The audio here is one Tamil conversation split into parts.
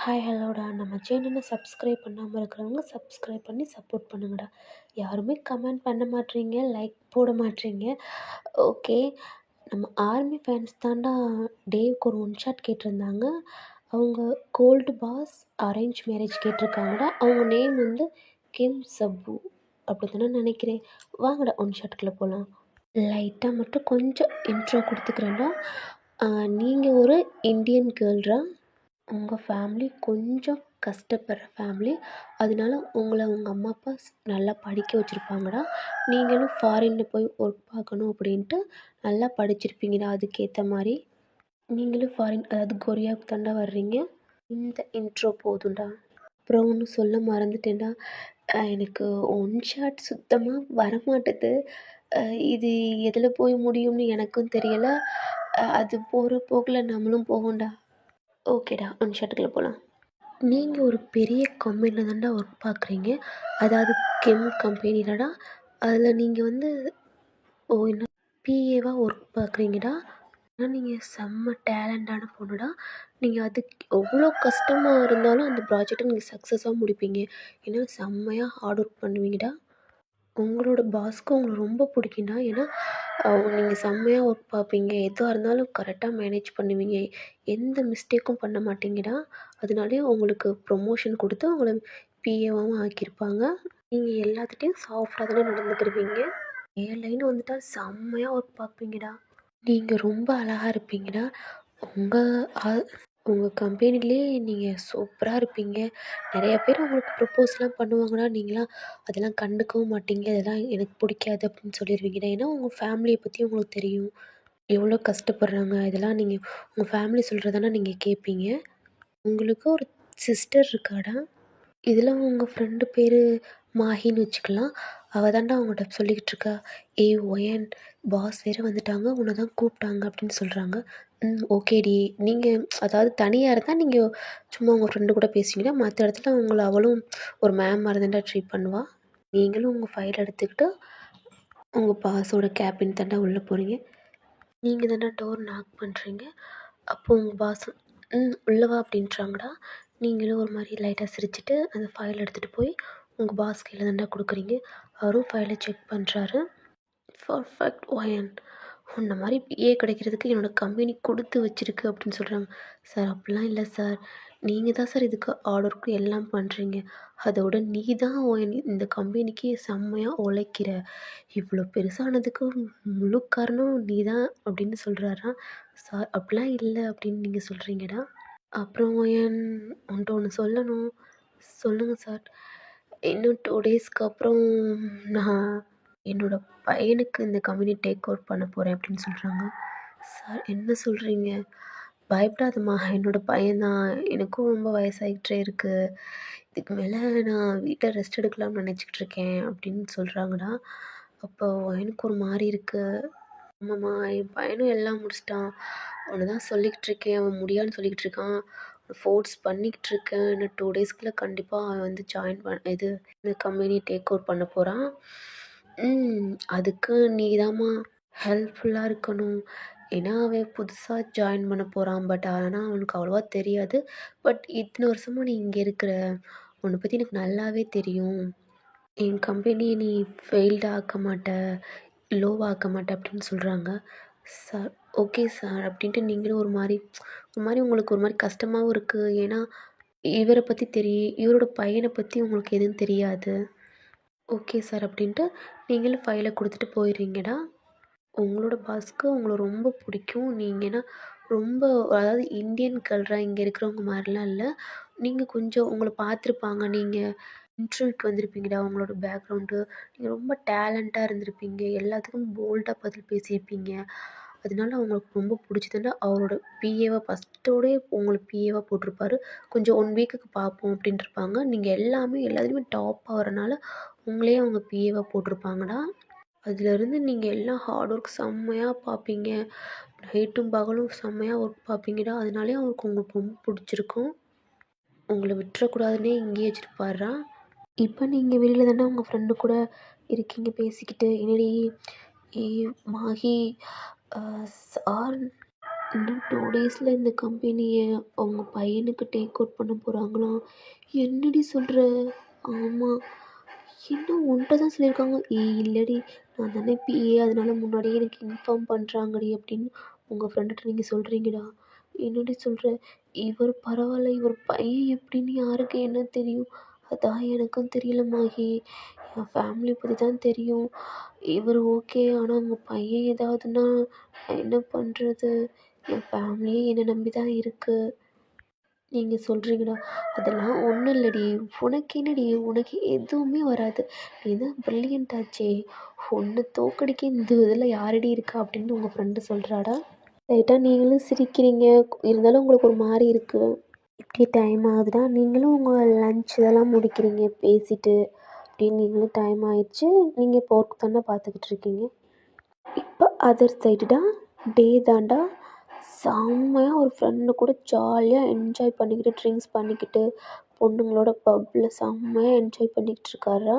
ஹாய் ஹலோடா நம்ம சேனலை சப்ஸ்கிரைப் பண்ணாமல் இருக்கிறவங்க சப்ஸ்கிரைப் பண்ணி சப்போர்ட் பண்ணுங்கடா. யாருமே கமெண்ட் பண்ண மாட்றீங்க, லைக் போட மாட்றீங்க. ஓகே, நம்ம ஆர்மி ஃபேன்ஸ் தான்டா. டேவ்க்கு ஒரு ஒன் ஷாட் கேட்டிருந்தாங்க. அவங்க கோல்டு பாஸ் அரேஞ்ச் மேரேஜ் கேட்டிருக்காங்கடா. அவங்க நேம் வந்து கிம் சப்பு அப்படி தானே நினைக்கிறேன். வாங்கடா ஒன் ஷாட்டுக்குள்ளே போகலாம். லைட்டாக மட்டும் கொஞ்சம் இன்ட்ரோ கொடுத்துக்கிறேன்டா. நீங்கள் ஒரு இந்தியன் கேர்ள்ரா. உங்கள் ஃபேமிலி கொஞ்சம் கஷ்டப்படுற ஃபேமிலி. அதனால உங்களை உங்கள் அம்மா அப்பா நல்லா படிக்க வச்சுருப்பாங்கடா. நீங்களும் ஃபாரினில் போய் ஒர்க் பார்க்கணும் அப்படின்ட்டு நல்லா படிச்சிருப்பீங்கடா. அதுக்கேற்ற மாதிரி நீங்களும் ஃபாரின், அதாவது கொரியாவுக்கு தாண்டா வர்றீங்க. இந்த இன்ட்ரோ போதும்டா. அப்புறம் ஒன்று சொல்ல மறந்துட்டேன்டா. எனக்கு ஒன் ஷாட் சுத்தமாக வரமாட்டுது. இது எதில் போய் முடியும்னு எனக்கும் தெரியலை. அது போகிற போக்கில் நம்மளும் போவோம்டா. ஓகேடா, ஒன் ஷாட்டுக்குள்ளே போகலாம். நீங்கள் ஒரு பெரிய கம்பெனியில் தான்டா ஒர்க் பார்க்குறீங்க. அதாவது கெம் கம்பெனிலடா. அதில் நீங்கள் வந்து என்ன பிஏவாக ஒர்க் பார்க்குறீங்கடா. ஆனால் நீங்கள் செம்ம டேலண்டான பொண்ணுடா. நீங்கள் அதுக்கு எவ்வளோ கஷ்டமாக இருந்தாலும் அந்த ப்ராஜெக்டை நீங்கள் சக்ஸஸாக முடிப்பீங்க. ஏன்னா செம்மையாக ஹார்ட் ஒர்க் பண்ணுவீங்கடா. உங்களோட பாஸ்க்கு உங்களை ரொம்ப பிடிக்கும்டா. ஏன்னா நீங்கள் செம்மையாக ஒர்க் பார்ப்பீங்க. எதுவாக இருந்தாலும் கரெக்டாக மேனேஜ் பண்ணுவீங்க. எந்த மிஸ்டேக்கும் பண்ண மாட்டீங்கடா. அதனாலேயே உங்களுக்கு ப்ரொமோஷன் கொடுத்து உங்களை பிஏவாகவும் ஆக்கியிருப்பாங்க. நீங்கள் எல்லாத்துட்டையும் சாஃப்டாக தானே நடந்துக்கிருவீங்க. ஏர்லைன்னு வந்துட்டால் செம்மையாக ஒர்க் பார்ப்பீங்கடா. நீங்கள் ரொம்ப அழகாக இருப்பீங்கடா. உங்கள் உங்கள் கம்பெனிலே நீங்கள் சூப்பராக இருப்பீங்க. நிறையா பேர் உங்களுக்கு ப்ரப்போஸ்லாம் பண்ணுவாங்கடா. நீங்களாம் அதெல்லாம் கண்டுக்கவும் மாட்டீங்க. அதெல்லாம் எனக்கு பிடிக்காது அப்படின்னு சொல்லிடுவீங்கடா. ஏன்னா உங்கள் ஃபேமிலியை பற்றி உங்களுக்கு தெரியும். எவ்வளோ கஷ்டப்படுறாங்க இதெல்லாம் நீங்கள் உங்கள் ஃபேமிலி சொல்கிறதானா நீங்கள் கேட்பீங்க. உங்களுக்கு ஒரு சிஸ்டர் இருக்காடா. இதில் உங்கள் ஃப்ரெண்டு பேர் மாஹின்னு வச்சுக்கலாம். அவள் தாண்டா அவங்கள்ட்ட சொல்லிக்கிட்டு இருக்கா. ஒயன் பாஸ் வேறு வந்துட்டாங்க, உன்னை தான் கூப்பிட்டாங்க அப்படின்னு சொல்கிறாங்க. ஓகேடி. நீங்கள் அதாவது தனியாக இருந்தால் நீங்கள் சும்மா உங்கள் ஃப்ரெண்டு கூட பேசுவீங்கன்னா, மற்ற இடத்துல உங்களை அவளும் ஒரு மேம் மாதிரி தாண்டா ட்ரீட் பண்ணுவாள். நீங்களும் உங்கள் ஃபைல் எடுத்துக்கிட்டு உங்கள் பாஸோட கேபின் தாண்டா உள்ளே போகிறீங்க. நீங்கள் தாண்டா டோர் நாக் பண்ணுறீங்க. அப்போது உங்கள் பாஸ் உள்ளவா அப்படின்றாங்கடா. நீங்களும் ஒரு மாதிரி லைட்டாக சிரிச்சுட்டு அந்த ஃபைல் எடுத்துகிட்டு போய் உங்கள் பாஸ் கையில் தாண்டா கொடுக்குறீங்க. அவரும் ஃபைலை செக் பண்ணுறாரு. பர்ஃபெக்ட் ஒயன், உன்ன மாதிரி பிஏ கிடைக்கிறதுக்கு என்னோடய கம்பெனி கொடுத்து வச்சுருக்கு அப்படின்னு சொல்கிறாங்க. சார் அப்படிலாம் இல்லை சார். நீங்கள் தான் சார் இதுக்கு ஆர்டருக்கு எல்லாம் பண்ணுறீங்க. அதோட நீ தான் இந்த கம்பெனிக்கு செம்மையாக உழைக்கிற. இவ்வளோ பெருசானதுக்கு முழு காரணம் நீ தான் அப்படின்னு சொல்கிறாராம். சார் அப்படிலாம் இல்லை அப்படின்னு நீங்கள் சொல்கிறீங்கடா. அப்புறம் உன்கிட்ட ஒன்று சொல்லணும். சொல்லுங்கள் சார். இன்னும் 2 டேஸ்க்கு அப்புறம் நான் என்னோடய பையனுக்கு இந்த கம்பெனி டேக் ஓவர் பண்ண போகிறேன் அப்படின்னு சொல்கிறாங்க. சார் என்ன சொல்கிறீங்க? பயப்படாதம்மா, என்னோடய பையன்தான். எனக்கும் ரொம்ப வயசாகிட்டே இருக்குது. இதுக்கு மேலே நான் வீட்டில் ரெஸ்ட் எடுக்கலாம்னு நினச்சிக்கிட்டு இருக்கேன் அப்படின்னு சொல்கிறாங்கடா. அப்போ எனக்கு ஒரு மாதிரி இருக்குது. ஆமாம்மா, என் பையனும் எல்லாம் முடிச்சிட்டான். அவனை தான் சொல்லிக்கிட்டு இருக்கேன். அவன் முடியாதுன்னு சொல்லிக்கிட்டு இருக்கான். ஃபோர்ஸ் பண்ணிக்கிட்டு இருக்கேன். இன்னும் 2 டேஸ்க்குள்ளே கண்டிப்பாக அவன் வந்து ஜாயின் இந்த கம்பெனி டேக் ஓவர் பண்ண போகிறான். அதுக்கு நீதாம்மா ஹெல்ப்ஃபுல்லாக இருக்கணும். ஏன்னா அவன் புதுசாக ஜாயின் பண்ண போகிறான். பட் ஆனால் அவனுக்கு அவ்வளோவா தெரியாது. பட் இத்தனை வருஷமாக நீ இங்கே இருக்கிற, உன்னை பற்றி எனக்கு நல்லாவே தெரியும். என் கம்பெனியை நீ ஃபெயில்டு ஆக்க மாட்ட, லோவாக்க மாட்ட அப்படின்னு சொல்கிறாங்க. சார் ஓகே சார் அப்படின்ட்டு நீங்களும் ஒரு மாதிரி உங்களுக்கு ஒரு மாதிரி கஷ்டமாகவும் இருக்குது. ஏன்னா இவரை பற்றி தெரியும், இவரோட பையனை பற்றி உங்களுக்கு எதுவும் தெரியாது. ஓகே சார் அப்படின்ட்டு நீங்களும் ஃபைலை கொடுத்துட்டு போயிடுறீங்கடா. உங்களோட பாஸ்க்கு உங்களை ரொம்ப பிடிக்கும். நீங்கள் ஏன்னா ரொம்ப, அதாவது இந்தியன் கல்ச்சரா இங்கே இருக்கிறவங்க மாதிரிலாம் இல்லை. நீங்கள் கொஞ்சம் உங்களை பார்த்துருப்பாங்க. நீங்கள் இன்டர்வியூக்கு வந்திருப்பீங்கடா. உங்களோட பேக்ரவுண்டு நீங்கள் ரொம்ப டேலண்ட்டாக இருந்திருப்பீங்க. எல்லாத்துக்கும் போல்டாக பதில் பேசியிருப்பீங்க. அதனால அவங்களுக்கு ரொம்ப பிடிச்சதுன்னா அவரோட பிஏவை ஃபஸ்ட்டோடே உங்களை பிஏவாக போட்டிருப்பாரு. கொஞ்சம் 1 வீக்குக்கு பார்ப்போம் அப்படின்ட்டுருப்பாங்க. நீங்கள் எல்லாத்துலேயுமே டாப்பாக வரனால உங்களையே அவங்க பிஏவாக போட்டிருப்பாங்கடா. அதுலேருந்து நீங்கள் எல்லாம் ஹார்ட் ஒர்க் செம்மையாக பார்ப்பீங்க. நைட்டும் பகலும் செம்மையாக ஒர்க் பார்ப்பீங்கடா. அதனாலே அவருக்கு உங்களுக்கு ரொம்ப பிடிச்சிருக்கும். உங்களை விட்டுறக்கூடாதுன்னே இங்கேயே வச்சுருப்பார்றா. இப்போ நீங்கள் வெளியில் தானே உங்கள் ஃப்ரெண்டு கூட இருக்கீங்க பேசிக்கிட்டு. என்னடி மாஹி சார் இன்னும் 2 டேஸில் இந்த கம்பெனியை அவங்க பையனுக்கு டேக் அவுட் பண்ண போகிறாங்களாம். என்னடி சொல்கிற? ஆமாம். இன்னும் உன்கிட்ட தான் சொல்லியிருக்காங்க. ஏய் இல்லடி, நான் தானே பிஏ, அதனால முன்னாடியே எனக்கு இன்ஃபார்ம் பண்ணுறாங்கடி அப்படின்னு உங்கள் ஃப்ரெண்டுகிட்ட நீங்கள் சொல்கிறீங்கடா. என்னடி சொல்கிற? இவர் பரவாயில்ல, இவர் பையன் எப்படின்னு யாருக்கு என்ன தெரியும்? அதான் எனக்கும் தெரியல மாகி. என் ஃபேமிலி பற்றி தான் தெரியும். இவர் ஓகே, ஆனால் உங்கள் பையன் ஏதாவதுன்னா நான் என்ன பண்ணுறது? என் ஃபேமிலியே என்னை நம்பி தான் இருக்குது. நீங்கள் சொல்கிறீங்கடா, அதெல்லாம் ஒன்றும் இல்லடி. உனக்கு என்னடி, உனக்கு எதுவுமே வராது. நீ தான் ப்ரில்லியண்ட் ஆச்சே. உன்னை தோக்கடிக்க இந்த இதில் யாரடி இருக்கா அப்படின்னு உங்கள் ஃப்ரெண்டு சொல்கிறாடா. லைட்டாக நீங்களும் சிரிக்கிறீங்க, இருந்தாலும் உங்களுக்கு ஒரு மாதிரி இருக்குது. இப்படி டைம் ஆகுதுடா, நீங்களும் உங்கள் லன்ச் இதெல்லாம் முடிக்கிறீங்க பேசிட்டு. அப்படின்னு நீங்களும் டைம் ஆயிடுச்சு. நீங்கள் இப்போ ஒர்க் தானே பார்த்துக்கிட்டு இருக்கீங்க. இப்போ அதர் சைடுடா, டே தாண்டா செம்மையாக ஒரு ஃப்ரெண்டு கூட ஜாலியாக என்ஜாய் பண்ணிக்கிட்டு ட்ரிங்க்ஸ் பண்ணிக்கிட்டு பொண்ணுங்களோட பப்பில் செம்மையாக என்ஜாய் பண்ணிக்கிட்டு இருக்காரா.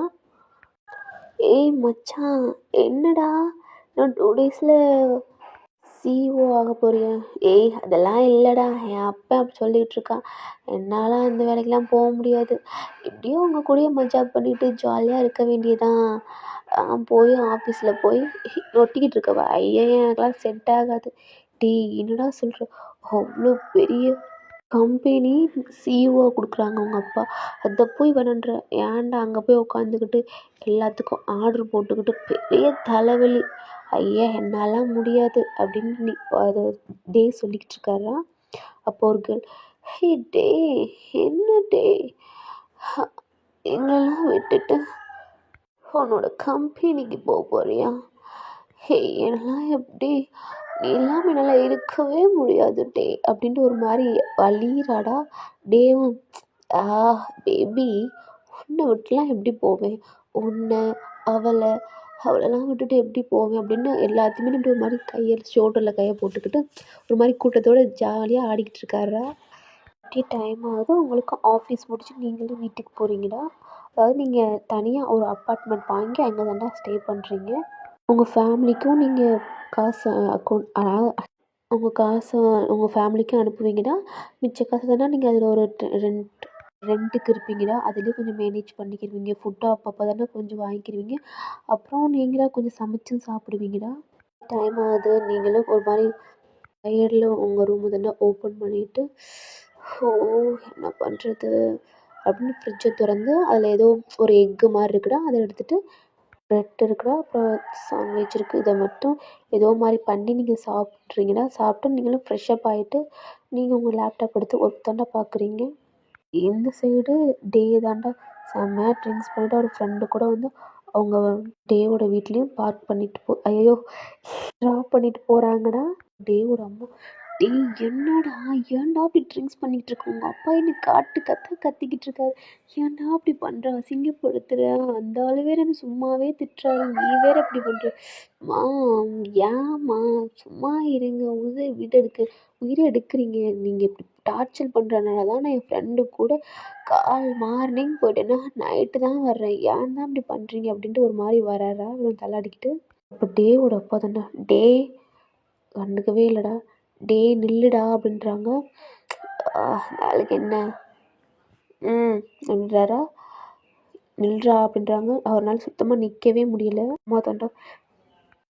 ஏய் மச்சான், என்னடா நான் 2 டேஸில் சிஇஓ ஆக போறியா? ஏய் அதெல்லாம் இல்லைடா, என் அப்பா அப்படி சொல்லிகிட்டு இருக்கான். என்னால் அந்த வேலைக்கெலாம் போக முடியாது. எப்படியோ அவங்க கூடயே மஜாக் பண்ணிட்டு ஜாலியாக இருக்க வேண்டியதான். போய் ஆஃபீஸில் போய் ஒட்டிக்கிட்டு இருக்கவ ஐயா எனக்கெல்லாம் செட் ஆகாது. டேய் என்னடா சொல்கிற? அவ்வளோ பெரிய கம்பெனி சிஇஓ கொடுக்குறாங்க உங்கள் அப்பா, அதை போய் வேணுன்ற? ஏன்டா அங்கே போய் உட்காந்துக்கிட்டு எல்லாத்துக்கும் ஆர்டர் போட்டுக்கிட்டு பெரிய தலைவலி. ஐயா என்னால் முடியாது அப்படின்னு நீ அதை டே சொல்லிக்கிட்டு இருக்காரா. அப்போ ஒரு கேர்ள், ஹே டே, என்ன டே, எங்களெல்லாம் விட்டுட்டு உன்னோட கம்பெனிக்கு போக போறியா? ஹே என்னெல்லாம் எப்படி, நீ இல்லாமல் என்னால் இருக்கவே முடியாது டே அப்படின்ட்டு ஒரு மாதிரி வலிறாடா. டேவும் பேபி, உன்னை விட்டுலாம் எப்படி போவேன்? உன்னை, அவளெல்லாம் விட்டுட்டு எப்படி போவேன் அப்படின்னு எல்லாத்தையுமே இப்படி ஒரு மாதிரி கையை ஷோல்டரில் கையை போட்டுக்கிட்டு ஒரு மாதிரி கூட்டத்தோடு ஜாலியாக ஆடிக்கிட்டு இருக்காரா. அப்படியே டைம் ஆகுது, உங்களுக்கு ஆஃபீஸ் முடிச்சு நீங்களும் வீட்டுக்கு போகிறீங்கடா. அதாவது நீங்கள் தனியாக ஒரு அப்பார்ட்மெண்ட் வாங்கி அங்கே தாண்டா ஸ்டே பண்ணுறீங்க. உங்கள் ஃபேமிலிக்கும் நீங்கள் காசு உங்கள் காசை உங்கள் ஃபேமிலிக்கும் அனுப்புவீங்கடா. மிச்ச காசு தானே நீங்கள் அதில் ஒரு ரெண்ட்டுக்கு இருப்பீங்கடா, அதுலேயும் கொஞ்சம் மேனேஜ் பண்ணிக்கிடுவீங்க. ஃபுட்டு அப்பப்போ தானே கொஞ்சம் வாங்கிக்கிடுவீங்க. அப்புறம் நீங்களாக கொஞ்சம் சமைச்சும் சாப்பிடுவீங்கடா. டைம் ஆகுது, நீங்களும் ஒரு மாதிரி டயர்டில் உங்கள் ரூமு தானே ஓப்பன் பண்ணிவிட்டு, ஓ என்ன பண்ணுறது அப்படின்னு ஃப்ரிட்ஜை திறந்து அதில் ஏதோ ஒரு எக்கு மாதிரி இருக்குடா, அதை எடுத்துகிட்டு ப்ரெட் இருக்குடா, அப்புறம் சாண்ட்விச் இருக்குது, இதை மட்டும் ஏதோ மாதிரி பண்ணி நீங்கள் சாப்பிட்றீங்கடா. சாப்பிட்டு நீங்களும் ஃப்ரெஷ்ஷப் ஆகிட்டு நீங்கள் உங்கள் லேப்டாப் எடுத்து ஒர்க் தாண்டா பார்க்குறீங்க. இந்த சைடு டே தாண்டா செம்மையாக ட்ரிங்க்ஸ் பண்ணிவிட்டு ஒரு ஃப்ரெண்டு கூட வந்து அவங்க டேவோட வீட்லேயும் பார்க் பண்ணிட்டு ஐயோ ட்ராப் பண்ணிட்டு போகிறாங்கடா. டேவோட அம்மா, டேய் என்னடா, ஏன்டா அப்படி ட்ரிங்க்ஸ் பண்ணிக்கிட்டு இருக்க? உங்கள் அப்பா என்ன கத்திக்கிட்டு இருக்காரு. ஏன்டா அப்படி பண்ணுற, அசிங்கப்படுத்துகிற? அந்த ஆள் வேற என்ன சும்மாவே திட்டுறாரு, நீ வேற இப்படி பண்ணுற? மா ஏம்மா சும்மா இருங்க, உயிரை எடுக்கிறீங்க. நீங்கள் இப்படி டார்ச்சர் பண்ணுறதுனால தான் நான் என் ஃப்ரெண்டு கூட மார்னிங் போயிட்டேன்னா நைட்டு தான் வர்றேன். ஏன் தான் இப்படி பண்ணுறீங்க அப்படின்ட்டு ஒரு மாதிரி வராரா இவன் தள்ளாடிக்கிட்டு. இப்போ டேவோட அப்பா தாண்டா, டே கண்டுக்கவே இல்லைடா, டே நில்லுடா அப்படின்றாங்க. நாளைக்கு என்ன அப்படின்றாரா, நில்றா அப்படின்றாங்க. அவரால் சுத்தமாக நிற்கவே முடியல. அம்மா தாண்டா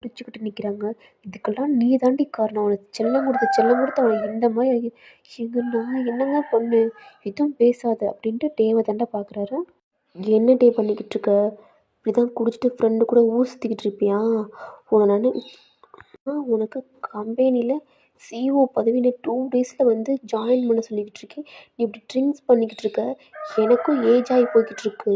பிடிச்சிக்கிட்டு நிற்கிறாங்க. இதுக்கெல்லாம் நீ தாண்டி காரணம், அவனுக்கு செல்லம் கொடுத்து அவனை இந்த மாதிரி எங்க நான் என்னங்க பொண்ணு, எதுவும் பேசாத அப்படின்ட்டு டேவை தாண்டா பார்க்குறாரு. என்ன டே பண்ணிக்கிட்டு இருக்க? இப்படி தான் குடிச்சிட்டு ஃப்ரெண்டு கூட ஊர் சுற்றிக்கிட்டு இருப்பியா? உன்னை நான் உனக்கு கம்பெனியில் சிஇஓ பதவியில் 2 டேஸில் வந்து ஜாயின் பண்ண சொல்லிக்கிட்டு இருக்கேன். நீ இப்படி ட்ரிங்க்ஸ் பண்ணிக்கிட்டு இருக்க. எனக்கும் ஏஜ் ஆகி போய்கிட்டு இருக்கு.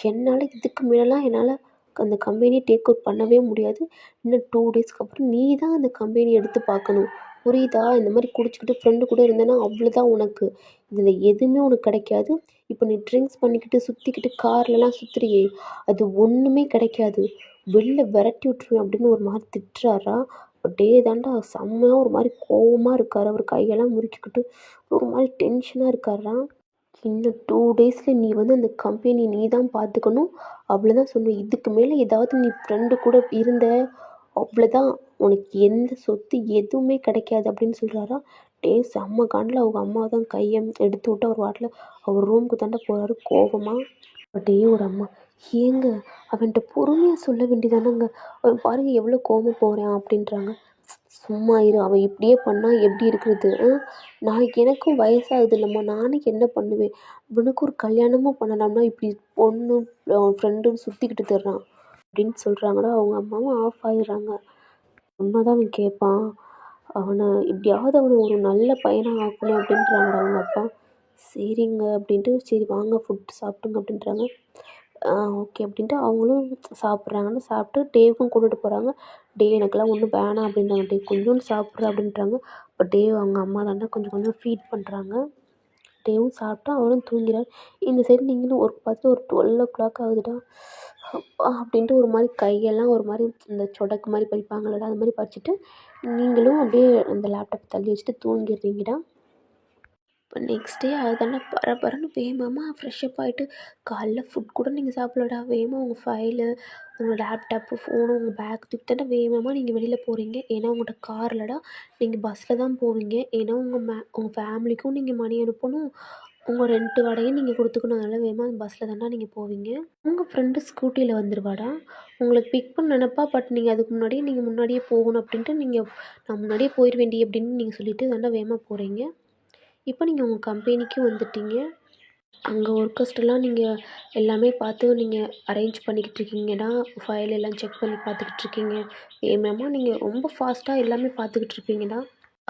என்னால் இதுக்கு மேலெலாம் என்னால் அந்த கம்பெனியை டேக் அவுட் பண்ணவே முடியாது. இன்னும் 2 டேஸ்க்கு அப்புறம் நீ தான் அந்த கம்பெனியை எடுத்து பார்க்கணும், புரியுதா? இந்த மாதிரி குடிச்சிக்கிட்டு ஃப்ரெண்டு கூட இருந்தேன்னா அவ்வளோதான் உனக்கு. இதில் எதுவுமே உனக்கு கிடைக்காது. இப்போ நீ ட்ரிங்க்ஸ் பண்ணிக்கிட்டு சுற்றிக்கிட்டு கார்லலாம் சுற்றுறியே, அது ஒன்றுமே கிடைக்காது. வெளில விரட்டி விட்ருவேன் அப்படின்னு ஒரு மாதிரி திட்டுறாரா. டே தாண்டா செம்மையாக ஒரு மாதிரி கோவமாக இருக்கார். அவர் கையெல்லாம் முறுக்கிக்கிட்டு ஒரு மாதிரி டென்ஷனாக இருக்காரா. இன்னும் 2 டேஸில் நீ வந்து அந்த கம்பெனி நீ தான் பார்த்துக்கணும், அவ்வளோதான் சொன்னேன். இதுக்கு மேலே ஏதாவது நீ ஃப்ரெண்டு கூட இருந்த அவ்வளோதான், உனக்கு எந்த சொத்து எதுவுமே கிடைக்காது அப்படின்னு சொல்கிறாரா. டேய் செம்ம காண்டில் அவங்க அம்மா தான் கையை எடுத்து விட்டு அவர் வாட்டில் அவர் ரூமுக்கு தாண்டா போகிறாரு கோவமாக. டேயோட அம்மா, ஏங்க அவன்கிட்ட பொறுமையாக சொல்ல வேண்டியதானங்க, அவன் பாருங்கள் எவ்வளோ கோவம் போகிறான் அப்படின்றாங்க. சும்மா இரு, அவன் இப்படியே பண்ணால் எப்படி இருக்கிறது? நான் எனக்கும் வயசாகுது இல்லைம்மா, நானும் என்ன பண்ணுவேன்? இவனுக்கு ஒரு கல்யாணமும் பண்ணலாம்னா இப்படி பொண்ணு ஃப்ரெண்டுன்னு சுற்றிக்கிட்டு தர்றான் அப்படின்னு சொல்கிறாங்களா. அவங்க அம்மாவும் ஆஃப் ஆகிடுறாங்க. சொன்னாதான் அவன் கேட்பான், அவனை எப்படியாவது அவனை ஒரு நல்ல பையனாக ஆக்கணும் அப்படின்றாங்கடா அவங்க அப்பா. சரிங்க அப்படின்ட்டு, சரி வாங்க ஃபுட் சாப்பிடுங்க அப்படின்றாங்க. ஓகே அப்படின்ட்டு அவங்களும் சாப்பிட்றாங்கன்னு சாப்பிட்டு டேவுக்கும் கூட்டிகிட்டு போகிறாங்க. டே எனக்கெல்லாம் ஒன்றும் வேணாம் அப்படின்றாங்க. டே கொஞ்சோண்டு சாப்பிட்ற அப்படின்றாங்க. இப்போ டேவ் அவங்க அம்மா தாண்டா கொஞ்சம் கொஞ்சம் ஃபீட் பண்ணுறாங்க. டேவும் சாப்பிட்டா அவரும் தூங்கிறார். இந்த சைடு நீங்களும் ஒர்க் பார்த்து ஒரு 12 ஆகுதுடா. அப்பா அப்படின்ட்டு ஒரு மாதிரி கையெல்லாம் ஒரு மாதிரி இந்த சொடக்கு மாதிரி பறிப்பாங்கல்லடா, அது மாதிரி பறிச்சுட்டு நீங்களும் அப்படியே அந்த லேப்டாப் தள்ளி வச்சுட்டு தூங்கிடுறீங்கடா. இப்போ நெக்ஸ்ட் டே அதுதாண்டா பரபரன்னு வேகமாக ஃப்ரெஷ்அப் ஆகிட்டு காலைல ஃபுட் கூட நீங்கள் சாப்பிடலடா. வேகமாக உங்கள் ஃபைலு, உங்கள் லேப்டாப்பு, ஃபோனு, உங்கள் பேக் தூக்கிட்டு வேகமாக நீங்கள் வெளியில் போகிறீங்க. ஏன்னா உங்கள்கிட்ட கார் இல்லைடா, நீங்கள் பஸ்ஸில் தான் போவீங்க. ஏன்னா உங்கள் ஃபேமிலிக்கும் நீங்கள் மணி அனுப்பணும், உங்கள் ரெண்ட்டு வாடகையும் நீங்கள் கொடுத்துக்கணும். அதனால் வேகமாக பஸ்ஸில் தாண்டா நீங்கள் போவீங்க. உங்கள் ஃப்ரெண்டு ஸ்கூட்டியில் வந்துடுவாடா, உங்களை பிக் பண்ண நினப்பா. பட் நீங்கள் அதுக்கு முன்னாடியே முன்னாடியே போகணும் அப்படின்ட்டு நான் முன்னாடியே போயிடுவேண்டி அப்படின்னு நீங்கள் சொல்லிவிட்டு தாண்டா வேகமாக போகிறீங்க. இப்போ நீங்கள் உங்கள் கம்பெனிக்கு வந்துட்டீங்க. அங்கே ஒர்க்கர்ஸ்ட்டெல்லாம் நீங்கள் எல்லாமே பார்த்து நீங்கள் அரேஞ்ச் பண்ணிக்கிட்டு இருக்கீங்கடா. ஃபைல் எல்லாம் செக் பண்ணி பார்த்துக்கிட்டு இருக்கீங்க. வேகமாக நீங்கள் ரொம்ப ஃபாஸ்ட்டாக எல்லாமே பார்த்துக்கிட்டு இருப்பீங்கடா.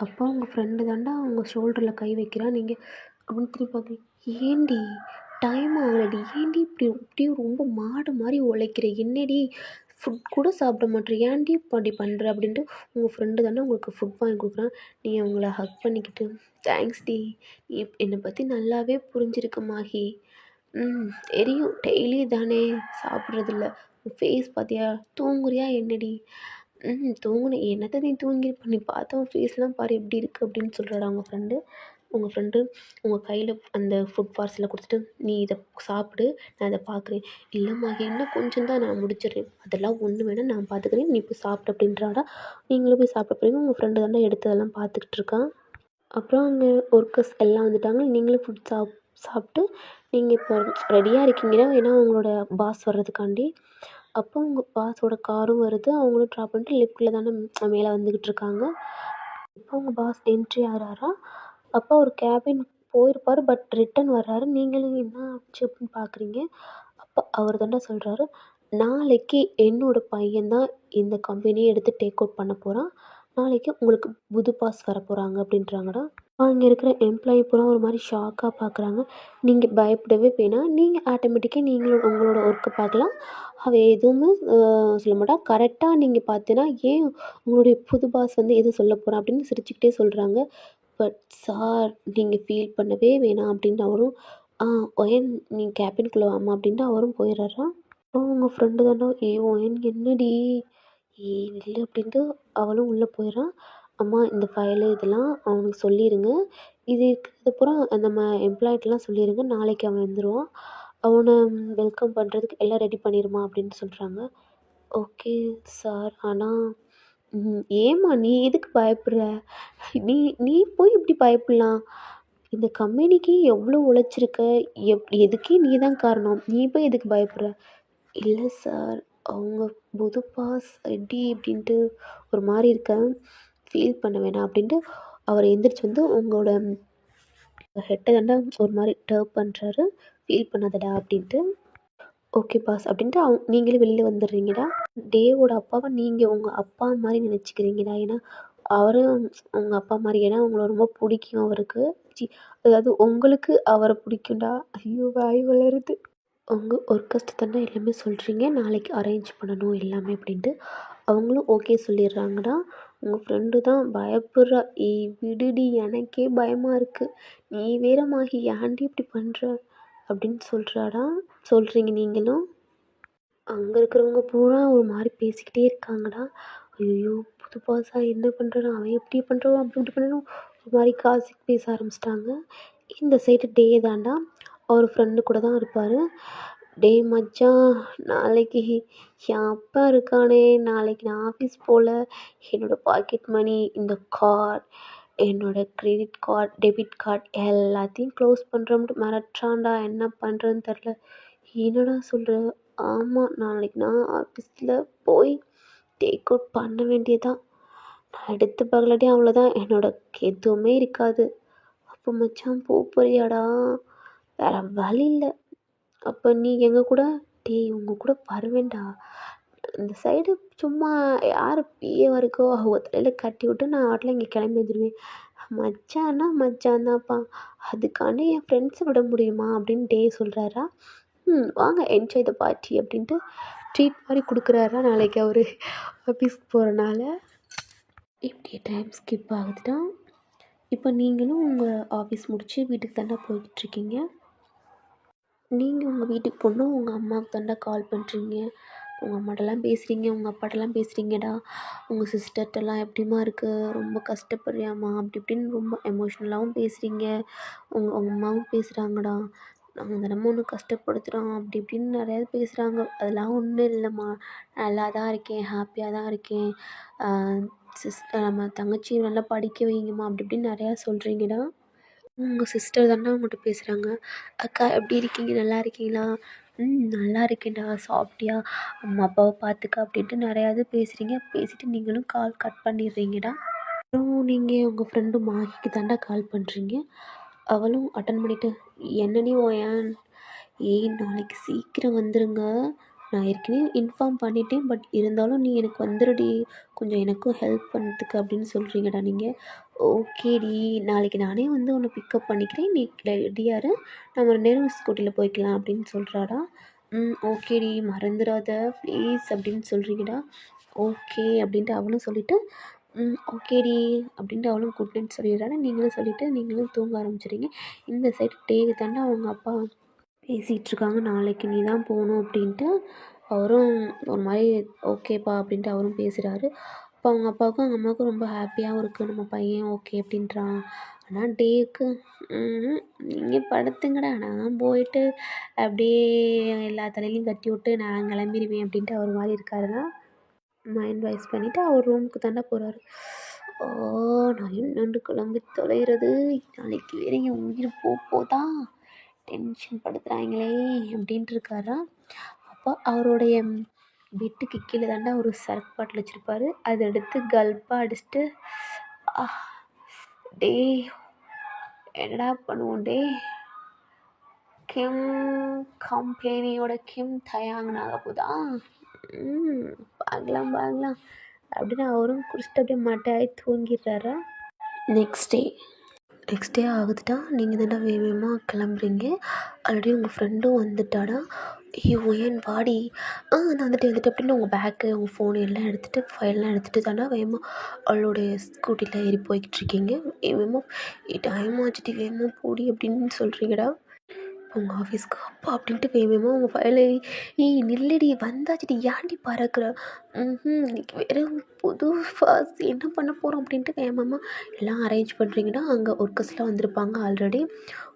அப்போ உங்கள் ஃப்ரெண்டு தாண்டா உங்கள் ஷோல்டரில் கை வைக்கிறா. நீங்கள் அப்படின்னு திரும்பி பார்க்குறீங்க. ஏண்டி டைம் ஆகலடி, ஏண்டி இப்படி இப்படி ரொம்ப மாடு மாதிரி உழைக்கிற, என்னடி ஃபுட் கூட சாப்பிட மாட்டேற, ஏன்டி இப்படி பண்ணுற அப்படின்ட்டு உங்கள் ஃப்ரெண்டு தானே உங்களுக்கு ஃபுட் வாங்கி கொடுக்குறான். நீங்கள் உங்களை ஹக் பண்ணிக்கிட்டு தேங்க்ஸ் டி, நீ என்னை பற்றி நல்லாவே புரிஞ்சிருக்க மாஹி. தெரியும் டெய்லி தானே சாப்பிட்றதில்ல, உன் ஃபேஸ் பார்த்தியா, தூங்குறியா என்னடி? தூங்குனேன். என்னத்த நீ தூங்கியிருப்ப, நீ பார்த்த உன் ஃபேஸ்லாம் பாரு எப்படி இருக்குது அப்படின்னு சொல்கிறாடா உங்கள் ஃப்ரெண்டு உங்கள் கையில் அந்த ஃபுட் பார்சலை கொடுத்துட்டு, நீ இதை சாப்பிடு, நான் இதை பார்க்குறேன். இல்லைம்மா இன்னும் கொஞ்சம் தான், நான் முடிச்சிடுறேன், அதெல்லாம் ஒன்று வேணால் நான் பார்த்துக்கிறேன், நீ போய் சாப்பிட்டு அப்படின்றாடா. நீங்களும் போய் சாப்பிட போகிறீங்க. உங்கள் ஃப்ரெண்டு தானே எடுத்து அதெல்லாம் பார்த்துக்கிட்டு இருக்கான். அப்புறம் அங்கே ஒர்க்கர்ஸ் எல்லாம் வந்துட்டாங்க. நீங்களும் ஃபுட் சாப்பிட்டு நீங்கள் இப்போ ரெடியாக இருக்கீங்களா, ஏன்னா உங்களோட பாஸ் வர்றதுக்காண்டி. அப்போ உங்கள் பாஸோட காரும் வருது. அவங்களும் ட்ராப் பண்ணிட்டு லிஃப்ட்டில் தானே மேலே வந்துக்கிட்டு இருக்காங்க. இப்போ உங்கள் பாஸ் என்ட்ரி ஆகிறாரா. அப்போ அவர் கேபின் போயிருப்பார், பட் ரிட்டன் வர்றாரு. நீங்களும் என்ன ஆச்சு அப்படின்னு பார்க்குறீங்க. அப்போ அவர் தாண்டா சொல்கிறாரு, நாளைக்கு என்னோடய பையன் தான் இந்த கம்பெனியை எடுத்து டேக் அவுட் பண்ண போகிறான். நாளைக்கு உங்களுக்கு புது பாஸ் வர போகிறாங்க அப்படின்றாங்கடா. அங்கே இருக்கிற எம்ப்ளாயி பூரா ஒரு மாதிரி ஷாக்காக பார்க்குறாங்க. நீங்கள் பயப்படவே வேணாம், நீங்கள் ஆட்டோமேட்டிக்காக நீங்களும் உங்களோட ஒர்க்கை பார்க்கலாம். அவள் எதுவுமே சொல்ல மாட்டா. கரெக்டாக நீங்கள் பார்த்தீங்கன்னா, ஏன் உங்களுடைய புது பாஸ் வந்து எதுவும் சொல்ல போகிறான் அப்படின்னு சிரிச்சுக்கிட்டே சொல்கிறாங்க. பட் சார் நீங்கள் ஃபீல் பண்ணவே வேணாம் அப்படின்னு அவரும், ஒயன் நீ கேபின்குள்ளே வாமா அப்படின்ட்டு அவரும் போயிடுறாராம். அப்போ உங்கள் ஃப்ரெண்டு தாண்டா, ஒயன் என்னடி, இல்லை அப்படின்ட்டு அவளும் உள்ளே போயிடுறான். அம்மா இந்த ஃபைலு இதெல்லாம் அவனுக்கு சொல்லிடுங்க, இது இருக்கிறது பூரா நம்ம எம்ப்ளாயிட்டெலாம் சொல்லிடுங்க, நாளைக்கு அவன் வந்துடுவான், அவனை வெல்கம் பண்ணுறதுக்கு எல்லாம் ரெடி பண்ணிடுமா அப்படின்னு சொல்கிறாங்க. ஓகே சார், ஆனால் ஏம்மா நீ எதுக்கு பயப்படுற, நீ நீ போய் இப்படி பயப்படலாம், இந்த கம்பெனிக்கு எவ்வளோ உழைச்சிருக்க, எதுக்கே நீ தான் காரணம், நீ போய் எதுக்கு பயப்படுற. இல்லை சார், அவங்க புது பாஸ் ரெடி அப்படின்ட்டு ஒரு மாதிரி இருக்க, ஃபீல் பண்ண வேணாம் அப்படின்ட்டு அவர் எந்திரிச்சு வந்து உங்களோட ஹெட்டை தாண்டா ஒரு மாதிரி டர்ப் பண்ணுறாரு. ஃபீல் பண்ணாதடா அப்படின்ட்டு. ஓகே பாஸ் அப்படின்ட்டு நீங்களே வெளியில் வந்துடுறீங்கடா. டேவோட அப்பாவை நீங்கள் உங்கள் அப்பா மாதிரி நினச்சிக்கிறீங்கடா. ஏன்னா அவரும் உங்கள் அப்பா மாதிரி, ஏன்னா உங்களை ரொம்ப பிடிக்கும் அவருக்கு. அதாவது உங்களுக்கு அவரை பிடிக்கும்டா. ஐயோ வாய் வளருது. உங்கள் ஒர்க்கர்ஸ்ட்ட தானே எல்லாமே சொல்கிறீங்க, நாளைக்கு அரேஞ்ச் பண்ணணும் எல்லாமே அப்படின்ட்டு. அவங்களும் ஓகே சொல்லிடுறாங்கடா. உங்கள் ஃப்ரெண்டு தான் பயப்படுறா. விடுடி, எனக்கே பயமாக இருக்குது, நீ வேற மாஹி ஏன்டி இப்படி பண்ணுற அப்படின்னு சொல்கிறீங்க நீங்களும். அங்கே இருக்கிறவங்க பூரா ஒரு மாதிரி பேசிக்கிட்டே இருக்காங்கடா. ஐயோ புது பாஸா என்ன பண்ணுறானோ, அவன் எப்படி பண்ணுறானோ அப்படி இப்படி பண்ணணும், ஒரு மாதிரி காசிப் பேச ஆரம்பிச்சிட்டாங்க. இந்த சைடு டே தாண்டா அவர் ஃப்ரெண்டு கூட தான் இருப்பார். டேய் மச்சான், நாளைக்கு என் அப்பா இருக்கானே, நாளைக்கு நான் ஆஃபீஸ் போகல. என்னோட பாக்கெட் மணி, இந்த கார், என்னோட கிரெடிட் கார்ட், டெபிட் கார்ட் எல்லாத்தையும் க்ளோஸ் பண்ணுறோம்ட்டு மிரட்டுறான்டா. என்ன பண்ணுறதுன்னு தெரில. என்னடா சொல்கிற? ஆமாம், நாளைக்கு நான் ஆஃபீஸில் போய் டேக் அவுட் பண்ண வேண்டியதான். நான் எடுத்து பார்க்கலாட்டி அவ்வளோதான், என்னோட எதுவுமே இருக்காது. அப்போ மச்சான் போறியாடா? வேற வழி இல்லை. அப்போ நீ எங்கள் கூட? டேய் உங்கள் கூட வருவேன்டா. இந்த சைடு சும்மா யார் பிஏவா இருக்கோ அவங்க தலையில் கட்டி விட்டு நான் ஆட்டில் இங்கே கிளம்பி வந்துடுவேன். மச்சான்னா மச்சான் தான்ப்பா, அதுக்காண்டி என் ஃப்ரெண்ட்ஸை விட முடியுமா அப்படின்னு டே சொல்கிறாரா. வாங்க என்ஜாய் த பார்ட்டி அப்படின்ட்டு ட்ரீட் மாதிரி கொடுக்குறாரா நாளைக்கு அவர் ஆஃபீஸ்க்கு போகிறனால. இப்படியே டைம் ஸ்கிப் ஆகுதுடா. இப்போ நீங்களும் உங்கள் ஆஃபீஸ் முடித்து வீட்டுக்கு தானே போய்கிட்ருக்கீங்க. நீங்கள் உங்கள் வீட்டுக்கு போனால் உங்கள் அம்மாவுக்கு தாண்டா கால் பண்ணுறீங்க, உங்கள் அம்மாட்டெல்லாம் பேசுகிறீங்க, உங்கள் அப்பாட்டெல்லாம் பேசுகிறீங்கடா. உங்கள் சிஸ்டர்கிட்டலாம் எப்படிம்மா இருக்குது, ரொம்ப கஷ்டப்படுறியாம்மா அப்படி இப்படின்னு ரொம்ப எமோஷ்னலாகவும் பேசுகிறீங்க. உங்கள் அம்மாவும் பேசுகிறாங்கடா, நாங்கள் தினமும் ஒன்று கஷ்டப்படுத்துகிறோம் அப்படி இப்படின்னு நிறையா பேசுகிறாங்க. அதெல்லாம் ஒன்றும் இல்லைம்மா, நல்லா தான் இருக்கேன், ஹாப்பியாக தான் இருக்கேன். நம்ம தங்கச்சி நல்லா படிக்க வைங்கம்மா அப்படி இப்படின்னு நிறையா சொல்கிறீங்கடா. உங்கள் சிஸ்டர் தாண்டா உங்கள்கிட்ட பேசுகிறாங்க. அக்கா எப்படி இருக்கீங்க, நல்லா இருக்கீங்களா? நல்லா இருக்கேன்டா. சாப்பிட்டியா? அம்மா அப்பாவை பார்த்துக்க அப்படின்ட்டு நிறையாது பேசுகிறீங்க. பேசிவிட்டு நீங்களும் கால் கட் பண்ணிடுறீங்கடா. அப்புறம் நீங்கள் உங்கள் ஃப்ரெண்டு மாஹிக்கு தாண்டா கால் பண்ணுறீங்க. அவளும் அட்டன் பண்ணிவிட்டு, என்னடி ஓயன், நாளைக்கு சீக்கிரம் வந்துடுங்க. நான் ஏற்கனவே இன்ஃபார்ம் பண்ணிட்டேன், பட் இருந்தாலும் நீ எனக்கு வந்துடுடி, கொஞ்சம் எனக்கும் ஹெல்ப் பண்ணுறதுக்கு அப்படின்னு சொல்கிறீங்கடா நீங்கள். ஓகேடி, நாளைக்கு நானே வந்து உன்னை பிக்கப் பண்ணிக்கிறேன், நீ ரெடியாரு, நம்ம 2 பேரும் ஸ்கூட்டியில் போய்க்கலாம் அப்படின்னு சொல்கிறாடா. ஓகேடி, மறந்துடாத ப்ளீஸ் அப்படின்னு சொல்கிறீங்கடா. ஓகே அப்படின்ட்டு அவளும் சொல்லிவிட்டு, ஓகேடி அப்படின்ட்டு அவளும் குட் நைட் சொல்லிடுறாங்க. நீங்களும் சொல்லிவிட்டு நீங்களும் தூங்க ஆரம்பிச்சிடுறீங்க. இந்த சைடு டேக்கு தாண்டா அவங்க அப்பா பேசிகிட்ருக்காங்க. நாளைக்கு நீ தான் போகணும் அப்படின்ட்டு. அவரும் ஒரு மாதிரி ஓகேப்பா அப்படின்ட்டு அவரும் பேசுகிறாரு. அப்போ அவங்க அப்பாவுக்கும் அவங்க அம்மாவுக்கும் ரொம்ப ஹாப்பியாகவும் இருக்குது, நம்ம பையன் ஓகே அப்படின்றான். ஆனால் டேக்கு நீங்கள் படுத்துங்கடா, நான் போயிட்டு அப்படியே எல்லா தலையிலையும் கட்டி விட்டு நான் கிளம்பிடுவேன் அப்படின்ட்டு அவர் மாதிரி இருக்காருன்னா மைண்ட் வாய்ஸ் பண்ணிவிட்டு அவர் ரூமுக்கு தாண்டா போகிறாரு. நான் என்னென்று கிளம்பி தொலைகிறது, நாளைக்கு வேற என் உயிர் போதா, டென்ஷன் படுத்துகிறாங்களே அப்படின்ட்டு இருக்காரா. அப்போ அவருடைய பெட்டுக்கு கீழே தாண்டா ஒரு சரக்கு பாட்டில் வச்சுருப்பாரு. அதை எடுத்து கல்ப்பாக அடிச்சுட்டு, டே என்னடா பண்ணுவோம் டே, கிம் கம்பெனியோட கிம் தயாங்கனாக போதா, பார்க்கலாம் அப்படின்னு அவரும் குடிச்சிட்டு அப்படியே மட்டையாகி தூங்கிடுறாரா. Next day ஆகுதுடா. நீங்கள் தாண்டா வேகமாக கிளம்புறீங்க. ஆல்ரெடி உங்கள் ஃப்ரெண்டும் வந்துட்டாடா. ஏன் வாடி, நான் வந்துட்டு அப்படின்னு உங்கள் பேக்கு, உங்கள் ஃபோனு எல்லாம் எடுத்துகிட்டு ஃபைல்லாம் எடுத்துகிட்டு தாண்டா வேகமாக அவளுடைய ஸ்கூட்டியில் ஏறி போய்கிட்ருக்கீங்க. வேகமாக டைம் ஆச்சுட்டு வேகமாக போடி அப்படின்னு சொல்கிறீங்கடா. உங்கள் ஆஃபீஸ்க்கு அப்பா அப்படின்ட்டு வேகமாக உங்கள் ஃபைலை, நில்லடி வந்தாச்சுடி, ஏன்டி பறக்கிற, இன்னைக்கு வேறு புது ஃபாஸ்ட் என்ன பண்ண போகிறோம் அப்படின்ட்டு வேகமாக எல்லாம் அரேஞ்ச் பண்ணுறீங்கன்னா அங்கே ஒர்க்கர்ஸ்லாம் வந்திருப்பாங்க ஆல்ரெடி.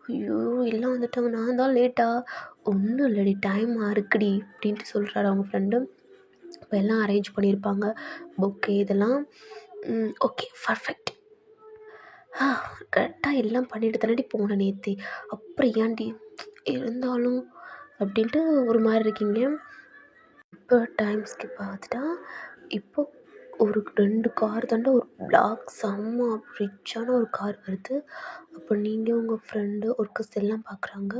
ஐயோ எல்லாம் வந்துட்டாங்க, நான் தான் லேட்டா, ஒன்றும் இல்லடி டைம் இருக்குடி அப்படின்ட்டு சொல்கிறாரு அவங்க ஃப்ரெண்டு. இப்போ எல்லாம் அரேஞ்ச் பண்ணியிருப்பாங்க, புக்கு இதெல்லாம். ஓகே பர்ஃபெக்ட், கரெக்டாக எல்லாம் பண்ணிட்டு தானடி போனேன் நேற்று, அப்புறம் ஏன்டி இருந்தாலும் அப்படின்ட்டு ஒரு மாதிரி இருக்கீங்க. இப்போ டைம் ஸ்கிப் ஆகுதுடா. இப்போ ஒரு 2 கார் தாண்டா, ஒரு பிளாக் செம்ம ரிச்சான ஒரு கார் வருது. அப்போ நீங்கள் உங்கள் ஃப்ரெண்டு ஒர்க்கர்ஸ் எல்லாம் பார்க்குறாங்க.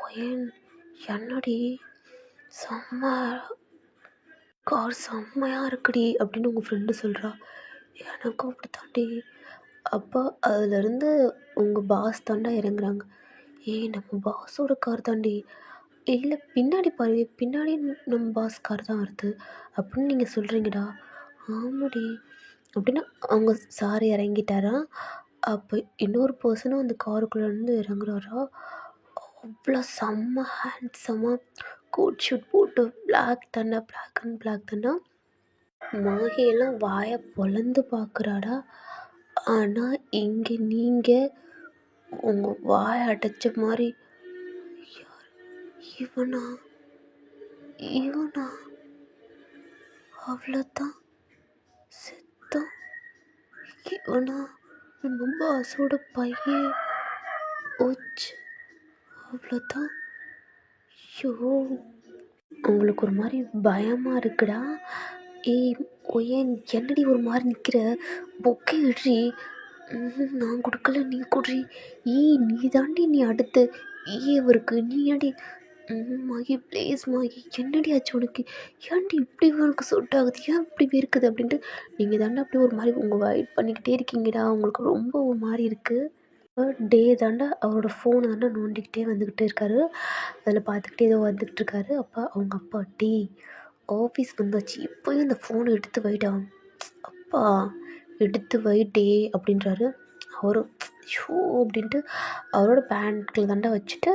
ஒயன் என்னடி செம்ம கார் செம்மையாக இருக்குடி அப்படின்னு உங்கள் ஃப்ரெண்டு சொல்கிறா. எனக்கும் அப்படி தாண்டி. அப்போ அதுலேருந்து உங்கள் பாஸ் தாண்டா இறங்குறாங்க. நம்ம பாஸோட கார் தாண்டி, இல்லை பின்னாடி பாரு, பின்னாடி நம்ம பாஸ் கார் தான் வருது அப்படின்னு நீங்கள் சொல்கிறீங்கடா. ஆமாடி அப்படின்னா அவங்க சார் இறங்கிட்டாரா. அப்போ இன்னொரு பர்சனும் அந்த காருக்குள்ளேருந்து இறங்குறாரா. அவ்வளோ செம்ம ஹேண்ட்ஸமாக கோட் ஷூட் போட்டு பிளாக் அண்ட் பிளாக் தாண்டா. மாகியெல்லாம் வாயை பொளந்து பார்க்குறாடா. ஆனால் இங்கே நீங்கள் உங்கள் வாயை அடைச்ச மாதிரி, இவனா இவனா அவ்வளோதான் செத்தான். இவனா நம்ம பாஸோட பையன். ஓச்சு அவ்வளோதான். ஐயோ, அவங்களுக்கு ஒரு மாதிரி பயமாக இருக்குடா. ஏய் ஏன் என்னடி ஒரு மாதிரி நிற்கிற? பொக்கே இட்றி. நான் கொடுக்கல, நீ குட்றி. நீ தாண்டி நீ அடுத்து. அவருக்கு நீ அடி. மாகி ப்ளீஸ் மாகி, என்னடி ஆச்சு உனக்கு? ஏன்டி இப்படி உனக்கு சூட் ஆகுது? ஏன் இப்படி இருக்குது அப்படின்ட்டு நீங்கள் தாண்டா அப்படி ஒரு மாதிரி உங்கள் வெயிட் பண்ணிக்கிட்டே இருக்கீங்கடா. உங்களுக்கு ரொம்ப ஒரு மாதிரி இருக்குது. டே தாண்டா அவரோட ஃபோனை தாண்டா நோண்டிக்கிட்டே வந்துக்கிட்டே இருக்காரு. அதில் பார்த்துக்கிட்டே ஏதோ வந்துக்கிட்டு இருக்காரு. அப்போ அவங்க அப்பா, டே ஆஃபீஸ் வந்தாச்சு, இப்போயும் இந்த ஃபோனை எடுத்து வைடா. அப்பா எடுத்து வைடே அப்படின்றாரு. அவரும் ஷோ அப்படின்ட்டு அவரோட பேண்ட்டில் தாண்டா வச்சுட்டு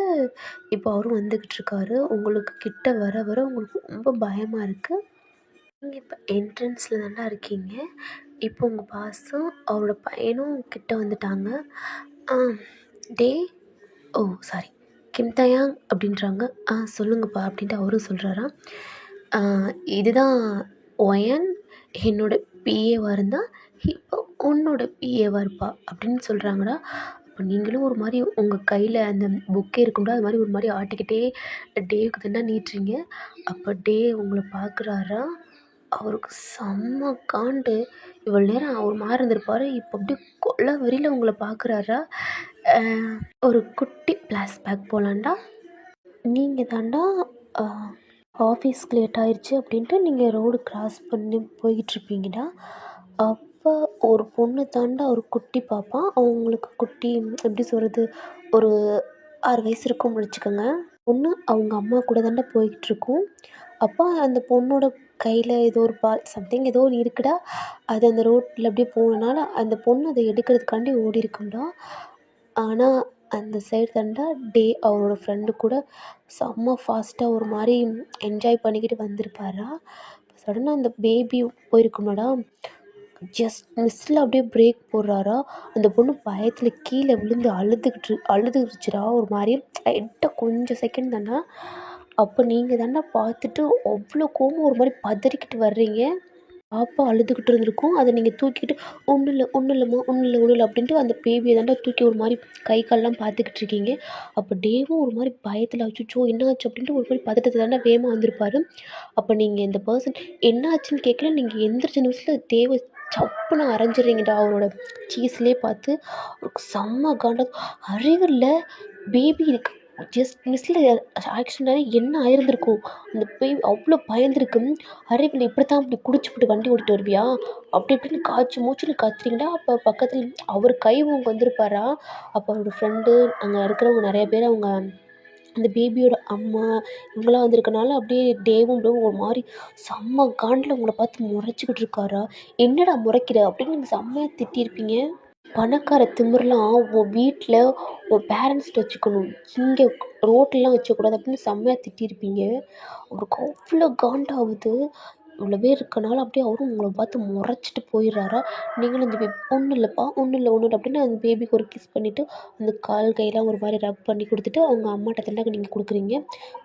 இப்போ அவரும் வந்துக்கிட்டு இருக்காரு. உங்களுக்கு கிட்ட வர வர உங்களுக்கு ரொம்ப பயமாக இருக்குது. நீங்கள் இப்போ என்ட்ரன்ஸில் தாண்டா இருக்கீங்க. இப்போ உங்கள் பாஸும் அவரோட பையனும் கிட்ட வந்துட்டாங்க. டே ஓ சாரி கிம்தயாங் அப்படின்றாங்க. சொல்லுங்கப்பா அப்படின்ட்டு அவரும் சொல்கிறாராம். இதுதான் ஒயன் என்னோட பிஏவாக இருந்தால் இப்போ உன்னோட பிஏவாக இருப்பா அப்படின்னு சொல்கிறாங்கடா. அப்போ நீங்களும் ஒரு மாதிரி உங்கள் கையில் அந்த புக்கே இருக்கும்டா, அது மாதிரி ஒரு மாதிரி ஆட்டிக்கிட்டே டேவுக்கு தானே நீட்டுறீங்க. அப்போ டே உங்களை பார்க்குறாரா. அவருக்கு செம்ம காண்டு. இவ்வளோ நேரம் ஒரு மாதிரி இருந்திருப்பார், இப்போ அப்படியே கொலை வெறியில் உங்களை பார்க்குறாரா. ஒரு குட்டி ஃப்ளாஷ்பேக் போகலான்டா. நீங்கள் தாண்டா ஆஃபீஸ்க்கு லேட் ஆயிடுச்சு அப்படின்ட்டு நீங்கள் ரோடு கிராஸ் பண்ணி போய்கிட்ருப்பீங்கடா. அப்போ ஒரு பொண்ணு தாண்டா ஒரு குட்டி பாப்பா. அவங்களுக்கு குட்டி எப்படி சொல்கிறது, ஒரு 6 வயசு இருக்கும்னு வச்சுக்கோங்க. பொண்ணு அவங்க அம்மா கூட தாண்டா போய்கிட்ருக்கும். அப்போ அந்த பொண்ணோட கையில் ஏதோ ஒரு பால் சம்திங் ஏதோ ஒன்று இருக்குடா. அது அந்த ரோட்டில் அப்படியே போனனால அந்த பொண்ணு அதை எடுக்கிறதுக்காண்டி ஓடி இருக்கும்டா. ஆனால் அந்த சைடு தாண்டா டே அவரோட ஃப்ரெண்டு கூட செம்ம ஃபாஸ்ட்டாக ஒரு மாதிரி என்ஜாய் பண்ணிக்கிட்டு வந்திருப்பாரா. சடனாக அந்த பேபி போயிருக்குமாடா, ஜஸ்ட் மிஸ்ஸில் அப்படியே பிரேக் போடுறாரா. அந்த பொண்ணு பயத்தில் கீழே விழுந்து அழுதுருச்சுடா ஒரு மாதிரி லைட்டாக கொஞ்சம் செகண்ட் தாண்டா. அப்போ நீங்கள் தாண்டா பார்த்துட்டு அவ்வளோ கோவம் ஒரு மாதிரி பதறிக்கிட்டு வர்றீங்க. பாப்பா அழுதுகிட்டு இருந்திருக்கும். அதை நீங்கள் தூக்கிட்டு ஒன்றும் இல்லை ஒன்றும் இல்லைம்மா ஒன்றும் இல்லை ஒன்றும் இல்லை அப்படின்ட்டு அந்த பேபியை தாண்டா தூக்கி ஒரு மாதிரி கை கால்லாம் பார்த்துக்கிட்டு இருக்கீங்க. அப்போ டேவும் ஒரு மாதிரி பயத்தில் அச்சோ என்னாச்சு அப்படின்ட்டு ஒரு மாதிரி பதட்டத்தை தாண்டா வேகமாக வந்திருப்பாரு. அப்போ நீங்கள் இந்த பர்சன் என்னாச்சுன்னு கேட்கல, நீங்கள் எந்திரிச்ச நிமிஷத்தில் தேவை சப்புன்னு அரைஞ்சிடுறீங்கடா. அவரோட சீஸ்லேயே பார்த்து அவருக்கு செம்ம காண்ட அறிவில்லை. பேபி இருக்கு ஜஸ்ட் மிஸ்ஸில் ஆக்சிடென்ட் என்ன ஆயிருந்திருக்கும். அந்த பேபி அவ்வளோ பயந்துருக்கு. அறிவில் இப்படித்தான் அப்படி குடிச்சுப்பிட்டு வண்டி ஓட்டிட்டு வருவியா அப்படி இப்படின்னு காய்ச்சி மூச்சுன்னு கத்துறீங்களா. அப்போ பக்கத்தில் அவர் கை அவங்க வந்திருப்பாரா. அப்போ அவரோட ஃப்ரெண்டு அங்கே இருக்கிறவங்க நிறைய பேர் அவங்க அந்த பேபியோட அம்மா இவங்களாம் வந்திருக்கனால அப்படியே டேவும் ஒரு மாதிரி செம்ம காண்டில் உங்களை பார்த்து முறைச்சிக்கிட்டு இருக்காரா. என்னடா முறைக்கிற அப்படின்னு நீங்கள் செம்மையாக திட்டியிருப்பீங்க. பணக்கார திமிரெலாம் உன் வீட்டில் உன் பேரண்ட்ஸ்கிட்ட வச்சுக்கணும், இங்கே ரோட்லலாம் வச்சக்கூடாது அப்படின்னு செம்மையாக திட்டியிருப்பீங்க. அவருக்கு அவ்வளோ காண்டாகுது. இவ்வளோ பேர் இருக்கனால அப்படியே அவரும் உங்களை பார்த்து முறைச்சிட்டு போயிடுறாரா. நீங்களும் அந்த பேபி ஒன்றும் இல்லைப்பா ஒன்றும் இல்லை ஒன்றும் இல்லை அப்படின்னு அந்த பேபிக்கு ஒரு கிஸ் பண்ணிவிட்டு அந்த கால் கையெல்லாம் ஒரு மாதிரி ரப் பண்ணி கொடுத்துட்டு அவங்க அம்மாட்ட தண்டாக நீங்கள் கொடுக்குறீங்க.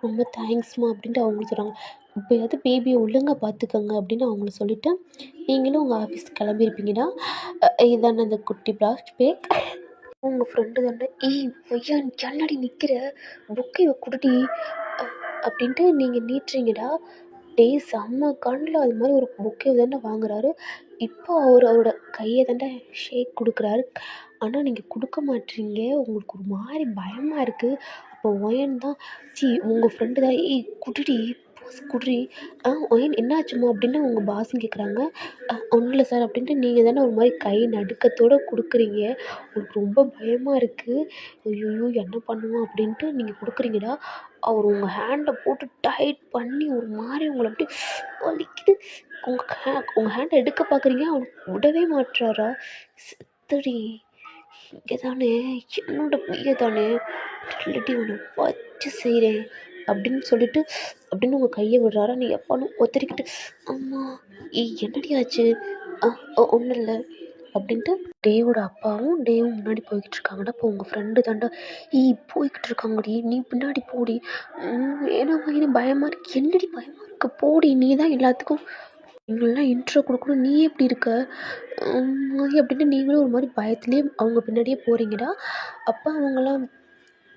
ரொம்ப தேங்க்ஸ்மா அப்படின்ட்டு அவங்களும் சொல்கிறாங்க. இப்போயாவது பேபியை ஒழுங்காக பார்த்துக்கங்க அப்படின்னு அவங்கள சொல்லிவிட்டு நீங்களும் உங்கள் ஆஃபீஸ் கிளம்பியிருப்பீங்கடா. இதான அந்த குட்டி ஃப்ளாஷ்பேக். உங்கள் ஃப்ரெண்டு தானே பொய்யா என்னடி நிற்கிற, புக்கை குடுடி அப்படின்ட்டு நீங்கள் நீட்டுறீங்கடா. டேய் செம்ம காண்டில் அது மாதிரி ஒரு புக்கே தானே வாங்குறாரு. இப்போ அவரோட கையை தாண்டா ஷேக் கொடுக்குறாரு. ஆனால் நீங்கள் கொடுக்க மாட்டீங்க. உங்களுக்கு ஒரு மாதிரி பயமாக இருக்குது. அப்போ ஒயன் தான் உங்கள் ஃப்ரெண்டு தான் குடுடி குட்ரி. ஒயன் என்னாச்சுமா அப்படின்னு உங்கள் பாஸும் கேட்குறாங்க. ஒன்றும் இல்லை சார் அப்படின்ட்டு நீங்கள் தானே ஒரு மாதிரி கை நடுக்கத்தோடு கொடுக்குறீங்க. உங்களுக்கு ரொம்ப பயமாக இருக்குது. ஐயோ என்ன பண்ணுவோம் அப்படின்ட்டு நீங்கள் கொடுக்குறீங்கடா. அவர் உங்கள் ஹேண்டை போட்டு டைட் பண்ணி ஒரு மாதிரி உங்களை அப்படியே வலிக்குது. உங்கள் ஹேண்டை எடுக்க பார்க்குறீங்க, அவர் விடவே மாட்டுறாரா. செத்துடி இங்கே தானே என்னோட பைய தானே இல்லாட்டி உன்னை வச்சு செய்கிறேன் அப்படின்னு சொல்லிட்டு அப்படின்னு உங்கள் கையை விடுறாரா. நீங்கள் எப்பாலும் ஒத்துரிக்கிட்டு அம்மா என்னடி ஆச்சு. ஒன்றும் இல்லை அப்படின்ட்டு டேவோட அப்பாவும் டேவும் முன்னாடி போய்கிட்டு இருக்காங்கடா. அப்போ உங்கள் ஃப்ரெண்டு தாண்டா போய்கிட்டு இருக்காங்கடி, நீ பின்னாடி போடி. வேணாமா, எனக்கு பயமாக இருக்கு. என்னடி பயமாக இருக்கு, போடி, நீ தான் எல்லாத்துக்கும் எங்களெலாம் இன்ட்ரோ கொடுக்கணும், நீ எப்படி இருக்க அப்படின்ட்டு நீங்களும் ஒரு மாதிரி பயத்துலேயே அவங்க பின்னாடியே போகிறீங்கடா. அப்போ அவங்களாம்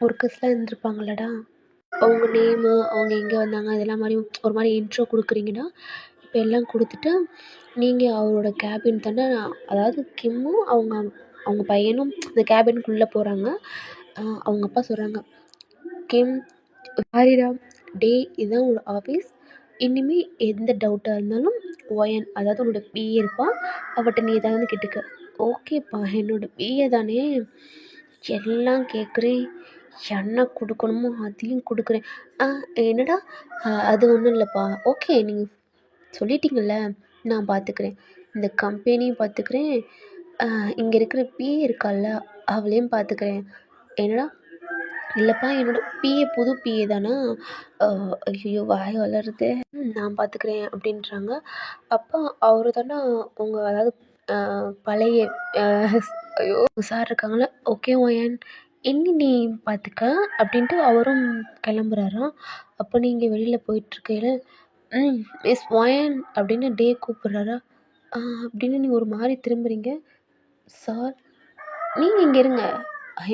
ஒர்க்கர்ஸ்லாம் இருந்திருப்பாங்களடா, அவங்க நேமு, அவங்க எங்கே வந்தாங்க, அதெல்லாம் மாதிரி ஒரு மாதிரி இன்ட்ரோ கொடுக்குறீங்கடா. இப்போ எல்லாம் கொடுத்துட்டு நீங்கள் அவரோட கேபின் தானே, அதாவது கிம்மும் அவங்க அவங்க பையனும் இந்த கேபினுக்குள்ளே போகிறாங்க. அவங்க அப்பா சொல்கிறாங்க, கிம் சாரிடா டே, இதுதான் உன்னோட ஆஃபீஸ், இனிமேல் எந்த டவுட்டாக இருந்தாலும் ஒயன், அதாவது உன்னோட பிஏ இருப்பான், அவட்ட நீ ஏதாவது கேட்டுக்க. ஓகேப்பா, என்னோட பிஏ தானே, எல்லாம் கேட்குறேன், என்ன கொடுக்கணுமோ அதையும் கொடுக்குறேன். என்னடா, அது ஒன்றும் இல்லைப்பா, ஓகே நீங்கள் சொல்லிட்டீங்கள்ல, நான் பார்த்துக்கிறேன், இந்த கம்பெனியும் பார்த்துக்கிறேன், இங்கே இருக்கிற பிஏ இருக்கால்ல அவளையும் பார்த்துக்கிறேன். என்னடா, இல்லைப்பா என்னோட பிஏ புது பிஏ தானா, ஐயோ வாய் வளருது, நான் பார்த்துக்கிறேன் அப்படின்றாங்க. அப்போ அவரு தானே உங்கள், அதாவது பழைய ஐயோ சார் இருக்காங்களே, ஓகே ஒயன், இனி நீ பார்த்துக்க அப்படின்ட்டு அவரும் கிளம்புறாராம். அப்போ நீங்கள் வெளியில் போயிட்டுருக்கையில மிஸ் ஒயன் அப்படின்னு டே கூப்பிட்றாரா. அப்படின்னு நீங்கள் ஒரு மாதிரி திரும்புறீங்க. சார் நீங்கள் இங்கே இருங்க,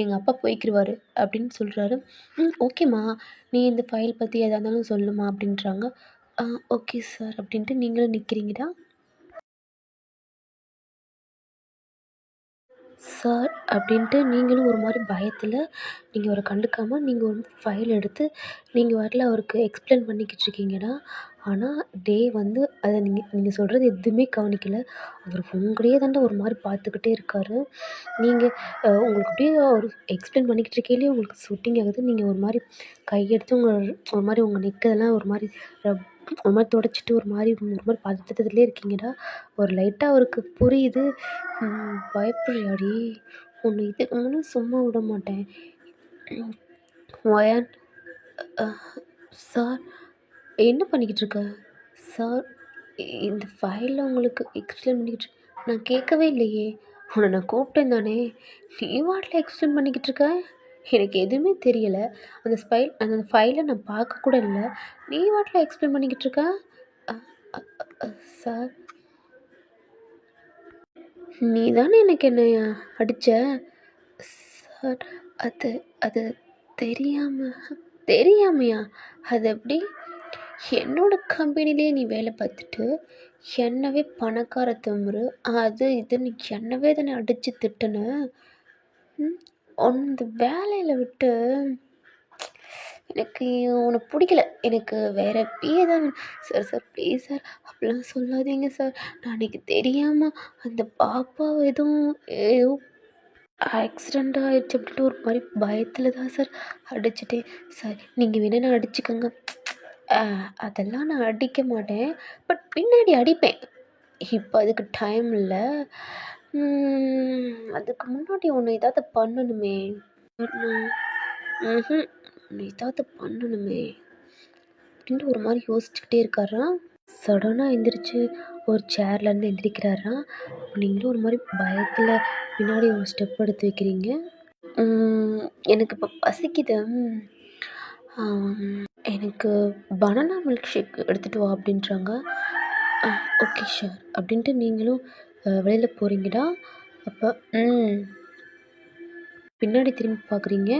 எங்கள் அப்பா போய்க்கிருவாரு அப்படின்னு சொல்கிறாரு. ஓகேம்மா, நீ இந்த ஃபைல் பற்றி எதாக இருந்தாலும் சொல்லுமா அப்படின்றாங்க. ஓகே சார் அப்படின்ட்டு நீங்களும் நிற்கிறீங்கடா. சார் அப்படின்ட்டு நீங்களும் ஒரு மாதிரி பயத்தில் நீங்கள் அவரை கண்டுக்காமல் நீங்கள் ஒரு ஃபைல் எடுத்து நீங்கள் வரல அவருக்கு எக்ஸ்பிளைன் பண்ணிக்கிட்டு இருக்கீங்கடா. ஆனால் டே வந்து அதை நீங்கள் சொல்கிறது எதுவுமே கவனிக்கலை. அவர் உங்களையே தாண்டா ஒரு மாதிரி பார்த்துக்கிட்டே இருக்கார். நீங்கள் உங்களுக்கு அப்படியே அவர் எக்ஸ்பிளைன் பண்ணிக்கிட்டு இருக்கையிலே உங்களுக்கு ஸ்வெட்டிங் ஆகுது. நீங்கள் ஒரு மாதிரி கையெடுத்து ஒரு மாதிரி உங்கள் நெக்கெல்லாம் ஒரு மாதிரி ஒரு மாதிரி துடைச்சிட்டு ஒரு மாதிரி பதட்டத்துலேயே இருக்கீங்கடா. ஒரு லைட்டாக அவருக்கு புரியுது, பயப்படுறியாடி, உன்னை இதுக்கு முன்னே சும்மா விட மாட்டேன். ஒயன், சார் என்ன பண்ணிக்கிட்டு இருக்க சார், இந்த ஃபைலில் உங்களுக்கு எக்ஸ்பிளைன் பண்ணிக்கிட்டு நான் கேட்கவே இல்லையே, உன்னை நான் கூப்பிட்டேன் தானே, நீ வாட்டில் எக்ஸ்பிளைன் பண்ணிக்கிட்டு இருக்க, எனக்கு எதுவுமே தெரியலை, அந்த ஃபைலை நான் பார்க்க கூட இல்லை, நீ வாட்டில் எக்ஸ்பிளைன் பண்ணிக்கிட்டு இருக்க. சார் நீ தானே எனக்கு என்னை அடித்த. சார் அது அது தெரியாமையா, அது எப்படி, என்னோட கம்பெனிலே நீ வேலை பார்த்துட்டு என்னவே பணக்கார திமிரு அது இதுன்னு என்னவே தானே அடித்து திட்டுன. அந்த வேலையில் விட்டு எனக்கு உன்னை பிடிக்கல, எனக்கு வேறு பிஏ தான் வேணும். சார் ப்ளீஸ் சார், அப்படிலாம் சொல்லாதீங்க சார், நான் அன்றைக்கி தெரியாமல் அந்த பாப்பா ஏதோ ஆக்சிடெண்ட் ஆகிடுச்சு அப்படின்ட்டு ஒரு மாதிரி பயத்தில் தான் சார் அடிச்சிட்டேன். சார் நீங்கள் வேணா நான் அடிச்சுக்கோங்க, அதெல்லாம் நான் அடிக்க மாட்டேன், பட் பின்னாடி அடிப்பேன், இப்போ அதுக்கு டைம் இல்லை, அதுக்கு முன்னாடி ஒன்று ஏதாவது பண்ணணுமே, ஏதாவது பண்ணணுமே அப்படின்ட்டு ஒரு மாதிரி யோசிச்சுக்கிட்டே இருக்காராம். சடனாக எந்திரிச்சு ஒரு சேர்லேருந்து எந்திரிக்கிறாராம். நீங்களும் ஒரு மாதிரி பயத்தில் பின்னாடி ஒரு ஸ்டெப் எடுத்து வைக்கிறீங்க. எனக்கு இப்போ பசிக்குது, எனக்கு பனானா மில்க் ஷேக் எடுத்துகிட்டு வா அப்படின்றாங்க. ஓகே ஷூர் அப்படின்ட்டு நீங்களும் வெளியில் போகிறீங்கடா. அப்போ பின்னாடி திரும்பி பார்க்குறீங்க.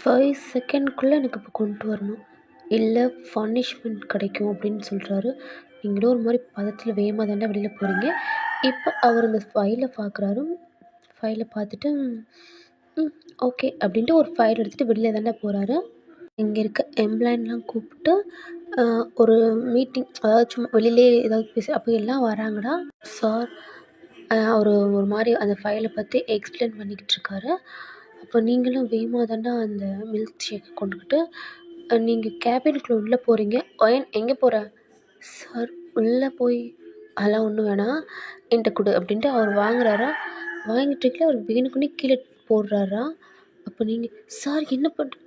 5 செகண்ட்குள்ளே எனக்கு இப்போ கொண்டு வரணும், இல்லை பனிஷ்மெண்ட் கிடைக்கும் அப்படின்னு சொல்கிறாரு. நீங்களும் ஒரு மாதிரி பதத்தில் வேகமாக தாண்டா வெளியில் போகிறீங்க. இப்போ அவர் அந்த ஃபைலை பார்க்குறாரு. ஃபைலை பார்த்துட்டு ஓகே அப்படின்ட்டு ஒரு ஃபைல் எடுத்துகிட்டு வெளியில் தாண்டா போகிறாரு. இங்கே இருக்க எம்ப்ளாயின்லாம் கூப்பிட்டு ஒரு மீட்டிங், அதாவது சும்மா வெளியிலே ஏதாவது பேசி, அப்போ எல்லாம் வராங்கடா. சார் அவர் ஒரு மாதிரி அந்த ஃபைலை பற்றி எக்ஸ்பிளைன் பண்ணிக்கிட்டு இருக்காரு. அப்போ நீங்களும் வேகமாக தாண்டா அந்த மில்க் ஷேக்கை கொண்டுக்கிட்டு நீங்கள் கேபினுக்குள்ளே உள்ளே போகிறீங்க. ஒயன் எங்கே போகிற சார், உள்ளே போய் அதெல்லாம் ஒன்றும் வேணாம், என்கிட்ட கொடு அப்படின்ட்டு அவர் வாங்குறாரா. வாங்கிட்டு இருக்கல அவர் வேணுக்குன்னே கீழே போடுறாரா. அப்போ நீங்கள் சார் என்ன பண்ணுற,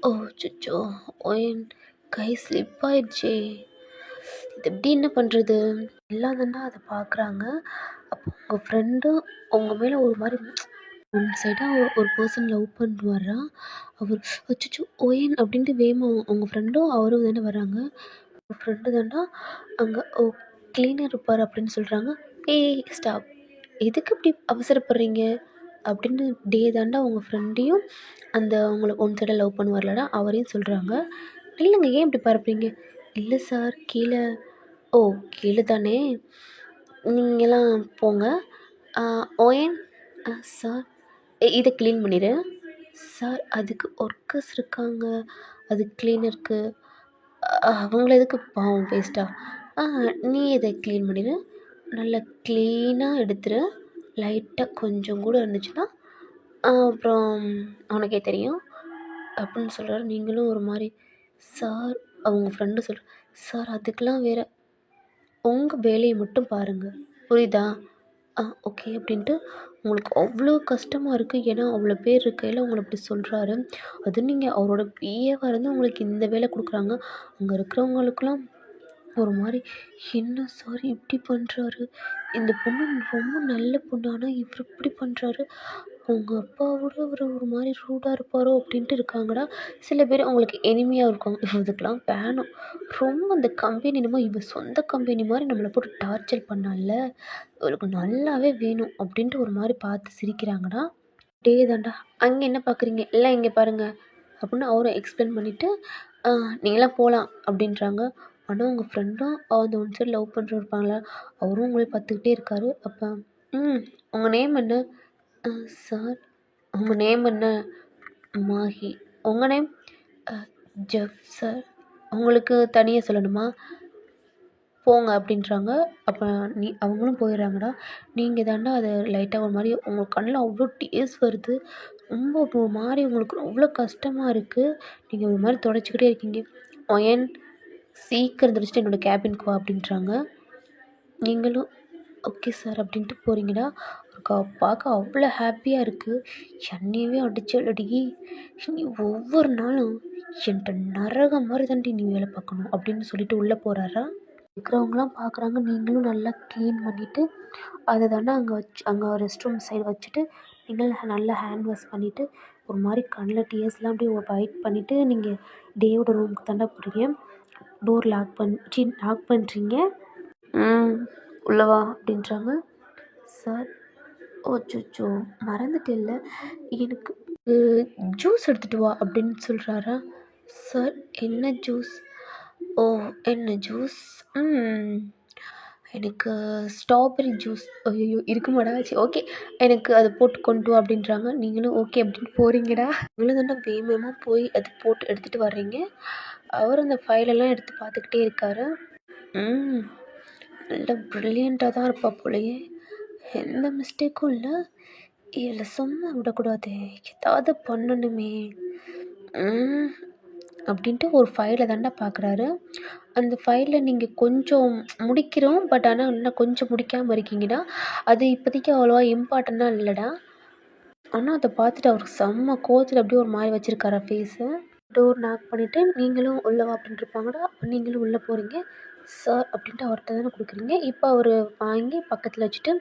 ஓ சுச்சோ ஒயன் கை ஸ்லிப் ஆயிடுச்சே, இது எப்படி என்ன பண்ணுறது, எல்லாம் தான்டா அதை பார்க்குறாங்க. அப்போ உங்கள் ஃப்ரெண்டும் உங்க மேலே ஒரு மாதிரி ஒன் சைடாக ஒரு பர்சன் லவ் பண்ணுவாரா. அவர் அச்சச்சோ ஓயன் அப்படின்ட்டு வேகமா உங்கள் ஃப்ரெண்டும் அவரும் தானே வராங்க. உங்கள் ஃப்ரெண்டு தான்டா அங்கே கிளீனர் இருப்பார் அப்படின்னு சொல்கிறாங்க. ஏய் ஸ்டாப், எதுக்கு இப்படி அவசரப்படுறீங்க அப்படின்னு தாண்டா உங்கள் ஃப்ரெண்டையும் அந்த உங்களை ஒன் சைடாக லவ் பண்ணுவார்லடா அவரையும் சொல்கிறாங்க. இல்லைங்க ஏன் இப்படி பரப்புறீங்க. இல்லை சார் கீழே. ஓ கீழே தானே, நீங்களாம் போங்க. ஓயன் சார் இதை க்ளீன் பண்ணிடு. சார் அதுக்கு ஒர்க்கர்ஸ் இருக்காங்க, அது க்ளீனருக்கு, அவங்கள எதுக்கு பாவம் வேஸ்ட்டா. நீ இதை க்ளீன் பண்ணிடு, நல்லா க்ளீனாக எடுத்துரு. லைட்டாக கொஞ்சம் கூட இருந்துச்சுன்னா அப்புறம் அவனுக்கே தெரியும் அப்படின்னு சொல்கிறாரு. நீங்களும் ஒரு மாதிரி சார் அவங்க ஃப்ரெண்டு சொல்கிற சார் அதுக்கெலாம் வேறு, உங்கள் வேலையை மட்டும் பாருங்கள் புரியுதா. ஓகே அப்படின்ட்டு உங்களுக்கு அவ்வளோ கஷ்டமாக இருக்குது. ஏன்னா அவ்வளோ பேர் இருக்கையில் உங்களை இப்படி சொல்கிறாரு. அதுவும் நீங்கள் அவரோட பிஏவாக இருந்து உங்களுக்கு இந்த வேலை கொடுக்குறாங்க. அங்கே இருக்கிறவங்களுக்குலாம் ஒரு மாதிரி என்ன சார் இப்படி பண்ணுறாரு, இந்த பொண்ணு ரொம்ப நல்ல பொண்ணு ஆனால் இவர் இப்படி பண்ணுறாரு, அவங்க அப்பாவோட அவர் ஒரு மாதிரி ரூடாக இருப்பாரோ அப்படின்ட்டு இருக்காங்கடா. சில பேர் அவங்களுக்கு எனிமையாக இருக்காங்க. இதுக்கெலாம் வேணும். ரொம்ப இந்த கம்பெனி என்னமோ இவன் சொந்த கம்பெனி மாதிரி நம்மளை போட்டு டார்ச்சர் பண்ணால, இவளுக்கு நல்லாவே வேணும் அப்படின்ட்டு ஒரு மாதிரி பார்த்து சிரிக்கிறாங்கடா. தாண்டா அங்கே என்ன பார்க்குறீங்க, எல்லாம் இங்கே பாருங்கள் அப்படின்னு அவரும் எக்ஸ்பிளைன் பண்ணிவிட்டு நீங்களாம் போகலாம் அப்படின்றாங்க. ஆனால் உங்கள் ஃப்ரெண்டும் அந்த ஒன் சைடு லவ் பண்ணுற இருப்பாங்களா, அவரும் உங்களே பார்த்துக்கிட்டே இருக்காரு. அப்போ உங்கள் நேம் என்ன. சார் உங்கள் நேம் என்ன. மாஹி. உங்கள் நேம். Jeff sir. உங்களுக்கு தனியாக சொல்லணுமா, போங்க அப்படின்றாங்க. அப்போ அவங்களும் போயிடுறாங்கடா. நீங்கள் தாண்டா அதை லைட்டாக ஒரு மாதிரி உங்கள் கண்ணில் அவ்வளோ டீயர்ஸ் வருது. ரொம்ப ஒரு மாதிரி உங்களுக்கு அவ்வளோ கஷ்டமாக இருக்குது. நீங்கள் ஒரு மாதிரி தொடச்சிக்கிட்டே இருக்கீங்க. ஒயன் சீக்கிரம் தொடச்சிட்டு என்னோடய கேபினுக்கு வா அப்படின்றாங்க. நீங்களும் ஓகே சார் அப்படின்ட்டு போகிறீங்கடா. பார்க்க அவ்வளோ ஹாப்பியாக இருக்குது. என்னையவே அடிச்சலடி, நீ ஒவ்வொரு நாளும் என்கிட்ட நரகம் மாதிரி தாண்டி நீ வேலை பார்க்கணும் அப்படின்னு சொல்லிட்டு உள்ளே போகிறாரா. இருக்கிறவங்களாம் பார்க்குறாங்க. நீங்களும் நல்லா க்ளீன் பண்ணிவிட்டு அதை தாண்டா அங்கே ரெஸ்ட் ரூம் சைடு வச்சுட்டு நீங்கள் நல்லா ஹேண்ட் வாஷ் பண்ணிவிட்டு ஒரு மாதிரி கண்ணில் டீயர்ஸ்லாம் அப்படியே வைட் பண்ணிவிட்டு நீங்கள் டேவோட ரூமுக்கு தாண்டா போகிறீங்க. டோர் லாக் பண்ணுறீங்க. உள்ளவா அப்படின்றாங்க. சார் ஓச்சோ மறந்துட்டேல்ல, எனக்கு ஜூஸ் எடுத்துகிட்டு வா அப்படின்னு சொல்கிறாரா. சார் என்ன ஜூஸ். ஓ என்ன ஜூஸ். எனக்கு ஸ்ட்ராபெரி ஜூஸ். ஐயோ இருக்குமாடா, சரி ஓகே எனக்கு அதை போட்டு கொண்டு வா அப்படின்றாங்க. நீங்களும் ஓகே அப்படின்னு போகிறீங்கடா. நீங்களும் தாண்டா வேகமாக போய் அது போட்டு எடுத்துகிட்டு வர்றீங்க. அவர் அந்த ஃபைலெல்லாம் எடுத்து பார்த்துக்கிட்டே இருக்காரு. நல்லா ப்ரில்லியண்ட்டாக தான் இருப்பா போலையே, எந்த மிஸ்டேக்கும் இல்லை. இதில் சும்மா விடக்கூடாது, ஏதாவது பண்ணணுமே அப்படின்ட்டு ஒரு ஃபைலை தாண்டா பார்க்குறாரு. அந்த ஃபைலில் நீங்கள் கொஞ்சம் முடிக்கிறோம், பட் ஆனால் இன்னும் கொஞ்சம் முடிக்காமல் இருக்கீங்கடா. அது இப்போதைக்கு அவ்வளோவா இம்பார்ட்டண்ட்டாக இல்லைடா. ஆனால் அதை பார்த்துட்டு அவருக்கு செம்ம கோவத்தில் அப்படியே ஒரு மாதிரி வச்சுருக்காரா ஃபேஸை. டோர் நாக் பண்ணிவிட்டு நீங்களும் உள்ளவா அப்படின்ட்டு இருப்பாங்கடா. அப்போ நீங்களும் உள்ளே போகிறீங்க. சார் அப்படின்ட்டு அவர்கிட்ட தானே கொடுக்குறீங்க. இப்போ அவர் வாங்கி பக்கத்தில் வச்சுட்டு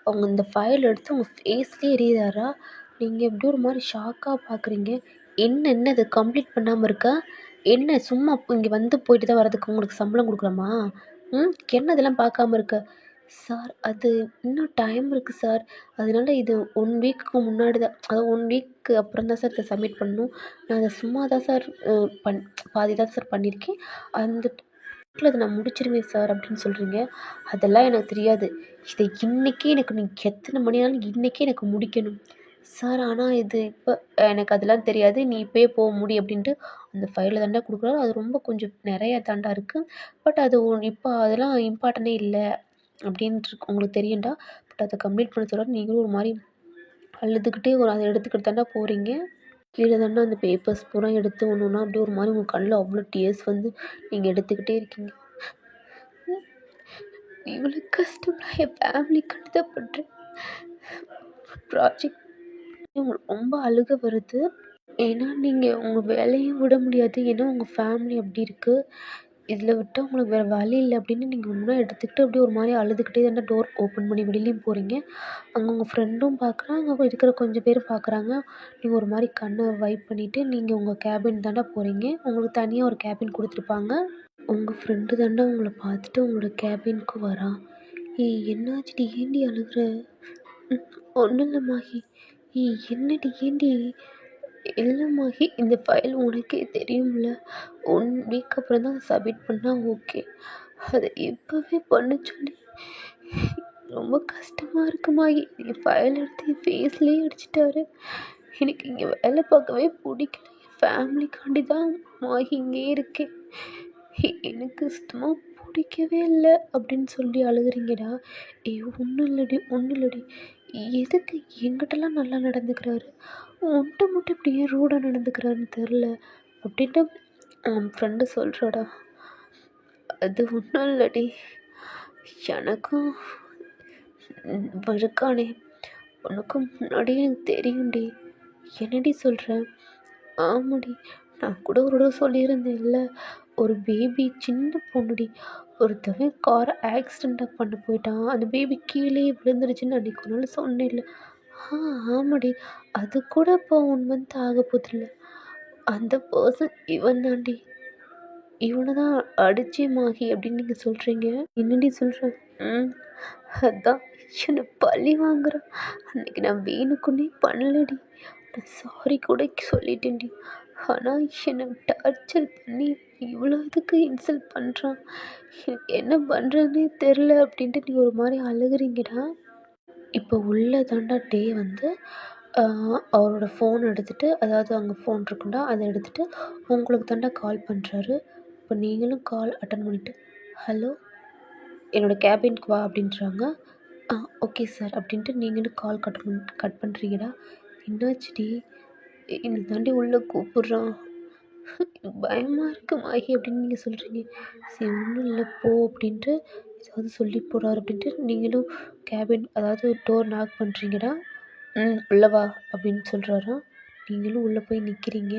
அவங்க இந்த ஃபைல் எடுத்து உங்கள் ஃபேஸ்லேயே எறிகிறாரா. நீங்கள் எப்படி ஒரு மாதிரி ஷாக்காக பார்க்குறீங்க. என்ன இது கம்ப்ளீட் பண்ணாமல் இருக்கா, என்ன சும்மா இங்கே வந்து போயிட்டு தான் வரதுக்கு உங்களுக்கு சம்பளம் கொடுக்குறோமா. என்ன இதெல்லாம் பார்க்காம இருக்க. சார் அது இன்னும் டைம் இருக்குது சார், அதனால இது 1 வீக்குக்கு முன்னாடி தான், அதாவது 1 வீக்கு அப்புறம் தான் சார் இதை சப்மிட் பண்ணணும். நான் அதை சும்மா தான் சார் பாதி தான் சார் பண்ணியிருக்கேன். அந்த அதை நான் முடிச்சிடுவேன் சார் அப்படின்னு சொல்கிறீங்க. அதெல்லாம் எனக்கு தெரியாது. இதை இன்றைக்கே எனக்கு நீங்கள் எத்தனை மணி ஆனாலும் இன்றைக்கே எனக்கு முடிக்கணும் சார். ஆனால் இது இப்போ எனக்கு அதெல்லாம் தெரியாது, நீ இப்போயே போக முடியும் அப்படின்ட்டு அந்த ஃபைலில் தாண்டா கொடுக்குறாரு. அது ரொம்ப கொஞ்சம் நிறையா தாண்டா இருக்குது. பட் அது இப்போ அதெல்லாம் இம்பார்ட்டனே இல்லை அப்படின்ட்டு உங்களுக்கு தெரியும்டா. பட் அதை கம்ப்ளீட் பண்ண சொல்கிறாரு. நீங்களும் ஒரு மாதிரி அழுதுகிட்டே அதை எடுத்துக்கிட்டு தாண்டா போகிறீங்க. கீழே தாண்டா அந்த பேப்பர்ஸ் பூரா எடுத்து ஒன்று ஒன்றா அப்படியே ஒரு மாதிரி உங்கள் கண்ணில் அவ்வளோ டீயர்ஸ் வந்து நீங்கள் எடுத்துக்கிட்டே இருக்கீங்க. இவ்வளோ கஷ்டமாக என் ஃபேமிலி கஷ்டப்படுறேன். ப்ராஜெக்ட் உங்களுக்கு ரொம்ப அழுக வருது. ஏன்னா நீங்கள் உங்கள் வேலையும் விட முடியாது, ஏன்னா உங்கள் ஃபேமிலி அப்படி இருக்குது. இதில் விட்டால் உங்களுக்கு வேறு வழி இல்லை அப்படின்னு நீங்கள் இன்னும் எடுத்துக்கிட்டு அப்படியே ஒரு மாதிரி அழுதுகிட்டே தானே டோர் ஓப்பன் பண்ணி வெளியிலையும் போகிறீங்க. அங்கே உங்கள் ஃப்ரெண்டும் பார்க்குறாங்க, அங்கே இருக்கிற கொஞ்சம் பேர் பார்க்குறாங்க. நீங்கள் ஒரு மாதிரி கண்ணை வைப் பண்ணிவிட்டு நீங்கள் உங்கள் கேபின் தாண்டா போகிறீங்க. உங்களுக்கு தனியாக ஒரு கேபின் கொடுத்துருப்பாங்க. உங்கள் ஃப்ரெண்டு தாண்டா உங்களை பார்த்துட்டு உங்களோட கேபினுக்கு வரா. ஏய் என்னாச்சுடி, ஏன்டி அழுகுற? ஒன்றும் இல்லை மாஹி. ஏய் என்னடி, ஏன்டி? இல்லை மாஹி, இந்த ஃபைல் உனக்கே தெரியும்ல, 1 வீக் அப்புறம் தான் சப்மிட் பண்ணால் ஓகே. அதை இப்போவே பண்ண சொல்லி ரொம்ப கஷ்டமாக இருக்கு மாஹி. என் ஃபைல் எடுத்து என் ஃபேஸ்லேயே அடிச்சிட்டாரு. எனக்கு இங்கே வேலை பார்க்கவே பிடிக்கல. என் ஃபேமிலிக்காண்டி தான் மாஹி இங்கே இருக்கேன். எனக்கு சுத்தமாக பிடிக்கவே இல்லை அப்படின்னு சொல்லி அழுகுறீங்கடா. ஏய் ஒன்றும் இல்லடி, ஒன்றும் இல்லடி. எதுக்கு என்கிட்டலாம் நல்லா நடந்துக்கிறாரு, உன்கிட்ட மட்டும் இப்படி ஏன் ரூடாக நடந்துக்கிறாருன்னு தெரில அப்படின்ட்டு அவன் ஃப்ரெண்டு சொல்கிறாடா. அது ஒன்றும் இல்லடி, எனக்கும் இருக்கானே உனக்கும் முன்னாடியே எனக்கு தெரியும்டி. என்னடி சொல்கிற? ஆமாடி, நான் கூட ஒரு தடவை சொல்லியிருந்தேன்ல, ஒரு பேபி சின்ன பொண்ணுடி, ஒருத்தவன் காரை ஆக்சிடெண்ட்டாக பண்ண போயிட்டான், அந்த பேபி கீழே விழுந்துருச்சுன்னு அன்றைக்கி ஒரு நாள் சொன்னேன்ல. ஆமாடி, அது கூட இப்போ 1 மந்த் ஆக போதில்ல. அந்த பர்சன் இவன் தாண்டி. இவனை தான் அடிச்சே மாஹி அப்படின்னு நீங்கள் சொல்கிறீங்க. என்னடி சொல்கிற? அதான் என்னை பழி வாங்குறான். அன்றைக்கி நான் வேணுக்குன்னே பண்ணலடி, நான் சாரி கூட சொல்லிட்டேன்டி. ஆனால் என்னை டார்ச்சர் பண்ணி இவ்வளோ இதுக்கு இன்சல்ட் பண்ணுறான். எனக்கு என்ன பண்ணுறதுனே தெரில அப்படின்ட்டு நீ ஒரு மாதிரி அழுகுறீங்கடா. இப்போ உள்ள தாண்டா டே வந்து அவரோட ஃபோன் எடுத்துகிட்டு, அதாவது அங்கே ஃபோன் இருக்குண்டா, அதை எடுத்துகிட்டு உங்களுக்கு தாண்டா கால் பண்ணுறாரு. இப்போ நீங்களும் கால் அட்டன் பண்ணிவிட்டு, ஹலோ என்னோடய கேபினுக்கு வா அப்படின்றாங்க. ஓகே சார் அப்படின்ட்டு நீங்களும் கால் கட் பண்ணுறீங்கடா. என்னாச்சுடி, என்னை தாண்டி உள்ளே கூப்பிட்றான், பயமாக இருக்கு மாஹி அப்படின்னு நீங்கள் சொல்கிறீங்க. சரி ஒன்றும் இல்லை போ அப்படின்ட்டு ஏதாவது சொல்லி போகிறாரு அப்படின்ட்டு நீங்களும் கேபின் அதாவது டோர் நாக் பண்ணுறீங்கடா. உள்ளே வா அப்படின்னு சொல்கிறாராம். நீங்களும் உள்ளே போய் நிற்கிறீங்க.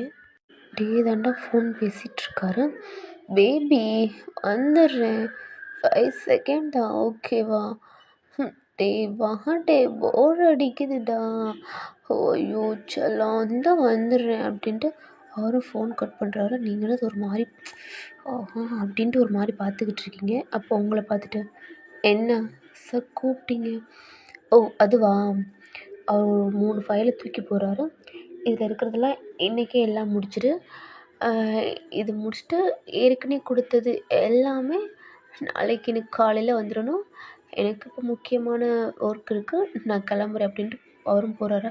டே தாண்டா ஃபோன் பேசிகிட்ருக்காரு. பேபி வந்துடுறேன், 5 செகண்ட் தான் ஓகேவா? டே வா டே, போர் அடிக்குதுடா. ஐயோ செல்லம் இந்த வந்துடுறேன் அப்படின்ட்டு அவரும் ஃபோன் கட் பண்ணுறாரு. நீங்களும் அது ஒரு மாதிரி அப்படின்ட்டு ஒரு மாதிரி பார்த்துக்கிட்டு இருக்கீங்க. அப்போ உங்களை பார்த்துட்டு, என்ன சார் கூப்பிட்டீங்க? ஓ அதுவா, அவர் ஒரு 3 ஃபைலை தூக்கி போகிறாரு. இதில் இருக்கிறதெல்லாம் இன்றைக்கே எல்லாம் முடிச்சிடு. இது முடிச்சுட்டு ஏற்கனவே கொடுத்தது எல்லாமே நாளைக்கு எனக்கு காலையில் வந்துடணும். எனக்கு இப்போ முக்கியமான ஒர்க் இருக்குது, நான் கிளம்புறேன் அப்படின்ட்டு அவரும் போகிறாரு.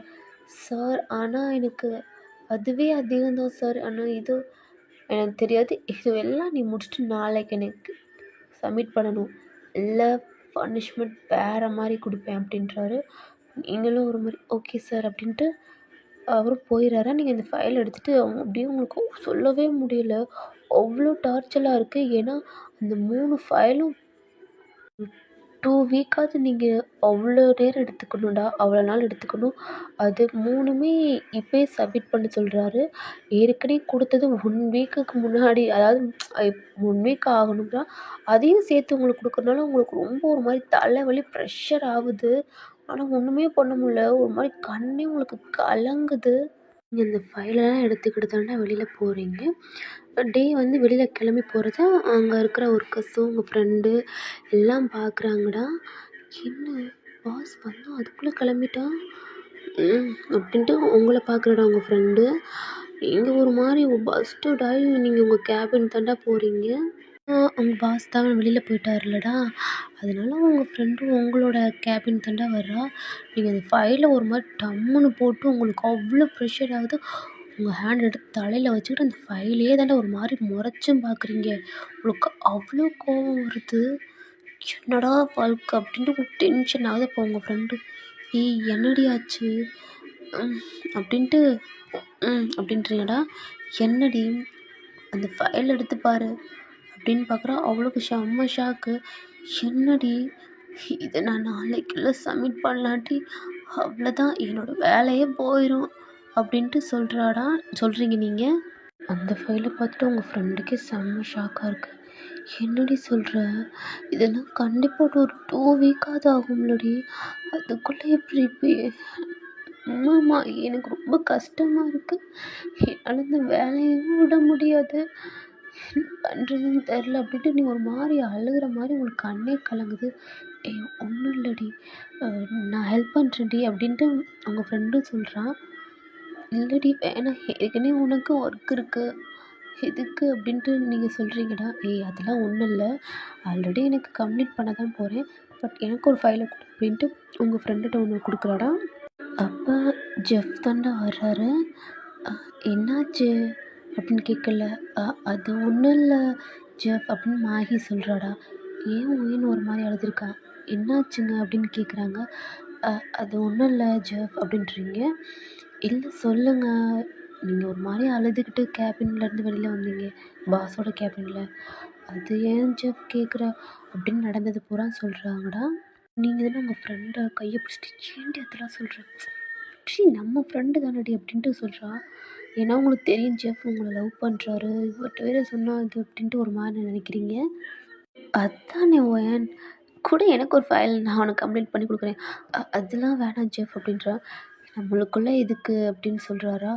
சார் ஆனால் எனக்கு அதுவே அதிகம்தான் சார், ஆனால் இது எனக்கு தெரியாது, இது எல்லாம் நீ முடிச்சுட்டு நாளைக்கு எனக்கு சப்மிட் பண்ணணும், இல்லை பனிஷ்மெண்ட் வேறு மாதிரி கொடுப்பேன் அப்படின்றாரு. நீங்களும் ஒரு மாதிரி ஓகே சார் அப்படின்ட்டு அவரும் போயிடுறாரா. நீங்கள் இந்த ஃபைல் எடுத்துகிட்டு அப்படியே உங்களுக்கு சொல்லவே முடியல, அவ்வளோ டார்ச்சராக இருக்குது. ஏன்னா அந்த 3 ஃபைலும் 2 வீக்காவது நீங்கள் அவ்வளோ நேரம் எடுத்துக்கணும்டா, அவ்வளோ நாள் எடுத்துக்கணும். அது 3மே இப்போயே சப்மிட் பண்ண சொல்கிறாரு. ஏற்கனவே கொடுத்தது 1 வீக்குக்கு முன்னாடி, அதாவது 1 வீக் ஆகணும்டா, அதையும் சேர்த்து உங்களுக்கு கொடுக்குறதுனால உங்களுக்கு ரொம்ப ஒரு மாதிரி தலைவலி ப்ரெஷர் ஆகுது. ஆனால் ஒன்றுமே பண்ண முடியல, ஒரு மாதிரி கண்ணே உங்களுக்கு கலங்குது. நீங்கள் இந்த ஃபைலெல்லாம் எடுத்துக்கிட்டு தாண்டா வெளியில் போகிறீங்க. டே வந்து வெளியில் கிளம்பி போகிறத அங்கே இருக்கிற ஒர்க்கர்ஸும் உங்கள் ஃப்ரெண்டு எல்லாம் பார்க்குறாங்கடா. என்ன பாஸ் வந்தோம் அதுக்குள்ளே கிளம்பிட்டான் அப்படின்ட்டு உங்களை பார்க்குறடா உங்கள் ஃப்ரெண்டு. நீங்கள் ஒரு மாதிரி பஸ்டட் ஆகி நீங்கள் உங்கள் கேபின் தாண்டா போகிறீங்க. உங்கள் பாஸ் தான் வெளியில் போயிட்டார்லடா, அதனால உங்கள் ஃப்ரெண்டும் உங்களோட கேபின் தாண்டா வர்றா. நீங்கள் அந்த ஃபைலை ஒரு மாதிரி டம்முன்னு போட்டு உங்களுக்கு அவ்வளோ ப்ரெஷர் ஆகுது. உங்கள் ஹேண்ட் எடுத்து தலையில் வச்சுக்கிட்டு அந்த ஃபைலையே தாண்டா ஒரு மாதிரி முறைச்சும் பார்க்குறீங்க. உங்களுக்கு அவ்வளோ கோவம் வருது. என்னடா வாழ்க்கை அப்படின்ட்டு உங்களுக்கு டென்ஷன் ஆகுது. அப்போ உங்கள் ஃப்ரெண்டு, ஏய் என்னடி ஆச்சு அப்படின்ட்டு அப்படின்றீங்கடா. என்னடி அந்த ஃபைல் எடுத்து பாரு அப்படின்னு பார்க்குறா. அவளுக்கு செம்ம ஷாக்கு. என்னடி இதை நான் நாளைக்குள்ளே சப்மிட் பண்ணலாட்டி அவ்வளோதான், என்னோடய வேலையே போயிடும் அப்படின்ட்டு சொல்கிறீங்க நீங்கள். அந்த ஃபைலை பார்த்துட்டு உங்கள் ஃப்ரெண்டுக்கே செம்ம ஷாக்காக இருக்குது. என்னடி சொல்ற? இதெல்லாம் கண்டிப்பா ஒரு 2 வீக்காவது ஆகும்லடி. அதுக்குள்ள எப்படி இப்படி? ஆமாம்மா, எனக்கு ரொம்ப கஷ்டமா இருக்கு. என்னால இந்த வேலையவும் விட முடியாது. என்ன பண்றதுன்னு தெரில அப்படின்ட்டு நீ ஒரு மாரி அழுகுற மாரி உனக்கு கண்ணே கலங்குது. ஏய் ஒன்றும் இல்லடி, நான் ஹெல்ப் பண்ணுறேன்டி அப்படின்ட்டு அவங்க ஃப்ரெண்டும் சொல்கிறான். இல்லடி வேணாம், ஏற்கனவே உனக்கு ஒர்க் இருக்கு, எதுக்கு அப்படின்ட்டு நீங்கள் சொல்கிறீங்கடா. ஏய் அதெல்லாம் ஒன்றும் இல்லை, ஆல்ரெடி எனக்கு கம்ப்ளீட் பண்ண தான் போகிறேன், பட் எனக்கு ஒரு ஃபைலை கொடு அப்படின்ட்டு உங்கள் ஃப்ரெண்டுகிட்ட ஒன்று கொடுக்குறாடா. அப்போ ஜெஃப் தாண்டா வர்றாரு. என்னாச்சு அப்படின்னு கேட்கல. அது ஒன்றும் இல்லை ஜெஃப் அப்படின்னு மாஹி சொல்கிறாடா. ஏன் ஒயின் ஒரு மாதிரி அழுதுருக்கா, என்னாச்சுங்க அப்படின்னு கேட்குறாங்க. அது ஒன்றும் இல்லை ஜெஃப் அப்படின்றீங்க. இல்லை சொல்லுங்கள், நீங்கள் ஒரு மாதிரி அழுதுகிட்டு கேபின்லேருந்து வெளியில் வந்தீங்க, பாஸோட கேபினில். அது ஏன் ஜெஃப் கேட்குற அப்படின்னு நடந்தது பூரா சொல்கிறாங்கடா. நீங்கள் தானே உங்கள் ஃப்ரெண்டை கையை பிடிச்சிட்டு ஏன்டி அதெல்லாம் சொல்கிறேன், நம்ம ஃப்ரெண்டு தானடி அப்படின்ட்டு சொல்கிறா. ஏன்னா உங்களுக்கு தெரியும் ஜெஃப் உங்களை லவ் பண்ணுறாரு, இவர்கிட்ட வேறு சொன்னால் இது அப்படின்ட்டு ஒரு மாதிரி நினைக்கிறீங்க. அதானே ஒயன் கூட எனக்கு ஒரு ஃபைல் நான் உனக்கு கம்ப்ளீட் பண்ணி கொடுக்குறேன். அதெல்லாம் வேணாம் ஜெஃப் அப்படின்றா. நம்மளுக்குள்ளே எதுக்கு அப்படின்னு சொல்கிறாரா.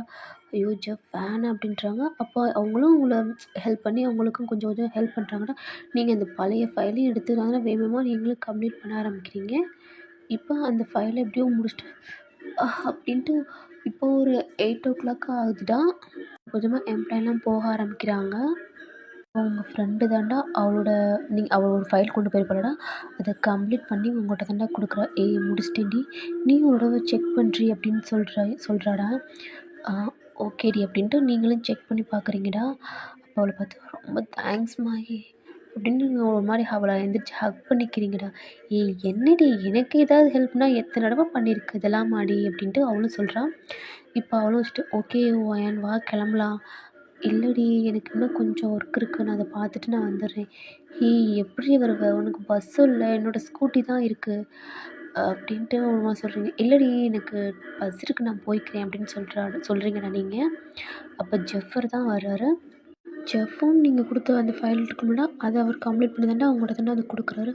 ஐயோ ஜெஃப் வேணாம் அப்படின்றாங்க. அப்போ அவங்களும் உங்களை ஹெல்ப் பண்ணி அவங்களுக்கும் கொஞ்சம் கொஞ்சம் ஹெல்ப் பண்ணுறாங்கன்னா, நீங்கள் அந்த பழைய ஃபைலையும் எடுத்து வேகமாக நீங்களும் கம்ப்ளீட் பண்ண ஆரம்பிக்கிறீங்க. இப்போ அந்த ஃபைலை எப்படியோ முடிச்சுட்டு அப்படின்ட்டு இப்போ ஒரு 8 o'clock ஆகுதுடா. கொஞ்சமாக எம்ப்ளாயெலாம் போக ஆரம்பிக்கிறாங்க. அவங்க ஃப்ரெண்டு தாண்டா அவள் ஒரு ஃபைல் கொண்டு போயிருப்பாளடா, அதை கம்ப்ளீட் பண்ணி உங்கள்கிட்ட தாண்டா கொடுக்குறா. ஏய் முடிச்சிட்டேன்டி, நீ ஒரு தடவை செக் பண்ணுறி அப்படின்னு சொல்கிறாடா. ஓகேடி அப்படின்ட்டு நீங்களும் செக் பண்ணி பார்க்குறீங்கடா. அப்போ அவளை பார்த்து ரொம்ப தேங்க்ஸ் மாஹி அப்படின்னு நீங்கள் ஒரு மாதிரி அவளை எந்திரிச்சு ஹக் பண்ணிக்கிறீங்கடா. ஏய் என்னடி, எனக்கு ஏதாவது ஹெல்ப்னா எத்தனை தடவை பண்ணியிருக்கு இதெல்லாம் மாடி அப்படின்ட்டு அவளும் சொல்கிறான். இப்போ அவளும் வச்சுட்டு ஓகே ஒயன் வா கிளம்பலாம். இல்லடி எனக்கு இன்னும் கொஞ்சம் ஒர்க் இருக்குது, நான் அதை பார்த்துட்டு நான் வந்துடுறேன். ஏய் எப்படி வருவ, உனக்கு பஸ்ஸும் இல்லை, என்னோடய ஸ்கூட்டி தான் இருக்குது அப்படின்ட்டு ஒருமா சொல்கிறீங்க. இல்லடி எனக்கு பஸ் இருக்குது, நான் போய்க்கிறேன் அப்படின்னு சொல்கிறீங்கடா நீங்கள். அப்போ ஜெஃபர் தான் வர்றாரு. ஜெஃப்பும் நீங்கள் கொடுத்த அந்த ஃபைல் இருக்கும்ல, அதை அவர் கம்ப்ளீட் பண்ணி தாண்டா அவங்கள்ட்ட தாண்டா அதை கொடுக்குறாரு.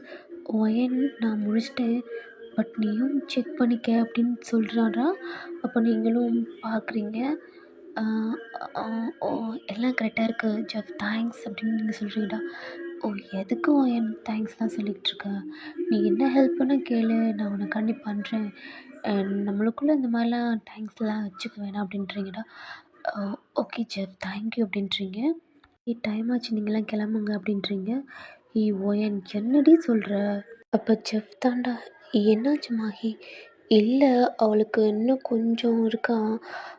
ஒயன் நான் முடிச்சிட்டேன், பட் நீயும் செக் பண்ணிக்க அப்படின்னு சொல்கிறாரா. அப்போ நீங்களும் பார்க்குறீங்க. ஓ எல்லாம் கரெக்டாக இருக்குது ஜெஃப், தேங்க்ஸ் அப்படின்னு நீங்கள் சொல்கிறீங்கடா. ஓ எதுக்கும் என் தேங்க்ஸ்லாம் சொல்லிகிட்ருக்க, நீ என்ன ஹெல்ப் பண்ண கேளு, நான் உனக்காண்டி பண்ணுறேன், நம்மளுக்குள்ளே இந்த மாதிரிலாம் தேங்க்ஸ்லாம் வச்சுக்க வேணாம் அப்படின்றீங்கடா. ஓகே ஜெஃப் தேங்க்யூ அப்படின்றீங்க. டைம் ஆச்சு நீங்களாம் கிளம்புங்க அப்படின்றீங்க. ஓயன் என்னடி சொல்கிற? அப்போ ஜெஃப் தாண்டா. என்னாச்சு மாஹி? இல்லை அவளுக்கு இன்னும் கொஞ்சம் இருக்கா,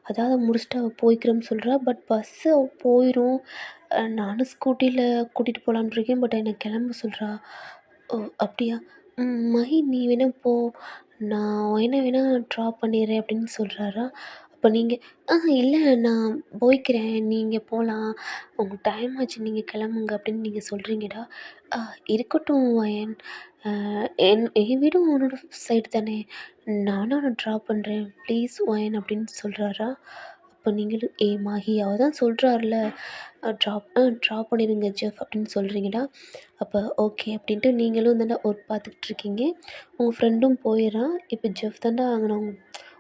அதாவது முடிச்சுட்டு அவள் போய்க்கிறேன்னு சொல்கிறா, பட் பஸ்ஸு அவள் போயிடும், நானும் ஸ்கூட்டியில் கூட்டிகிட்டு போகலான்னு இருக்கேன், பட் என்னை கிளம்ப சொல்கிறா. ஓ அப்படியா, மஹி நீ வேணா போ, நான் வேணா ட்ராப் பண்ணிடுறேன் அப்படின்னு சொல்கிறாரா. அப்போ நீங்கள் இல்லை நான் போய்க்கிறேன், நீங்கள் போகலாம், உங்களுக்கு டைம் ஆச்சு நீங்கள் கிளம்புங்க அப்படின்னு நீங்கள் சொல்கிறீங்கடா. இருக்கட்டும் வயன், என் வீடும் உன்னோட சைடு தானே, நானும் அவனை ட்ராப் பண்ணுறேன் ப்ளீஸ் ஒயன் அப்படின்னு சொல்கிறாரா. அப்போ நீங்களும் மாஹி அவள் தான் சொல்கிறாருல, ட்ராப் பண்ணிடுங்க ஜெஃப் அப்படின்னு சொல்கிறீங்கடா. அப்போ ஓகே அப்படின்ட்டு நீங்களும் தாண்டா ஒர்க் பார்த்துக்கிட்ருக்கீங்க. உங்கள் ஃப்ரெண்டும் போயிடறான். இப்போ ஜெஃப் தாண்டா அங்கே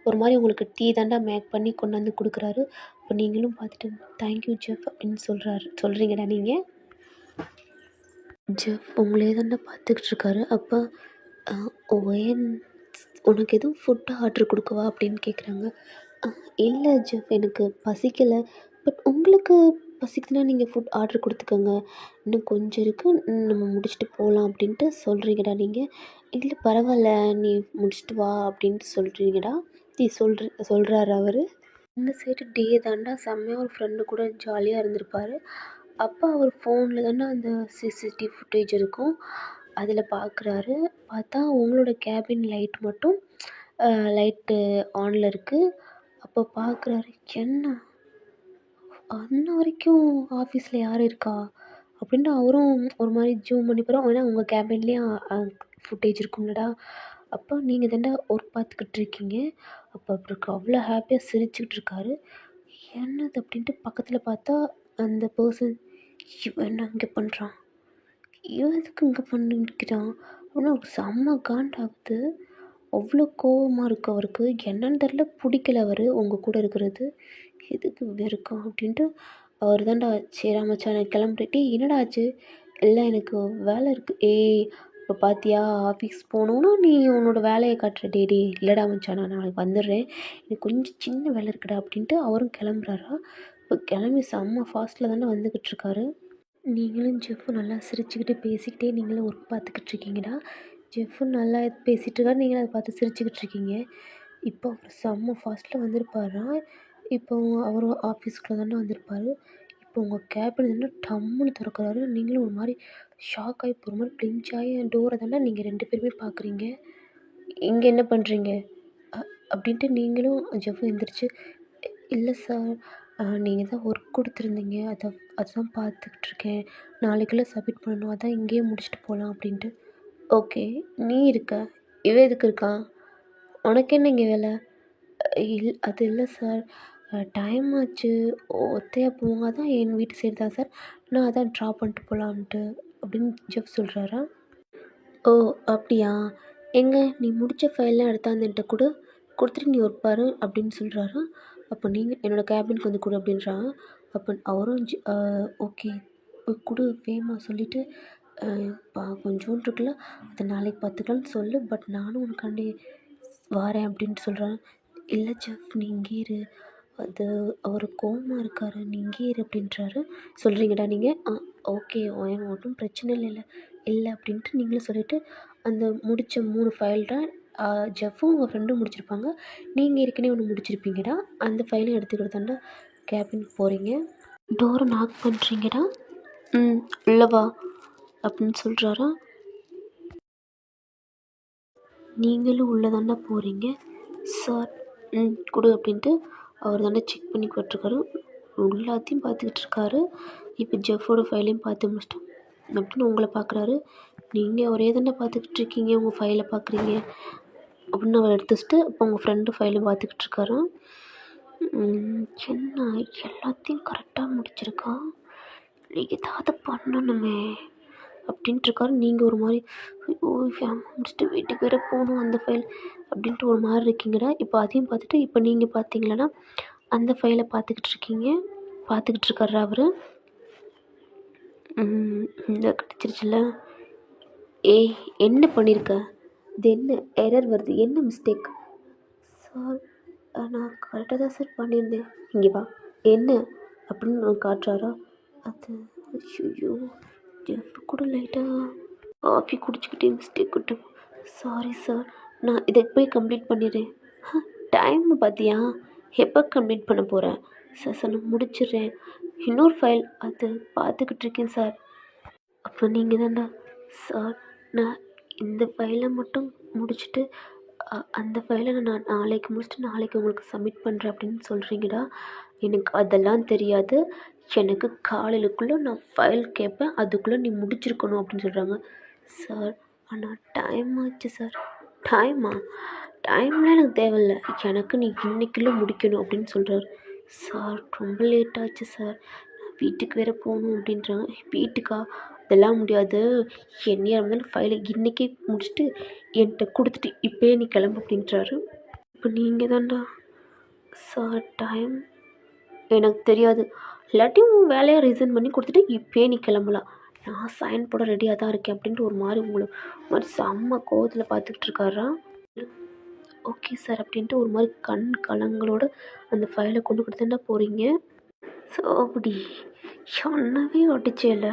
ஒரு மாதிரி உங்களுக்கு டீ தாண்டா மேக் பண்ணி கொண்டாந்து கொடுக்குறாரு. அப்போ நீங்களும் பார்த்துட்டு தேங்க்யூ ஜெஃப் அப்படின்னு சொல்கிறீங்கடா நீங்கள். ஜெஃப் உங்களே தாண்டா பார்த்துக்கிட்டு இருக்காரு. அப்போ ஒயன் உனக்கு எதுவும் ஃபுட் ஆர்ட்ரு கொடுக்கவா அப்படின்னு கேட்குறாங்க. இல்லை ஜெஃப் எனக்கு பசிக்கலை, பட் உங்களுக்கு பசிக்குதுன்னா நீங்கள் ஃபுட் ஆர்ட்ரு கொடுத்துக்கோங்க, இன்னும் கொஞ்சம் இருக்குது நம்ம முடிச்சுட்டு போகலாம் அப்படின்ட்டு சொல்கிறீங்கடா நீங்கள். இல்லை பரவாயில்ல நீ முடிச்சுட்டு வா அப்படின்ட்டு சொல்கிறீங்கடா. சொல்கிறாரு அவர். இந்த சைடு டே தாண்டா செம்மையாக ஒரு ஃப்ரெண்டு கூட ஜாலியாக இருந்திருப்பார். அப்போ அவர் ஃபோனில் தானே அந்த சிசிடிவி ஃபுட்டேஜ் இருக்கும், அதில் பார்க்குறாரு. பார்த்தா உங்களோட கேபின் லைட் மட்டும் லைட்டு ஆனில் இருக்குது. அப்போ பார்க்குறாரு, என்ன அன்ன வரைக்கும் ஆஃபீஸில் யார் இருக்கா அப்படின்ட்டு அவரும் ஒரு மாதிரி ஜூம் பண்ணி போகிறோம். ஏன்னா உங்கள் கேபின்லேயும் ஃபுட்டேஜ் இருக்கும்லடா. அப்போ நீங்கள் தாண்டா ஒர்க் பார்த்துக்கிட்டு இருக்கீங்க. அப்போ அவருக்கு அவ்வளோ ஹாப்பியாக சிரிச்சுக்கிட்டு இருக்காரு. என்னது அப்படின்ட்டு பக்கத்தில் பார்த்தா அந்த பர்சன், இவன் என்ன இங்கே பண்ணுறான், இவன் எதுக்கு இங்கே பண்ணிக்கிறான் அப்படின்னு ஒரு செம்ம காண்டாகுது. அவ்வளோ கோவமாக இருக்கு அவருக்கு. என்னன்னு தெரில, பிடிக்கல அவர் உங்கள் கூட இருக்கிறது. எதுக்கு வெறுக்கம் அப்படின்ட்டு அவர் தான்டா சரி மச்சான் நான் கிளம்புறேன். டேய் என்னடா ஆச்சு? இல்லை எனக்கு வேலை இருக்குது. ஏய் இப்போ பார்த்தியா ஆஃபீஸ் போகணுன்னா நீ உன்னோட வேலையை காட்டுற. டே இல்லைடா மச்சான் நான் நாளைக்கு வந்துடுறேன், எனக்கு கொஞ்சம் சின்ன வேலை இருக்குடா அப்படின்ட்டு அவரும் கிளம்புறாரா. இப்போ கிளம்பி செம்ம ஃபாஸ்ட்டில் தானே வந்துக்கிட்டு இருக்காரு. நீங்களும் ஜெஃப்பும் நல்லா சிரிச்சுக்கிட்டு பேசிக்கிட்டே நீங்களும் ஒர்க் பார்த்துக்கிட்டு இருக்கீங்கடா. ஜெஃப்பும் நல்லா பேசிகிட்டு இருக்காரு, நீங்களும் அதை பார்த்து சிரிச்சுக்கிட்டு இருக்கீங்க. இப்போ அவர் செம்ம ஃபாஸ்ட்டில் வந்திருப்பாரா. இப்போ அவர் ஆஃபீஸ்க்குள்ளே தானே வந்திருப்பார். இப்போ உங்கள் கேபின் வந்து டம்முன்னு திறக்கிறாரு. நீங்களும் ஒரு மாதிரி ஷாக் ஆகி ஒரு மாதிரி பிளிஞ்ச் ஆகி டோரை தானே நீங்கள் 2 பேருமே பார்க்குறீங்க. இங்கே என்ன பண்ணுறீங்க அப்படின்ட்டு நீங்களும் ஜெஃப்பும் எந்திரிச்சு, இல்லை சார் நீங்கள் தான் ஒர்க் கொடுத்துருந்தீங்க, அதுதான் பார்த்துக்கிட்டு இருக்கேன், நாளைக்குள்ளே சப்மிட் பண்ணணும், அதான் இங்கேயே முடிச்சுட்டு போகலாம் அப்படின்ட்டு. ஓகே நீ இருக்க, இவன் எதுக்கு இருக்கான், உனக்கு என்ன இங்கே வேலை? அது இல்லை சார், டைம் ஆச்சு, ஒத்தையாக போங்க, அதான் என் வீட்டு சைடு தான் சார், நான் அதான் ட்ராப் பண்ணிட்டு போகலான்ட்டு அப்படின்னு ஜெஃப் சொல்கிறாரா. ஓ அப்படியா, எங்கே நீ முடித்த ஃபைல்லாம் எடுத்தாந்து என்கிட்ட கொடுத்துட்டு நீ ஒர்க் பாரு அப்படின்னு சொல்கிறாரா. அப்போ நீங்கள் என்னோடய கேபினுக்கு வந்து கொடு அப்படின்றாங்க. அப்போ அவரும் ஓகே கொடு வேமா சொல்லிவிட்டு கொஞ்சோண்டு இருக்குல்ல அதை நாளைக்கு பார்த்துக்கலான்னு சொல்லு, பட் நானும் உனக்காண்டி வாரேன் அப்படின்ட்டு சொல்கிறேன். இல்லை செஃப் நீ இங்கே இரு, அது அவர் கோவமாக இருக்கார், நீ இங்கே இரு அப்படின்றாரு. சொல்கிறீங்கடா நீங்கள்? ஓகே ஒன்றும் பிரச்சனை இல்லை அப்படின்ட்டு நீங்களும் சொல்லிவிட்டு அந்த முடித்த 3 ஃபைல் தான் ஜெஃப்பும் உங்கள் ஃப்ரெண்டும் முடிச்சிருப்பாங்க, நீங்கள் ஏற்கனவே ஒன்று முடிச்சிருப்பீங்கடா. அந்த ஃபைலையும் எடுத்துக்கிட்டு தாண்டா கேபினுக்கு போகிறீங்க. டோரை நாக் பண்ணுறீங்கடா. உள்ள வா அப்படின்னு சொல்கிறாரா. நீங்களும் உள்ளே தாண்டா போகிறீங்க. சார் கொடு அப்படின்ட்டு அவர் தாண்டா செக் பண்ணி போட்டிருக்காரு. எல்லாத்தையும் பார்த்துக்கிட்டு இருக்காரு. இப்போ ஜெஃபோட ஃபைலையும் பார்த்து முடிச்சிட்டோம் அப்படின்னு உங்களை பார்க்குறாரு. நீங்கள் ஒரே தாண்டா பார்த்துக்கிட்டு இருக்கீங்க, உங்கள் ஃபைலை பார்க்குறீங்க அப்படின்னு அவர் எடுத்து வச்சுட்டு இப்போ உங்கள் ஃப்ரெண்டு ஃபைலும் பார்த்துக்கிட்டு இருக்காரு. என்ன எல்லாத்தையும் கரெக்டாக முடிச்சிருக்கான், ஏதாவது பண்ணணுமே அப்படின்ட்டு இருக்காரு. நீங்கள் ஒரு மாதிரி முடிச்சுட்டு வீட்டுக்கு வேறு போகணும் அந்த ஃபைல் அப்படின்ட்டு ஒரு மாதிரி இருக்கீங்கடா. இப்போ அதையும் பார்த்துட்டு இப்போ நீங்கள் பார்த்தீங்களன்னா அந்த ஃபைலை பார்த்துக்கிட்டு இருக்காரு அவர். இந்த கிடச்சிருச்சுல. ஏய் என்ன பண்ணியிருக்க, இது என்ன எரர் வருது, என்ன மிஸ்டேக்? சார் நான் கரெக்டாக தான் சார் பண்ணியிருந்தேன். இங்கே வா என்ன அப்படின்னு காட்டுறாரா. அது ஐயோ ஜெஃப் கூட லைட்டாக காஃபி குடிச்சிக்கிட்டே மிஸ்டேக் விட்டோம். சாரி சார், நான் இதை போய் கம்ப்ளீட் பண்ணிடுறேன். டைம் பார்த்தியா, எப்போ கம்ப்ளீட் பண்ண போகிறேன்? சார் நான் முடிச்சிடுறேன், இன்னொரு ஃபைல் அது பார்த்துக்கிட்டு இருக்கேன் சார். அப்போ நீங்கள் தாண்டா சார், நான் இந்த ஃபைலை மட்டும் முடிச்சுட்டு அந்த ஃபைலை நான் நாளைக்கு முடிச்சுட்டு நாளைக்கு உங்களுக்கு சப்மிட் பண்ணுறேன் அப்படின்னு சொல்கிறீங்கடா. எனக்கு அதெல்லாம் தெரியாது, எனக்கு காலையிலக்குள்ளே நான் ஃபைல் கேட்பேன், அதுக்குள்ளே நீ முடிச்சிருக்கணும் அப்படின்னு சொல்கிறாங்க. சார் ஆனால் டைம் ஆச்சு சார். டைம்லாம் எனக்கு தேவையில்லை, எனக்கு நீ இன்னைக்குள்ளே முடிக்கணும் அப்படின்னு சொல்கிறாரு. சார் ரொம்ப லேட் ஆச்சு சார், நான் வீட்டுக்கு வேறு போகணும் அப்படின்றாங்க. வீட்டுக்கா? அதெல்லாம் முடியாது, என்னையாக இருந்தாலும் ஃபைலை இன்றைக்கே முடிச்சுட்டு என்கிட்ட கொடுத்துட்டு இப்போயே நீ கிளம்பு அப்படின்றாரு. இப்போ நீங்கள் தான்டா சார். டைம் எனக்கு தெரியாது, இல்லாட்டியும் வேலையை ரிசைன் பண்ணி கொடுத்துட்டு இப்போயே நீ கிளம்பலாம், நான் சைன் போட ரெடியாக தான் இருக்கேன் அப்படின்ட்டு ஒரு மாதிரி செம்ம கோவத்தில் பார்த்துக்கிட்டு இருக்காரா. ஓகே சார் அப்படின்ட்டு ஒரு மாதிரி கண் கலங்களோட அந்த ஃபைலை கொண்டு கொடுத்துட்டா போகிறீங்க. ஸோ அப்படி சொன்னவே ஒட்டிச்சேல,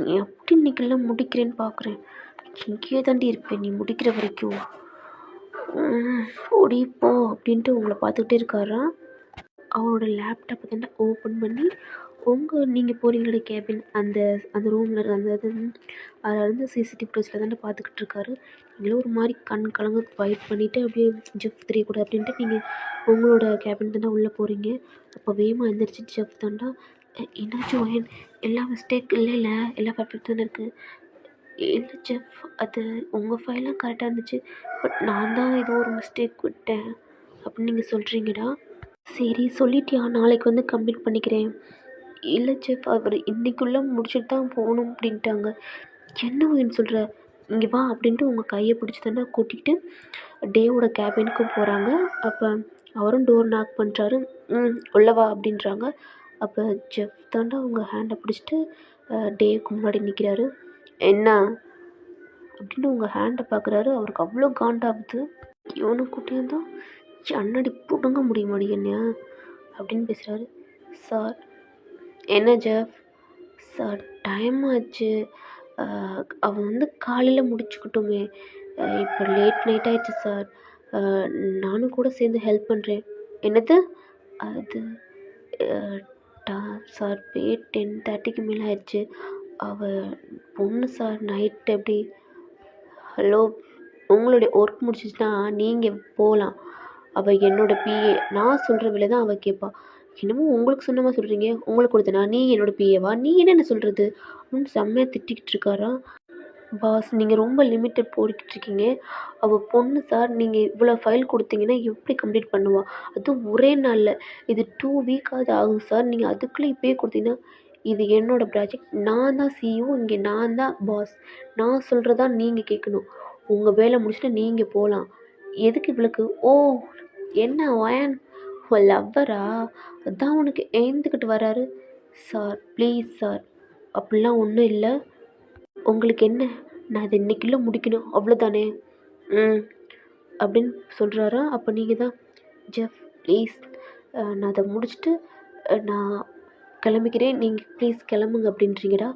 நீ எப்படி இன்றைக்கெல்லாம் முடிக்கிறேன்னு பார்க்குறேன். இங்கேயே தாண்டி இருப்பேன் நீ முடிக்கிற வரைக்கும், ஓடிப்போ அப்படின்ட்டு உங்களை பார்த்துக்கிட்டே இருக்காரா. அவரோட லேப்டாப்பை தாண்டா ஓப்பன் பண்ணி நீங்கள் போகிறீங்களே கேபின் அந்த அந்த ரூமில் அதில் இருந்து சிசிடிவி ஃபுட்டேஜில் தாண்டா பார்த்துக்கிட்டு இருக்காரு. நீங்களும் ஒரு மாதிரி கண் கலங்க ஃபைட் பண்ணிவிட்டு அப்படியே ஜெஃப் தெரியக்கூடாது அப்படின்ட்டு நீங்கள் உங்களோட கேபின் தாண்டா உள்ளே போகிறீங்க. அப்போ வேகமாக எழுந்திரிச்சு ஜெஃப் தாண்டா என்னாச்சும் எல்லா மிஸ்டேக் இல்லை எல்லா பர்ஃபெக்ட் தானே இருக்குது. இல்லை ஜெஃப் அது உங்கள் ஃபைலாம் கரெக்டாக இருந்துச்சு, பட் நான் தான் ஏதோ ஒரு மிஸ்டேக் விட்டேன் அப்படின்னு நீங்கள் சொல்கிறீங்கடா. சரி சொல்லிட்டியா, நாளைக்கு வந்து கம்ப்ளீட் பண்ணிக்கிறேன். இல்லை செஃப், அவர் இன்னைக்குள்ளே முடிச்சுட்டு தான் போகணும் அப்படின்ட்டாங்க. என்ன ஒயின் சொல்கிற? இங்கே வா அப்படின்ட்டு உங்கள் கையை பிடிச்சி தானே கூட்டிகிட்டு டேவோட கேபினுக்கு போகிறாங்க. அப்போ அவரும் டோர் நாக் பண்ணுறாரு. உள்ள வா அப்படின்றாங்க. அப்போ ஜெஃப் தாண்டா அவங்க ஹேண்டை பிடிச்சிட்டு டேவுக்கு முன்னாடி நிற்கிறாரு. என்ன அப்படின்னு உங்கள் ஹேண்டை பார்க்குறாரு. அவருக்கு அவ்வளோ காண்டாகுது. இவனை கூட்டியிருந்தோம் அண்ணாடி பிடுங்க முடியுமாடி என்ன அப்படின்னு பேசுகிறாரு. சார். என்ன ஜெஃப்? சார் டைம் ஆச்சு. அவன் வந்து காலையில் முடிச்சுக்கிட்டோமே. இப்போ லேட் நைட் ஆயிடுச்சு சார். நானும் கூட சேர்ந்து ஹெல்ப் பண்ணுறேன். என்னது? அது சார் பே 10:30க்கு மேலே ஆயிடுச்சு. அவள் பொண்ணு சார். நைட் எப்படி? ஹலோ, உங்களுடைய ஒர்க் முடிச்சிச்சுன்னா நீங்கள் போகலாம். அவள் என்னோடய பிஏ. நான் சொல்கிற வேலை தான் அவள் கேட்பா. என்னமோ உங்களுக்கு சொன்ன மாதிரி சொல்கிறீங்க. உங்களுக்கு கொடுத்தனா? நீ என்னோடய பிஏவா? நீ என்னென்ன சொல்கிறது அப்படின்னு செம்மையாக திட்டிக்கிட்டு இருக்காரா. பாஸ், நீங்கள் ரொம்ப லிமிட்டட் போய்கிட்டு இருக்கீங்க. அவள் பொண்ணு சார். நீங்கள் இவ்வளோ ஃபைல் கொடுத்தீங்கன்னா எப்படி கம்ப்ளீட் பண்ணுவா? அதுவும் ஒரே நாளில். இது 2 வீக்காவது ஆகும் சார். நீங்கள் அதுக்குள்ளே இப்போயே கொடுத்தீங்கன்னா இது என்னோடய ப்ராஜெக்ட். நான் தான் சிஇஓ. இங்கே நான் தான் பாஸ். நான் சொல்கிறதா நீங்கள் கேட்கணும். உங்கள் வேலை முடிச்சுட்டு நீங்கள் போகலாம். எதுக்கு இவளுக்கு? ஓ, என்ன ஒயன் லவ்வரா? அதான் உனக்கு எழுந்துக்கிட்டு வராரு. சார் ப்ளீஸ் சார், அப்படிலாம் ஒன்றும் இல்லை. உங்களுக்கு என்ன? நான் இதை இன்னைக்குள்ளே முடிக்கணும் அவ்வளோதானே அப்படின்னு சொல்கிறாரா. அப்போ நீங்கள் தான் ஜெஃப் ப்ளீஸ், நான் அதை முடிச்சுட்டு நான் கிளம்பிக்கிறேன், நீங்கள் ப்ளீஸ் கிளம்புங்க அப்படின்றீங்கடா.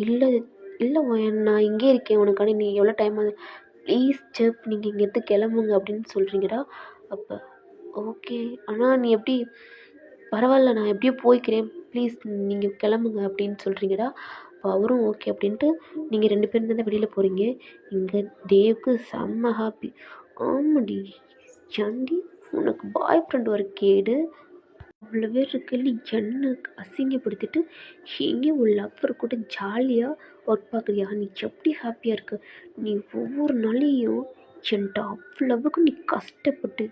இல்லை இல்லை ஒயன், நான் இங்கே இருக்கேன் உனக்கான. நீ எவ்வளோ டைம் ஆகுது? ப்ளீஸ் ஜெஃப், நீங்கள் இங்கேருந்து கிளம்புங்க அப்படின்னு சொல்கிறீங்கடா. அப்போ ஓகே, ஆனால் நீ எப்படி? பரவாயில்ல, நான் எப்படியோ போய்க்கிறேன், ப்ளீஸ் நீங்கள் கிளம்புங்க அப்படின்னு சொல்கிறீங்கடா. அப்போ அவரும் ஓகே அப்படின்ட்டு நீங்கள் 2 பேரும் தானே வெளியில் போகிறீங்க. இங்கே தேவுக்கு செம்ம ஹாப்பி. ஆமாடி சண்டி, உனக்கு பாய் ஃப்ரெண்ட் வர கேடு. அவ்வளோ பேர் இருக்கல என்ன அசிங்கப்படுத்திட்டு எங்கேயோ ஒரு லவ்வர் கூட ஜாலியாக ஒர்க் பார்க்குறியா? நீ எப்படி ஹாப்பியாக இருக்க? நீ ஒவ்வொரு நாளையும் என்கிட்ட அவ்வளவுக்கு நீ கஷ்டப்பட்டு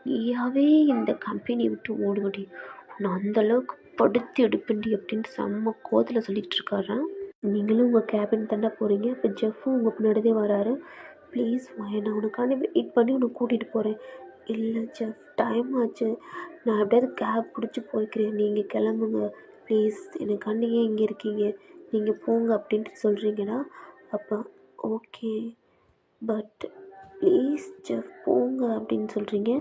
நீயாவே இந்த கம்பெனியை விட்டு ஓடுவடி. நான் அந்தளவுக்கு படுத்து எடுப்பேன்டி அப்படின்னு செம்ம கோத்தில் சொல்லிகிட்டு இருக்காரான். நீங்களும் உங்கள் கேபின் தாண்டா போகிறீங்க. இப்போ ஜெஃப்பும் உங்கள் பின்னாடியே வராரு. ப்ளீஸ் நான் உனக்காண்டி வெயிட் பண்ணி உனக்கு கூட்டிகிட்டு போகிறேன். இல்லை ஜெஃப், டைம் ஆச்சு, நான் எப்படியாவது கேப் பிடிச்சி போய்க்கிறேன், நீங்கள் கிளம்புங்க ப்ளீஸ், எனக்காண்டி ஏன் இங்கே இருக்கீங்க, நீங்கள் போங்க அப்படின்ட்டு சொல்கிறீங்கடா. அப்போ ஓகே பட் ப்ளீஸ் ஜெஃப் போங்க அப்படின்னு சொல்கிறீங்க.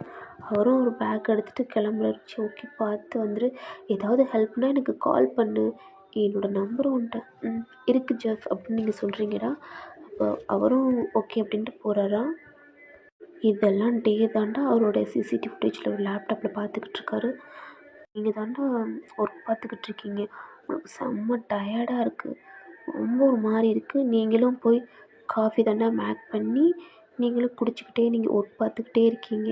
அவரும் ஒரு பேக் எடுத்துகிட்டு கிளம்புறாரு. ஓகே பார்த்து வந்துடு, ஏதாவது ஹெல்ப்னால் எனக்கு கால் பண்ணு, என்னோடய நம்பரும் உன்ட்ட இருக்குது ஜெஃப் அப்படின்னு நீங்கள் சொல்கிறீங்கடா. அப்போ அவரும் ஓகே அப்படின்ட்டு போகிறாரா. இதெல்லாம் டே தாண்டா அவரோட சிசிடிவி ஃபுட்டேஜில் ஒரு லேப்டாப்பில் பார்த்துக்கிட்டு இருக்காரு. நீங்கள் தாண்டா ஒர்க் பார்த்துக்கிட்டு இருக்கீங்க. உங்களுக்கு செம்ம டயர்டாக இருக்குது, ரொம்ப ஒரு மாதிரி இருக்குது. நீங்களும் போய் காஃபி தாண்டா மேக் பண்ணி நீங்களும் குடிச்சிக்கிட்டே நீங்கள் ஒர்க் பார்த்துக்கிட்டே இருக்கீங்க.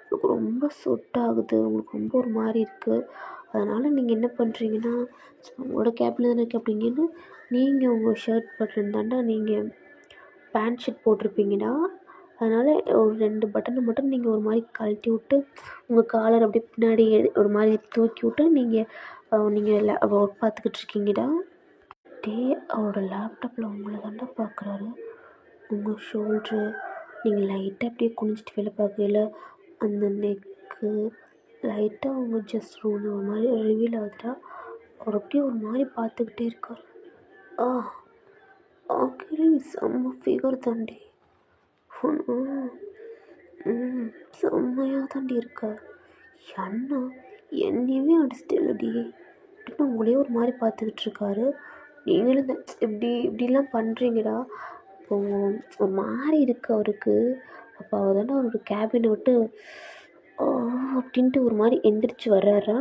உங்களுக்கு ரொம்ப சொட் ஆகுது, உங்களுக்கு ரொம்ப ஒரு மாதிரி இருக்குது. அதனால் நீங்கள் என்ன பண்ணுறீங்கன்னா, உங்களோட கேபில் தானே இருக்குது அப்படிங்கன்னு நீங்கள் உங்கள் ஷர்ட் பட்டன் தாண்டா நீங்கள் பேண்ட் ஷர்ட் போட்டிருப்பீங்கடா. அதனால் ஒரு 2 பட்டனை மட்டும் நீங்கள் ஒரு மாதிரி கழட்டி விட்டு உங்கள் காலர் அப்படியே பின்னாடி ஒரு மாதிரி தூக்கி விட்டு நீங்கள் ஒர்க் பார்த்துக்கிட்டு இருக்கீங்கடா. டே அவரோட லேப்டாப்பில் உங்களை தாண்டா பார்க்குறாரு. உங்கள் ஷோல்ட்ரு நீங்கள் லைட்டாக அப்படியே குனிஞ்சிட்டு வேலை பார்க்கல, அந்த நெக்கு லைட்டாக அவங்க ஜஸ்ட் ரூம் ஒரு மாதிரி ரிவீல் ஆகுதுடா. அவர் அப்படியே ஒரு மாதிரி பார்த்துக்கிட்டே இருக்கார். ஆக்சுவலி செம்ம ஃபிகர் தாண்டி, செம்மையாக தாண்டி இருக்கார். அண்ணா என்னையவே அடிச்சிட்டேலடி அப்படின்னு உங்களே ஒரு மாதிரி பார்த்துக்கிட்டு இருக்காரு. நீங்களும் இப்படிலாம் பண்ணுறீங்கடா. இப்போ ஒரு மாதிரி இருக்குது அவருக்கு. அப்போ அவர் தானே அவரோட கேபினை விட்டு அப்படின்ட்டு ஒரு மாதிரி எந்திரிச்சு வர்றாரா.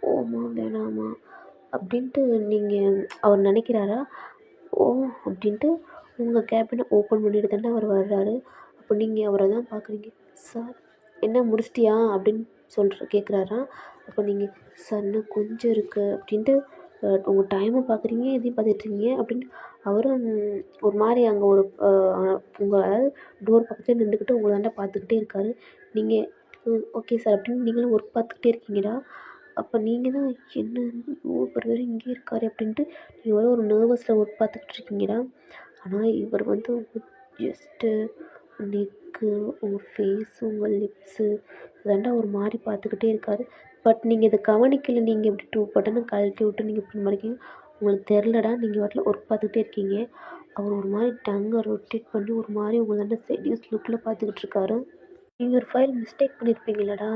போமா வேணாமா அப்படின்ட்டு நீங்கள் அவர் நினைக்கிறாரா. அப்படின்ட்டு உங்கள் கேபினை ஓப்பன் பண்ணிட்டு தானே அவர் வர்றாரு. அப்போ நீங்கள் அவரை தான் பார்க்குறீங்க. சார் என்ன முடிச்சிட்டியா அப்படின்னு கேட்குறாரா. அப்போ நீங்கள் சார் இன்னும் கொஞ்சம் இருக்குது அப்படின்ட்டு உங்கள் டைமை பார்க்குறீங்க, எதையும் பார்த்துட்ருக்கீங்க அப்படின்னு அவரும் ஒரு மாதிரி அங்கே ஒரு உங்கள் அதாவது டோர் பக்கத்தில் நின்றுக்கிட்டு உங்களை தாண்டா பார்த்துக்கிட்டே இருக்காரு. நீங்கள் ஓகே சார் அப்படின்னு நீங்களும் ஒர்க் பார்த்துக்கிட்டே இருக்கீங்கடா. அப்போ நீங்கள் தான் என்ன இவர் வேறு இங்கே இருக்காரு அப்படின்ட்டு நீங்கள் வேறு ஒரு நர்வஸில் ஒர்க் பார்த்துக்கிட்டு இருக்கீங்கடா. ஆனால் இவர் வந்து ஜஸ்ட்டு நெக்கு, உங்கள் ஃபேஸு, உங்கள் லிப்ஸு அதாண்டா ஒரு மாதிரி பார்த்துக்கிட்டே இருக்காரு. பட் நீங்கள் இதை கவனிக்கல. நீங்கள் இப்படி 2 பட்டனை கழட்டி விட்டு நீங்கள் இப்படி மறைக்கீங்க. உங்களுக்கு தெரிலடா. நீங்கள் வாட்டில் ஒர்க் பார்த்துக்கிட்டே இருக்கீங்க. அவர் ஒரு மாதிரி டங்கை ரொட்டேட் பண்ணி ஒரு மாதிரி உங்களை செடியூஸ் லுக்கில் பார்த்துக்கிட்டு இருக்காரு. நீங்கள் ஒரு ஃபைல் மிஸ்டேக் பண்ணியிருப்பீங்களடா.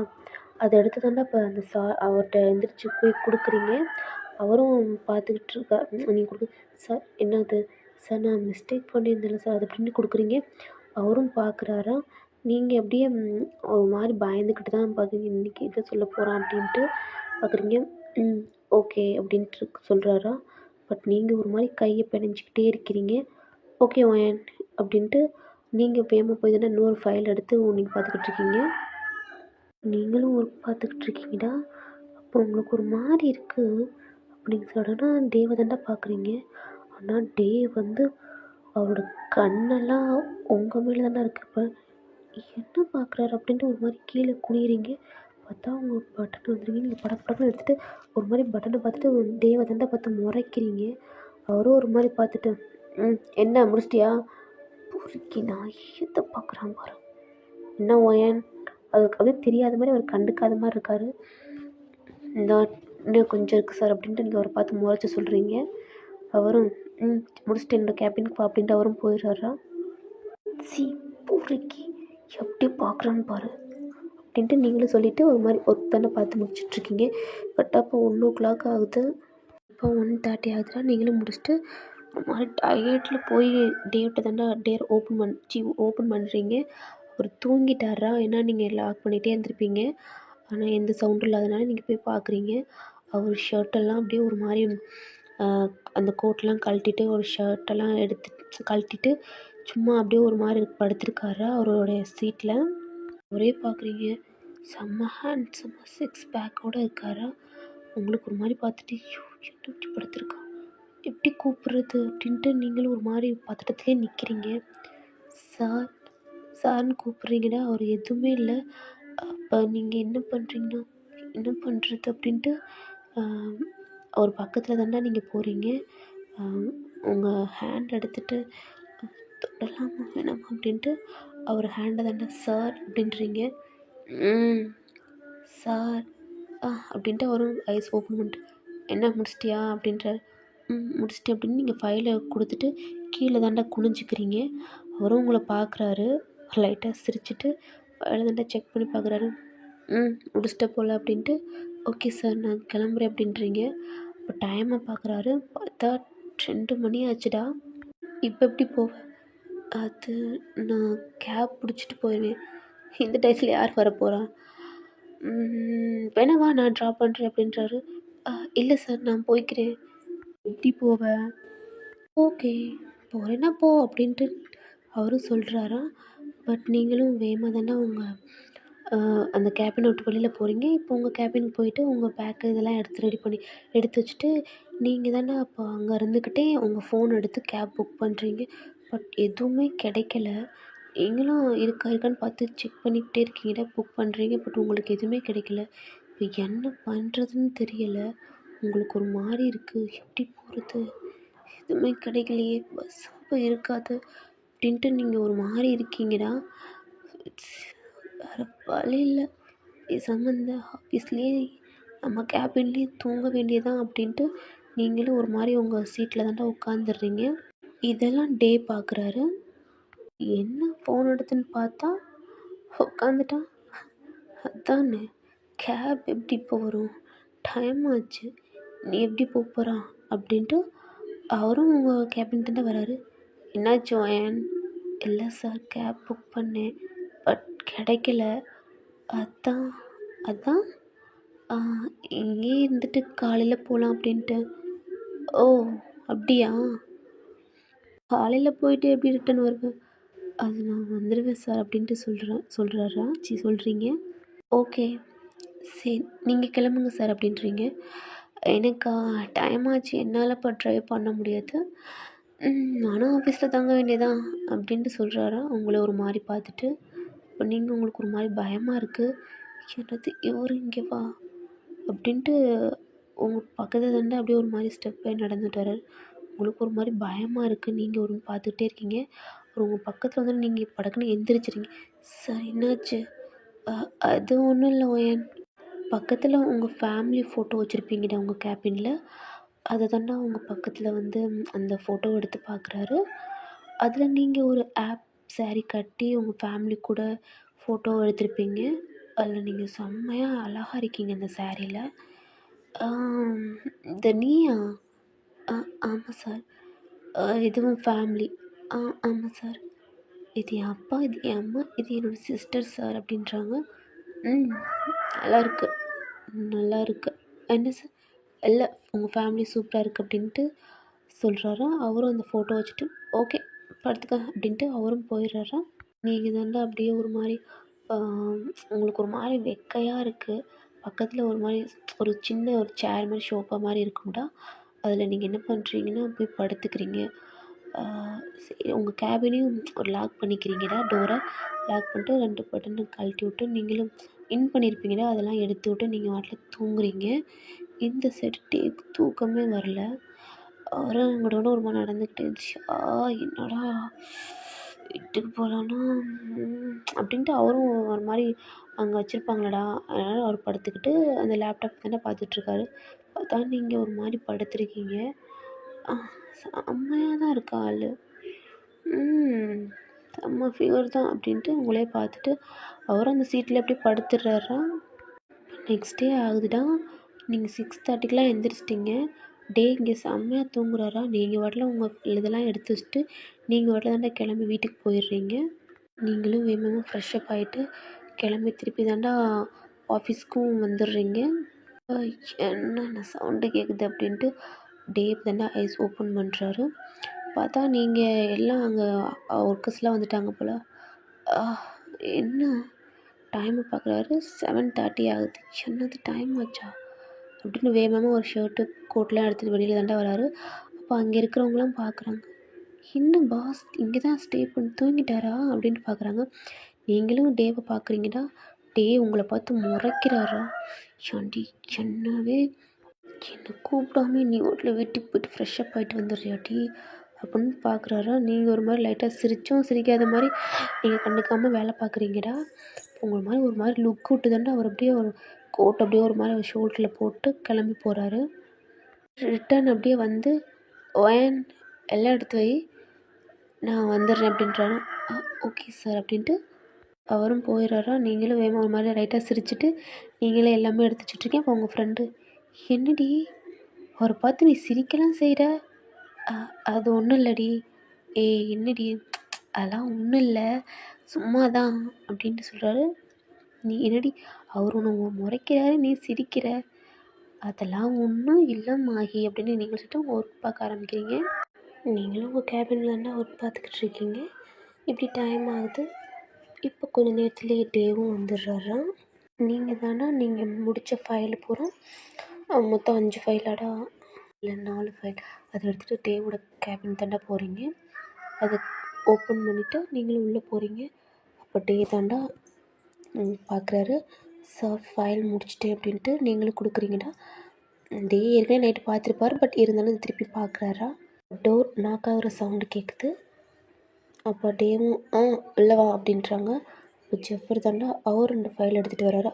அதை எடுத்து தாண்டா இப்போ அந்த அவர்கிட்ட எந்திரிச்சு போய் கொடுக்குறீங்க. அவரும் பார்த்துக்கிட்டு இருக்கா. நீங்கள் கொடுக்க சார் என்னது சார் நான் மிஸ்டேக் பண்ணியிருந்தேன்ல சார் அதை அப்படின்னு கொடுக்குறீங்க. அவரும் பார்க்குறாரா. நீங்கள் அப்படியே ஒரு மாதிரி பயந்துக்கிட்டு தான் பார்க்குறீங்க. இன்றைக்கி இதை சொல்ல போகிறான் அப்படின்ட்டு பார்க்குறீங்க. ஓகே அப்படின்ட்டு சொல்கிறாரா. பட் நீங்கள் ஒரு மாதிரி கையை பிணைஞ்சிக்கிட்டே இருக்கிறீங்க. ஓகே ஒயன் அப்படின்ட்டு நீங்கள் வேகமாக போய் தானே இன்னொரு ஃபைல் எடுத்து நீங்கள் பார்த்துக்கிட்டு இருக்கீங்க. நீங்களும் ஒர்க் பார்த்துக்கிட்டு இருக்கீங்கடா. அப்போ உங்களுக்கு ஒரு மாதிரி இருக்குது அப்படின்னு சடனாக டேவை தாண்டா பார்க்குறீங்க. ஆனால் டே வந்து அவரோட கண்ணெல்லாம் உங்கள் மேலே தானே இருக்குது. இப்போ என்ன பார்க்குறாரு அப்படின்ட்டு ஒரு மாதிரி கீழே குனிகிறீங்க. பார்த்தா உங்கள் பட்டன் வந்துடுவீங்க. நீங்கள் படப்படன்னு எடுத்துகிட்டு ஒரு மாதிரி பட்டனை பார்த்துட்டு தேவை தாண்டா பார்த்து முறைக்கிறீங்க. அவரும் ஒரு மாதிரி பார்த்துட்டு என்ன முடிச்சிட்டியா பொறுக்கி நான் எதை பார்க்குறான் பாரு. என்ன ஒயன் அதுக்கு அப்படியே தெரியாத மாதிரி அவர் கண்டுக்காத மாதிரி இருக்கார். இன்னும் கொஞ்சம் இருக்குது சார் அப்படின்ட்டு நீங்கள் அவரை பார்த்து முறைச்சி சொல்கிறீங்க. அவரும் முடிச்சுட்டு என்னோட கேபினுக்கு அப்படின்ட்டு அவரும் போயிடுறாரா. பொறுக்கி எப்படி பார்க்குறான்னு பாரு அப்படின்ட்டு நீங்களும் சொல்லிவிட்டு ஒரு மாதிரி ஒர்க் தானே பார்த்து முடிச்சிட்ருக்கீங்க. கரெக்டாக இப்போ 1:00 ஆகுது. இப்போ 1:30 ஆகுதுடா. நீங்களும் முடிச்சுட்டு ஒரு மாதிரி டயர்டில் போய் டேட்டை தாண்டா டேர் ஓப்பன் பண்ணுறீங்க. அவர் தூங்கிட்டாரா. ஏன்னா நீங்கள் லாக் பண்ணிகிட்டே இருந்திருப்பீங்க. ஆனால் எந்த சவுண்டும் இல்லாதனால நீங்கள் போய் பார்க்குறீங்க. அவர் ஷர்ட்டெல்லாம் அப்படியே ஒரு மாதிரி அந்த கோட்டெலாம் கழட்டிட்டு ஒரு ஷர்ட்டெல்லாம் எடுத்து கழட்டிட்டு சும்மா அப்படியே ஒரு மாதிரி படுத்திருக்காரா அவரோடைய சீட்டில். ஒரே பார்க்குறீங்க. செம்ம ஹேண்ட்ஸமாக 6 பேக்கோடு இருக்காரா. உங்களுக்கு ஒரு மாதிரி பார்த்துட்டு என்ன இப்படி படுத்திருக்கா எப்படி கூப்பிட்றது அப்படின்ட்டு நீங்களும் ஒரு மாதிரி பதட்டத்திலே நிற்கிறீங்க. சார் சார்னு கூப்பிட்றீங்கடா. அவர் எதுவுமே இல்லை. அப்போ நீங்கள் என்ன பண்ணுறீங்கன்னா என்ன பண்ணுறது அப்படின்ட்டு அவர் பக்கத்தில் தாண்டா நீங்கள் போகிறீங்க. உங்கள் ஹேண்ட் எடுத்துகிட்டு தொடலாமா வேணாமா அப்படின்ட்டு அவர் ஹேண்டை தாண்டா சார் அப்படின்றீங்க. சார் அப்படின்ட்டு அவரும் ஐஸ் ஓப்பன் பண்ணிட்டு என்ன முடிச்சிட்டியா அப்படின்றார். முடிச்சிட்டு அப்படின்னு நீங்கள் ஃபைலை கொடுத்துட்டு கீழே தாண்டா குனிஞ்சிக்கிறீங்க. அவரும் உங்களை பார்க்குறாரு. லைட்டாக சிரிச்சிட்டு ஃபைலை தாண்டா செக் பண்ணி பார்க்குறாரு. முடிச்சிட்ட போல் அப்படின்ட்டு ஓகே சார் நான் கிளம்புறேன் அப்படின்றீங்க. இப்போ டைமை பார்க்குறாரு. பார்த்தா 2 மணி ஆச்சுடா. இப்போ எப்படி போவேன். அது நான் கேப் பிடிச்சிட்டு போயிடுவேன். இந்த டயத்தில் யார் வர போகிறா. வேணாவா நான் ட்ராப் பண்ணுறேன் அப்படின்றாரு. இல்லை சார் நான் போய்க்கிறேன். எப்படி போவேன். ஓகே போகிறேன்னா போ அப்படின்ட்டு அவரும் சொல்கிறாரா. பட் நீங்களும் வேகமாக தானே உங்கள் அந்த கேபினை விட்டு வெளியில் போகிறீங்க. இப்போ உங்கள் கேபினுக்கு போயிட்டு உங்கள் பேக்கு இதெல்லாம் ரெடி பண்ணி எடுத்து வச்சுட்டு நீங்கள் தானே அப்போ அங்கே இருந்துக்கிட்டே உங்கள் ஃபோன் எடுத்து கேப் புக் பண்ணுறீங்க. பட் எதுவுமே கிடைக்கல. நீங்களும் இருக்கான்னு பார்த்து செக் பண்ணிக்கிட்டே இருக்கீங்கடா. புக் பண்ணுறீங்க. பட் உங்களுக்கு எதுவுமே கிடைக்கல. இப்போ என்ன பண்ணுறதுன்னு தெரியலை. உங்களுக்கு ஒரு மாதிரி இருக்குது. எப்படி போகிறது எதுவுமே கிடைக்கலையே. பஸ் அப்போ இருக்காது அப்படின்ட்டு நீங்கள் ஒரு மாதிரி இருக்கீங்கடா. வேறு வழி இல்லை. பேசாமல் இந்த ஆஃபீஸ்லேயே நம்ம கேபின்லேயே தூங்க வேண்டியதான் அப்படின்ட்டு நீங்களும் ஒரு மாதிரி உங்கள் சீட்டில் தாண்டா உட்காந்துடுறீங்க. இதெல்லாம் டே பார்க்குறாரு. என்ன ஃபோன் எடுத்துன்னு பார்த்தா உட்காந்துட்டான். அதானே கேப் எப்படி இப்போ வரும். டைம் ஆச்சு. நீ எப்படி போகிறான் அப்படின்ட்டு அவரும் உங்கள் கேபின் தாண்டா வராரு. என்னாச்சு ஒயன். இல்லை சார் கேப் புக் பண்ணேன். பட் கிடைக்கல. அதான் இங்கேயே இருந்துட்டு காலையில் போகலாம் அப்படின்ட்டு. ஓ அப்படியா. காலையில் போயிட்டு எப்படி ரிட்டன் வருவேன். அது நான் வந்துடுவேன் சார் அப்படின்ட்டு சொல்கிறீங்க. ஓகே சரி நீங்கள் கிளம்புங்க சார் அப்படின்றீங்க. எனக்கா டைம் ஆச்சு. என்னால் இப்போ ட்ரைவ் பண்ண முடியாது. நானும் ஆஃபீஸில் தங்க வேண்டியதான் அப்படின்ட்டு சொல்கிறாரா. உங்களை ஒரு மாதிரி பார்த்துட்டு இப்போ உங்களுக்கு ஒரு மாதிரி பயமாக இருக்குது. என்னது இவர் இங்கே வா அப்படின்ட்டு உங்கள் பக்கத்தில் தாண்டா அப்படியே ஒரு மாதிரி ஸ்டெப் ஆகி நடந்துட்டு வராரு. உங்களுக்கு ஒரு மாதிரி பயமாக இருக்குது. நீங்கள் ஒரு பார்த்துக்கிட்டே இருக்கீங்க. அப்புறம் உங்கள் பக்கத்தில் வந்து நீங்கள் படக்குன்னு எந்திரிச்சிறீங்க. சார் என்னாச்சு? அ அது ஒன்றும் இல்லை ஓயன். பக்கத்தில் உங்கள் ஃபேமிலி ஃபோட்டோ வச்சுருப்பீங்கடா உங்கள் கேபினில். அதை தாண்டா உங்கள் பக்கத்தில் வந்து அந்த ஃபோட்டோ எடுத்து பார்க்குறாரு. அதில் நீங்கள் ஒரு சாரீ கட்டி உங்கள் ஃபேமிலி கூட ஃபோட்டோ எடுத்திருப்பீங்க. அதில் நீங்கள் செம்மையாக அழகா இருக்கீங்க அந்த சாரியில். இந்த நீயா? ஆமாம் சார். இதுவும் ஃபேமிலி. ஆமாம் சார். இது என் அப்பா, இது என் அம்மா, இது என்னோடய சிஸ்டர் சார் அப்படின்றாங்க. நல்லாயிருக்கு, நல்லாயிருக்கு. என்ன சார்? இல்லை, உங்கள் ஃபேமிலி சூப்பராக இருக்குது அப்படின்ட்டு சொல்கிறாரா. அவரும் அந்த ஃபோட்டோ வச்சுட்டு ஓகே படுத்துக்க அப்படின்ட்டு அவரும் போயிடுறாரா. நீங்கள் தாண்டா அப்படியே ஒரு மாதிரி உங்களுக்கு ஒரு மாதிரி வெக்கையாக இருக்குது. பக்கத்தில் ஒரு மாதிரி ஒரு சின்ன ஒரு சேர் மாதிரி ஷோஃபா மாதிரி இருக்கும்டா. அதில் நீங்கள் என்ன பண்ணுறீங்கன்னா போய் படுத்துக்கிறீங்க. சரி, உங்கள் கேபினையும் ஒரு லாக் பண்ணிக்கிறீங்கடா. டோரை லாக் பண்ணிட்டு 2 பட்டனை கழட்டி விட்டு நீங்களும் இன் பண்ணியிருப்பீங்கடா. அதெல்லாம் எடுத்து விட்டு நீங்கள் பாட்டில் தூங்குறீங்க. இந்த சைடு தூக்கமே வரல. அவரும் உங்களோட ஒரு மாதிரி நடந்துக்கிட்டே இருந்துச்சு. என்னடா வீட்டுக்கு போகலான்னா அப்படின்ட்டு அவரும் ஒரு மாதிரி அங்கே வச்சுருப்பாங்களடா. அதனால் அவர் படுத்துக்கிட்டு அந்த லேப்டாப் தானே பார்த்துட்ருக்காரு. பார்த்தா நீங்கள் ஒரு மாதிரி படுத்துருக்கீங்க. செம்மையாக தான் இருக்கா ஆள். செம்ம ஃபிகர் தான் அப்படின்ட்டு உங்களே பார்த்துட்டு அவரும் அந்த சீட்டில் அப்படியே படுத்துடுறாரா. Next day ஆகுதுடா. நீங்கள் 6:30க்கெலாம் எந்திரிச்சிட்டிங்க. டே இங்கே செம்மையாக தூங்குறாரா. நீங்கள் வாட்டில் உங்கள் இதெல்லாம் எடுத்து வச்சுட்டு நீங்கள் வாட்டில் தாண்டா கிளம்பி வீட்டுக்கு போயிடுறீங்க. நீங்களும் வேகமாக ஃப்ரெஷ்ஷப் ஆகிட்டு கிளம்பி திருப்பி தாண்டா ஆஃபீஸ்க்கும் வந்துடுறீங்க. என்னென்ன சவுண்டு கேட்குது அப்படின்ட்டு டே தாண்டா ஐஸ் ஓப்பன் பண்ணுறாரு. பார்த்தா நீங்கள் எல்லாம் அங்கே ஒர்க்கர்ஸ்லாம் வந்துட்டாங்க போல். என்ன டைமை பார்க்குறாரு. 7:30 ஆகுது. என்னது டைம் ஆச்சா அப்படின்னு வேகமாக ஒரு ஷர்ட்டு கோட்லாம் எடுத்துகிட்டு வெளியில் தாண்டா வராரு. அப்போ அங்கே இருக்கிறவங்களாம் பார்க்குறாங்க. இன்னும் பாஸ் இங்கே தான் ஸ்டே பண்ணி தூங்கிட்டாரா அப்படின்ட்டு பார்க்குறாங்க. நீங்களும் டேவை பார்க்குறீங்கடா. டே உங்களை பார்த்து முறைக்கிறாரா. ஏன்டி என்னவே என்னை கூப்பிடாம நீ வீட்டில் வீட்டுக்கு போய்ட்டு ஃப்ரெஷ்ஷப் ஆகிட்டு வந்துடுறியாட்டி அப்படின்னு பார்க்குறாரா. நீங்கள் ஒரு மாதிரி லைட்டாக சிரிச்சும் சிரிக்காத மாதிரி நீங்கள் கண்டுக்காமல் வேலை பார்க்குறீங்கடா. உங்களை மாதிரி ஒரு மாதிரி லுக் விட்டு தாண்டா அவர் அப்படியே ஒரு கோட் அப்படியே ஒரு மாதிரி அவர் ஷோல்டரில் போட்டு கிளம்பி போகிறாரு. ரிட்டன் அப்படியே வந்து ஒயன் எல்லாம் எடுத்து வை நான் வந்துடுறேன் அப்படின்றாரு. ஓகே சார் அப்படின்ட்டு அவரும் போயிடுறாரா. நீங்களும் வேகமாக ஒரு மாதிரி லைட்டாக சிரிச்சுட்டு நீங்களே எல்லாமே எடுத்து வச்சுட்ருக்கீங்க. அப்போ உங்கள் ஃப்ரெண்டு என்னடி அவரை பார்த்து நீ சிரிக்கலாம் செய்கிற. அது ஒன்றும் இல்லடி. என்னடி அதெல்லாம் ஒன்றும் இல்லை சும்மா தான் அப்படின்ட்டு சொல்கிறாரு. நீ என்னடி அவர் ஒன்று முறைக்கிறாரு நீ சிரிக்கிற. அதெல்லாம் ஒன்றும் இல்லை மாகி அப்படின்னு நீங்கள் சொல்லிட்டு உங்கள் ஒர்க் பார்க்க ஆரம்பிக்கிறீங்க. நீங்களும் உங்கள் கேபினில் தானே ஒர்க் பார்த்துக்கிட்டு இருக்கீங்க. இப்படி டைம் ஆகுது. இப்போ கொஞ்சம் நேரத்துலேயே டேவும் வந்துடுறாரா. நீங்கள் தானே நீங்கள் முடித்த ஃபைலு பூரா மொத்தம் 5 ஃபைலாடா இல்லை 4 ஃபைல் அதை எடுத்துகிட்டு டேவோட கேபின் தாண்டா போகிறீங்க. அதை ஓப்பன் பண்ணிவிட்டு நீங்களும் உள்ளே போகிறீங்க. அப்போ டே தாண்டா பார்க்குறாரு. சார் ஃபைல் முடிச்சிட்டேன் அப்படின்ட்டு நீங்களும் கொடுக்குறீங்கடா. டே ஏற்கனவே நைட்டு பார்த்துருப்பாரு. பட் இருந்தாலும் திருப்பி பார்க்குறாரா. டோர் நாக் ஆகிற சவுண்டு கேட்குது. அப்போ டேவும் இல்லைவா அப்படின்றாங்க. இப்போ ஜெஃபர் தாண்டா அவர் 2 ஃபைல் எடுத்துகிட்டு வர்றாரு.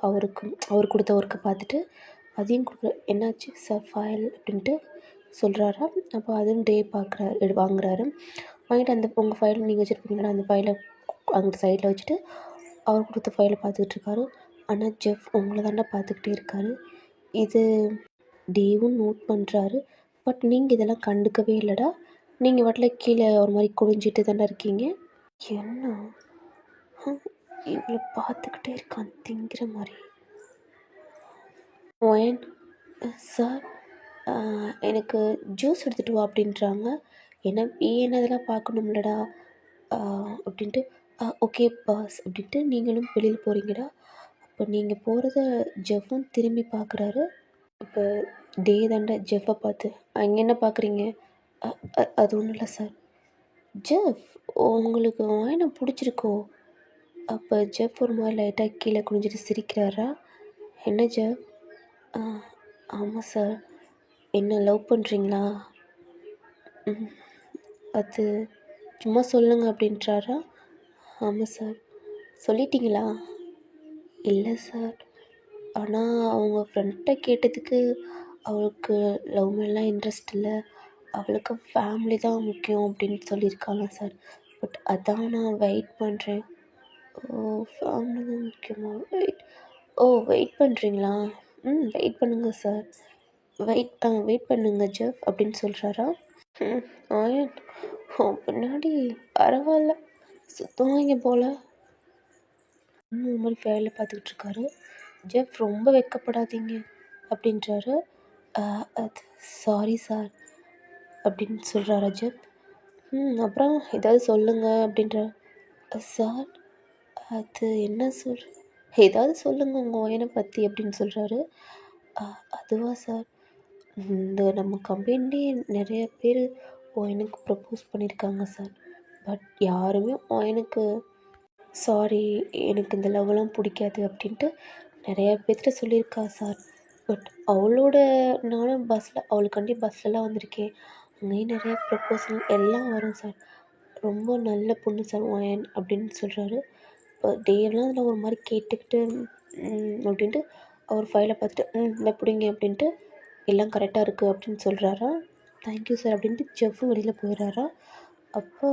அவர் கொடுத்த ஒர்க்கை பார்த்துட்டு அதையும் என்னாச்சு சார் ஃபைல் அப்படின்ட்டு சொல்கிறாரா. அப்போ அதுவும் டே வாங்குறாரு. வாங்கிட்டு அந்த உங்கள் ஃபைல் நீங்கள் வச்சுருப்பீங்களா அந்த ஃபைலை அங்கே சைடில் வச்சுட்டு அவர் கொடுத்த ஃபைலை பார்த்துக்கிட்டு இருக்காரு. ஆனால் ஜெஃப் உங்களை தாண்டா பார்த்துக்கிட்டே இருக்காரு. இது டேவும் நோட் பண்ணுறாரு. பட் நீங்கள் இதெல்லாம் கண்டுக்கவே இல்லைடா. நீங்கள் வாட்டில் கீழே ஒரு மாதிரி குனிஞ்சிட்டு தானே இருக்கீங்க. என்ன இவளை பார்த்துக்கிட்டே இருக்கான் திங்கிற மாதிரி. ஒயன் சார் எனக்கு ஜூஸ் எடுத்துகிட்டு வா அப்படின்றாங்க. என்ன இதெல்லாம் பார்க்கணும்லடா அப்படின்ட்டு ஓகே பாஸ் அப்படின்ட்டு நீங்களும் வெளியில் போகிறீங்கடா. அப்போ நீங்கள் போகிறத ஜெஃப்பும் திரும்பி பார்க்குறாரு. இப்போ டே தாண்டா ஜெஃப்பை பார்த்து அங்கே என்ன பார்க்குறீங்க. அது ஒன்றும் இல்லை சார். ஜெஃப் உங்களுக்கு வாயினை பிடிச்சிருக்கோ. அப்போ ஜெஃப் ஒரு மாதிரி லைட்டாக கீழே குனிஞ்சிட்டு சிரிக்கிறாரா. என்ன ஜெஃப் ஆ ஆமாம் சார். என்ன லவ் பண்ணுறீங்களா? ம். அது சும்மா சொல்லுங்க அப்படின்றாரா? ஆமாம் சார். சொல்லிட்டீங்களா? இல்லை சார். ஆனால் அவங்க ஃப்ரெண்ட்ட கேட்டதுக்கு அவளுக்கு லவ் மேலாம் இன்ட்ரெஸ்ட் இல்லை. அவளுக்கு ஃபேமிலி தான் முக்கியம் அப்படின்னு சொல்லியிருக்காங்க சார். பட் அதான் நான் வெயிட் பண்ணுறேன். ஓ! ஃபேமிலி தான் முக்கியமா? வெயிட் பண்ணுறீங்களா? வெயிட் பண்ணுங்க சார். வெயிட் பண்ணுங்க ஜெஃப் அப்படின்னு சொல்கிறாரா? ம். ஆயன் பின்னாடி பரவாயில்ல. சுற்றுவாங்க போல். ஒரு மாதிரி வேலை பார்த்துக்கிட்டு இருக்காரு. ஜெஃப் ரொம்ப வெட்கப்படாதீங்க அப்படின்றாரு. அது சாரி சார் அப்படின்னு சொல்கிறாரா ஜெஃப். அப்புறம் ஏதாவது சொல்லுங்க அப்படின்றார். சார் அது என்ன ஏதாவது சொல்லுங்க உங்கள் ஒயனை பற்றி அப்படின்னு சொல்கிறாரு. அதுவா சார், இந்த நம்ம கம்பெனிலே நிறைய பேர் ஒயனுக்கு ப்ரப்போஸ் பண்ணியிருக்காங்க சார். பட் யாருமே ஒயனுக்கு சாரி எனக்கு இந்த லவ்லாம் பிடிக்காது அப்படின்ட்டு நிறையா பேர்கிட்ட சொல்லியிருக்கா சார். பட் அவளோட நானும் அவளுக்காண்டி பஸ்லலாம் வந்திருக்கேன். அங்கேயும் நிறையா ப்ரப்போசல் எல்லாம் வரும் சார். ரொம்ப நல்ல பொண்ணு சார் ஒயன் அப்படின்னு சொல்கிறாரு. இப்போ டேலாம் அதில் ஒரு மாதிரி கேட்டுக்கிட்டு அப்படின்ட்டு அவர் ஃபைலை பார்த்துட்டு இந்த பிடிங்க அப்படின்ட்டு எல்லாம் கரெக்டாக இருக்குது அப்படின்னு சொல்கிறாரா. தேங்க்யூ சார் அப்படின்ட்டு ஜெஃப்பும் வெளியில் போயிடுறாரா. அப்போ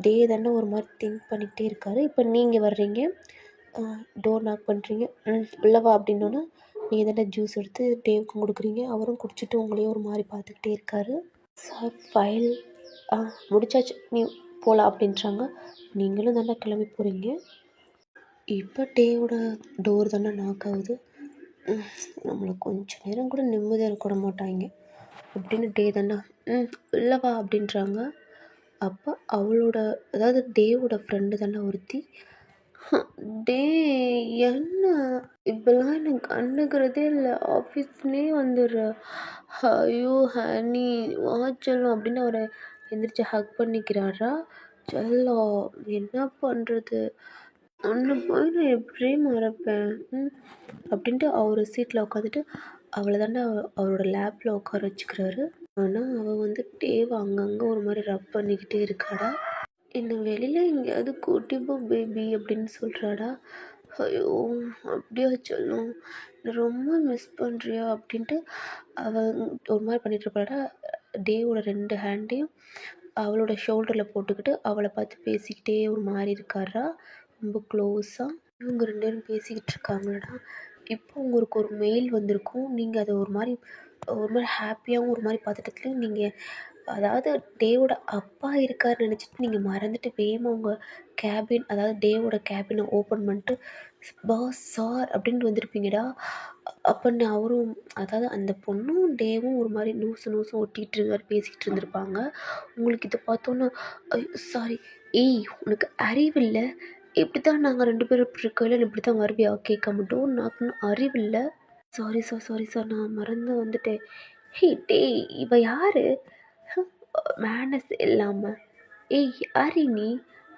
டே தானே ஒரு மாதிரி திங்க் பண்ணிக்கிட்டே இருக்காரு. இப்போ நீங்கள் வர்றீங்க, டோர் நாக் பண்ணுறீங்க. உள்ளே வா அப்படின்னோன்னா நீங்கள் தானே ஜூஸ் எடுத்து டேவுக்கும் கொடுக்குறீங்க. அவரும் குடிச்சிட்டு உங்களையும் ஒரு மாதிரி பார்த்துக்கிட்டே இருக்காரு. சார் ஃபைல் முடிச்சாச்சு, நீ போகலாம் அப்படின்றாங்க. நீங்களும் தானே கிளம்பி போகிறீங்க. இப்போ டேவோட டோர் தானே நாக் ஆகுது. நம்மளை கொஞ்சம் நேரம் கூட நிம்மதியாக இருக்க விட மாட்டாங்க அப்படின்னு டே தானே உள்ளே வா அப்படின்றாங்க. அப்போ அவளோட அதாவது டேவோட ஃப்ரெண்டு தானே ஒருத்தி. டே என்ன இப்போல்லாம் எனக்கு கண்டுக்கிறதே இல்லை, ஆஃபீஸ்லேயே வந்துடுற. ஐயோ ஹனி வாச்சலும் அப்படின்னு அவரை எந்திரிச்சு ஹக் பண்ணிக்கிறாரா. செல்லம் என்ன பண்ணுறது, ஒன்று போய் நான் எப்படியே மறப்பேன் அப்படின்ட்டு அவர் சீட்டில் உட்காந்துட்டு அவளை தானே அவரோட லேப்பில் உட்கார வச்சுக்கிறாரு. ஆனால் அவள் வந்து டேவை அங்கங்கே ஒரு மாதிரி ரப் பண்ணிக்கிட்டே இருக்காடா. என்னை வெளியில் எங்கேயாவது கூட்டிப்போ பேபி அப்படின்னு சொல்கிறாடா. ஐயோ அப்படியா சொல்லும், ரொம்ப மிஸ் பண்ணுறியா அப்படின்ட்டு அவள் ஒரு மாதிரி பண்ணிகிட்ருப்பாடா. டேவோட 2 ஹேண்டையும் அவளோட ஷோல்டரில் போட்டுக்கிட்டு அவளை பார்த்து பேசிக்கிட்டே ஒரு மாதிரி இருக்காரா, ரொம்ப க்ளோஸாக. இவங்க 2 பேரும் பேசிக்கிட்டு இருக்காங்களடா. இப்போ உங்களுக்கு ஒரு மெயில் வந்திருக்கும். நீங்கள் அதை ஒரு மாதிரி ஹாப்பியாகவும் ஒரு மாதிரி பதட்டத்துலையும் நீங்கள் அதாவது டேவோட அப்பா இருக்காருன்னு நினச்சிட்டு நீங்கள் மறந்துட்டு வேகமாக உங்கள் கேபின் அதாவது டேவோட கேபினை ஓப்பன் பண்ணிட்டு பாஸ் சார் அப்படின்ட்டு வந்திருப்பீங்கடா. அப்போன்னு அவரும் அதாவது அந்த பொண்ணும் டேவும் ஒரு மாதிரி நூசும் ஒட்டிகிட்டு மாதிரி பேசிக்கிட்டு இருந்திருப்பாங்க. உங்களுக்கு இதை பார்த்தோன்னா சாரி உனக்கு அறிவில்லை, இப்படி தான் நாங்கள் 2 பேரும் இப்படி இருக்கையில் இப்படி தான் வருவியா கேட்க மாட்டோம், நான் அறிவில்லை. சாரி சார் நான் மறந்து வந்துட்டேன். டேய் இவ யார், மேனஸ் இல்லாமல். யாரி நீ,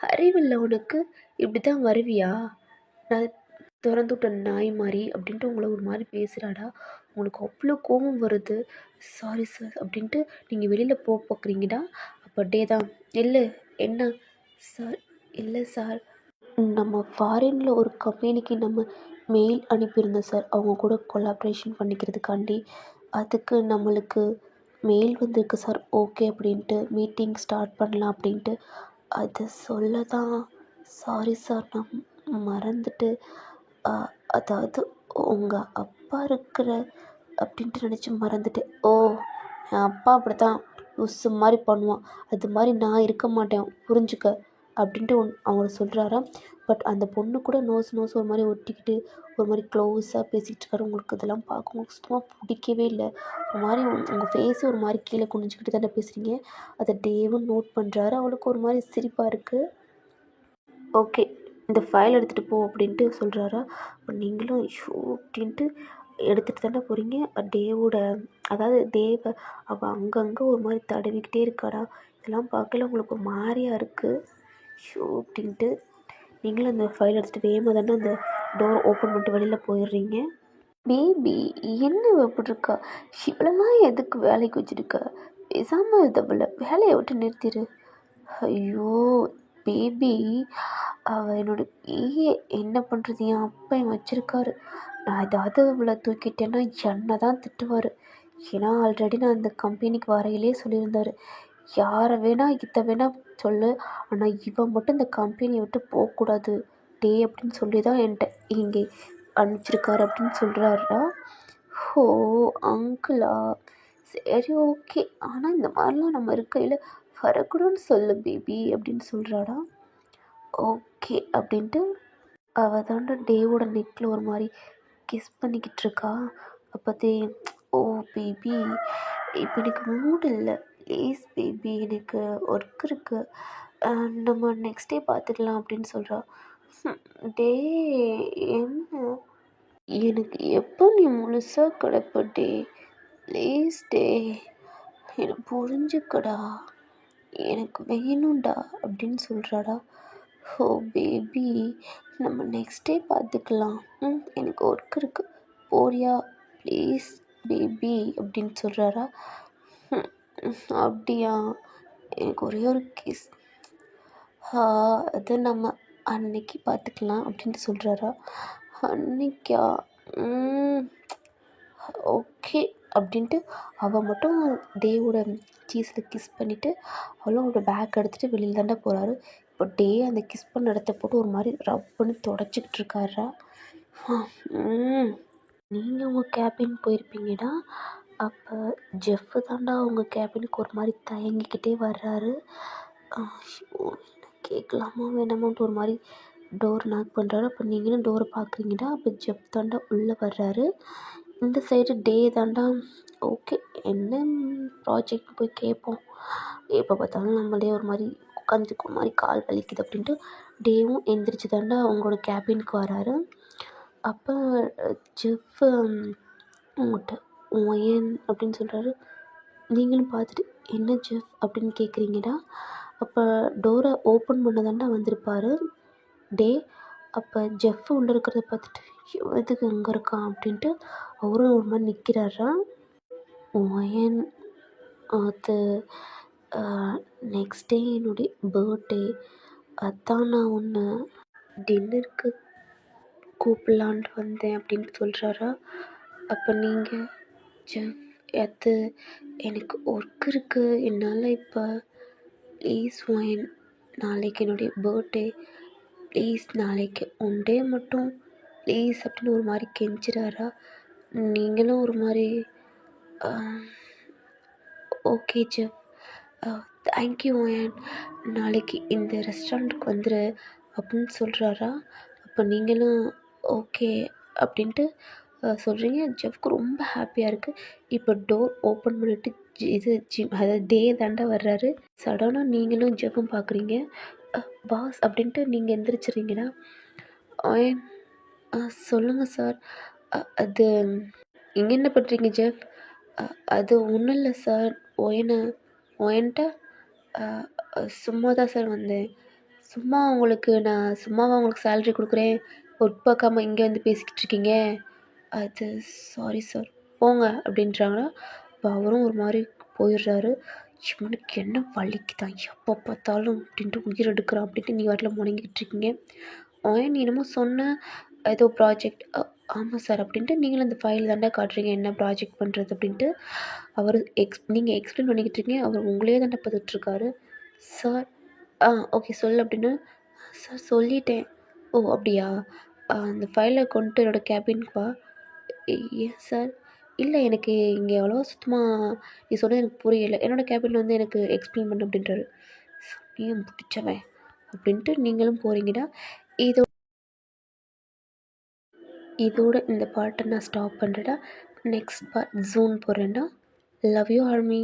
அறிவில்லை உனக்கு, இப்படி தான் வருவியா, நான் திறந்து விட்ட நாய் மாதிரி அப்படின்ட்டு உங்களை ஒரு மாதிரி பேசுகிறாடா. உங்களுக்கு அவ்வளோ கோபம் வருது. சாரி சார் அப்படின்ட்டு நீங்கள் வெளியில் பார்க்குறீங்கடா. அப்போ டே தான் இல்லை என்ன சார், இல்லை சார் நம்ம ஃபாரினில் ஒரு கம்பெனிக்கு நம்ம மெயில் அனுப்பியிருந்தோம் சார், அவங்க கூட கொலாப்ரேஷன் பண்ணிக்கிறதுக்காண்டி. அதுக்கு நம்மளுக்கு மெயில் வந்திருக்கு சார், ஓகே அப்படின்ட்டு மீட்டிங் ஸ்டார்ட் பண்ணலாம் அப்படின்ட்டு. அதை சொல்ல தான். சாரி சார் நான் மறந்துட்டு. அதாவது உங்கள் அப்பா இருக்கிற அப்படின்ட்டு நினச்சி மறந்துட்டேன். என் அப்பா அப்படி தான் லூசு மாதிரி பண்ணுவான், அது மாதிரி நான் இருக்க மாட்டேன் புரிஞ்சுக்க அப்படின்ட்டு அவங்க சொல்கிறாரா. பட் அந்த பொண்ணு கூட நோஸ் ஒரு மாதிரி ஒட்டிக்கிட்டு ஒரு மாதிரி க்ளோஸாக பேசிகிட்டு இருக்காரு. உங்களுக்கு இதெல்லாம் பார்க்க உங்களுக்கு சுத்தமாக பிடிக்கவே இல்லை. ஒரு மாதிரி உங்கள் ஃபேஸு ஒரு மாதிரி கீழே குனிஞ்சிக்கிட்டு தானே பேசுகிறீங்க. அதை டேவும் நோட் பண்ணுறாரு. அவளுக்கு ஒரு மாதிரி சிரிப்பாக இருக்குது. ஓகே இந்த ஃபைல் எடுத்துகிட்டு போ அப்படின்ட்டு சொல்கிறாரா. அப்போ நீங்களும் ஷோ அப்படின்ட்டு எடுத்துகிட்டு தானே போகிறீங்க. டேவோட அதாவது டேவை அவள் அங்கங்கே ஒரு மாதிரி தடவிக்கிட்டே இருக்காடா. இதெல்லாம் பார்க்கல உங்களுக்கு ஒரு மாதிரியாக இருக்குது. ஷோ அப்படின்ட்டு நீங்களும் அந்த ஃபைல் எடுத்துகிட்டு வேகமாக தானே அந்த டோர் ஓப்பன் பண்ணிட்டு வெளியில் போயிடுறீங்க. பேபி என்ன இப்படி இருக்கா? இவளெல்லாம் எதுக்கு வேலைக்கு வச்சிருக்க? பேசாமல் இதை வேலையை விட்டு நிறுத்திடு. ஐயோ பேபி, அவள் என்னோட பேயே என்ன பண்ணுறது? என் அப்பன் வச்சிருக்காரு. நான் ஏதாவது அவளை தூக்கிட்டேன்னா என்னை தான் திட்டுவார். ஏன்னா ஆல்ரெடி நான் இந்த கம்பெனிக்கு வரையிலே சொல்லியிருந்தாரு, யாரை வேணா இதை வேணா சொல்லு, ஆனால் இவன் மட்டும் இந்த கம்பெனியை விட்டு போகக்கூடாது டே அப்படின்னு சொல்லி தான் என்கிட்ட இங்கே அனுப்பிச்சிருக்காரு அப்படின்னு சொல்கிறாருடா. ஓ அங்கிளா, சரி ஓகே, ஆனால் இந்த மாதிரிலாம் நம்ம இருக்கையில் வரக்கூடாதுன்னு சொல்லு பேபி அப்படின்னு சொல்கிறாடா. ஓகே அப்படின்ட்டு அவள் தாண்ட டேவோட நெக்கில் ஒரு மாதிரி கிஸ் பண்ணிக்கிட்டு இருக்கா. அப்போ ஓ பேபி, இப்போ எனக்கு மூடு இல்லை, ப்ளீஸ் பேபி, எனக்கு ஒர்க் இருக்குது, நம்ம நெக்ஸ்ட் டே பார்த்துக்கலாம் அப்படின்னு சொல்கிறா. டே என்ன, எனக்கு எப்போ நீ முழுசாக கிடப்ப டே, ப்ளீஸ் டே, எனக்கு புரிஞ்சுக்கடா, எனக்கு வேணும்டா அப்படின்னு சொல்கிறாடா. ஓ பேபி, நம்ம நெக்ஸ்ட் டே பார்த்துக்கலாம், எனக்கு ஒர்க் இருக்குது, போறியா ப்ளீஸ் பேபி அப்படின்னு சொல்கிறாரா. அப்படியா, எனக்கு ஒரே ஒரு கிஸ், அது நம்ம அன்னைக்கு பார்த்துக்கலாம் அப்படின்ட்டு சொல்கிறாரா. அன்னைக்கா, ஓகே அப்படின்ட்டு அவள் மட்டும் டேவோட சீஸில் கிஸ் பண்ணிவிட்டு அவளோட பேக் எடுத்துகிட்டு வெளியில் தாண்டா போகிறாரு. இப்போ டே அந்த கிஸ் பண்ண இடத்த போட்டு ஒரு மாதிரி ரப் பண்ணி தொடச்சிக்கிட்டு இருக்காரா. நீங்கள் உங்கள் கேபின் போயிருப்பீங்கடா, அப்போ ஜெஃப்பு தாண்டா உங்கள் கேபினுக்கு ஒரு மாதிரி தயங்கிக்கிட்டே வர்றாரு. கேட்கலாமா வேணாமான்ட்டு ஒரு மாதிரி டோர் நாக் பண்ணுறாரு. அப்போ நீங்களும் டோரை பார்க்குறீங்கடா. அப்போ ஜெஃப் தாண்டா உள்ளே வர்றாரு. இந்த சைடு டே தாண்டா, ஓகே என்ன ப்ராஜெக்ட் போய் கேட்போம், எப்போ பார்த்தாலும் நம்மளே ஒரு மாதிரி உட்காந்துக்கு ஒரு மாதிரி கால் வலிக்குது அப்படின்ட்டு டேவும் எந்திரிச்சு தாண்டா அவங்களோட கேபினுக்கு வராரு. அப்போ ஜெஃப் உங்கள்கிட்ட ஒயன் அப்படின்னு சொல்கிறாரு. நீங்களும் பார்த்துட்டு என்ன ஜெஃப் அப்படின்னு கேட்குறீங்கடா. அப்போ டோரை ஓப்பன் பண்ண தாண்டா வந்திருப்பார் டே. அப்போ ஜெஃப் உள்ளே இருக்கிறத பார்த்துட்டு எதுக்கு அங்கே இருக்கான் அப்படின்ட்டு அவரும் ஒரு மாதிரி நிற்கிறாரா. ஒயன், அது நெக்ஸ்ட் டே என்னுடைய பர்த்டே, அதான் நான் ஒன்று டின்னருக்கு கூப்பிட்லான்ட்டு வந்தேன் அப்படின்ட்டு சொல்கிறாரா. அப்போ நீங்கள் ஜெஃப், அது எனக்கு ஒர்க் இருக்குது, என்னால் இப்போ ப்ளீஸ் ஒயன், நாளைக்கு என்னுடைய பர்த்டே, ப்ளீஸ் நாளைக்கு ஒன் டே மட்டும் ப்ளீஸ் அப்படின்னு ஒரு மாதிரி கெஞ்சுறாரா. நீங்களும் ஒரு மாதிரி ஓகே ஜெஃப், தேங்க்யூ ஒயன், நாளைக்கு இந்த ரெஸ்டாரண்ட்டுக்கு வந்துரு அப்படின்னு சொல்கிறாரா. அப்போ நீங்களும் ஓகே அப்படின்ட்டு சொல்கிறீங்க. ஜெஃப்க்கு ரொம்ப ஹாப்பியாக இருக்குது. இப்போ டோர் ஓப்பன் பண்ணிவிட்டு அதாவது டே தாண்டா வர்றாரு. சடனாக நீங்களும் ஜெஃப்பும் பார்க்குறீங்க. பாஸ் அப்படின்ட்டு நீங்கள் எந்திரிச்சிடுறீங்களா. ஒயன், சொல்லுங்கள் சார். அது இங்கே என்ன பண்ணுறீங்க ஜெஃப்? அது ஒன்றும் இல்லை சார், ஒயன்ட்ட சும்மா தான் சார் வந்தேன். சும்மா உங்களுக்கு நான் சும்மாவா உங்களுக்கு சேலரி கொடுக்குறேன், ஒர்க் பார்க்காம இங்கே வந்து பேசிக்கிட்டு இருக்கீங்க. அது சாரி சார், போங்க அப்படின்றாங்களா. இப்போ அவரும் ஒரு மாதிரி போயிடுறாரு. இவனுக்கு என்ன வலிக்குதான் எப்போ பார்த்தாலும் அப்படின்ட்டு உயிர் எடுக்கிறான் அப்படின்ட்டு நீ வாட்டில் முடங்கிட்டு இருக்கீங்க. நீ என்னமோ சொன்ன ஏதோ ப்ராஜெக்ட், ஆமாம் சார் அப்படின்ட்டு நீங்களும் அந்த ஃபைல் தாண்டா காட்டுறீங்க என்ன ப்ராஜெக்ட் பண்ணுறது அப்படின்ட்டு அவர் நீங்கள் எக்ஸ்பிளைன் பண்ணிக்கிட்டு இருக்கீங்க. அவர் உங்களே தாண்டா பார்த்துட்ருக்காரு. சார், ஓகே சொல்லு அப்படின்னு. சார் சொல்லிட்டேன். ஓ அப்படியா, அந்த ஃபைலை கொண்டுட்டு என்னோடய கேபினுக்கு வா. ஏன் சார்? இல்லை எனக்கு இங்கே அவ்வளோவா சுத்தமாக நீ சொன்னது எனக்கு புரியலை, என்னோடய கேபினில் வந்து எனக்கு எக்ஸ்பிளைன் பண்ணு அப்படின்றாரு. நீயும் பிடிச்சவன் அப்படின்ட்டு நீங்களும் போகிறீங்கடா. இதோட இந்த பாட்டை நான் ஸ்டாப் பண்ணுறேன்டா. நெக்ஸ்ட் பார்ட் ஜூன் போடுறேன்டா. Love you army.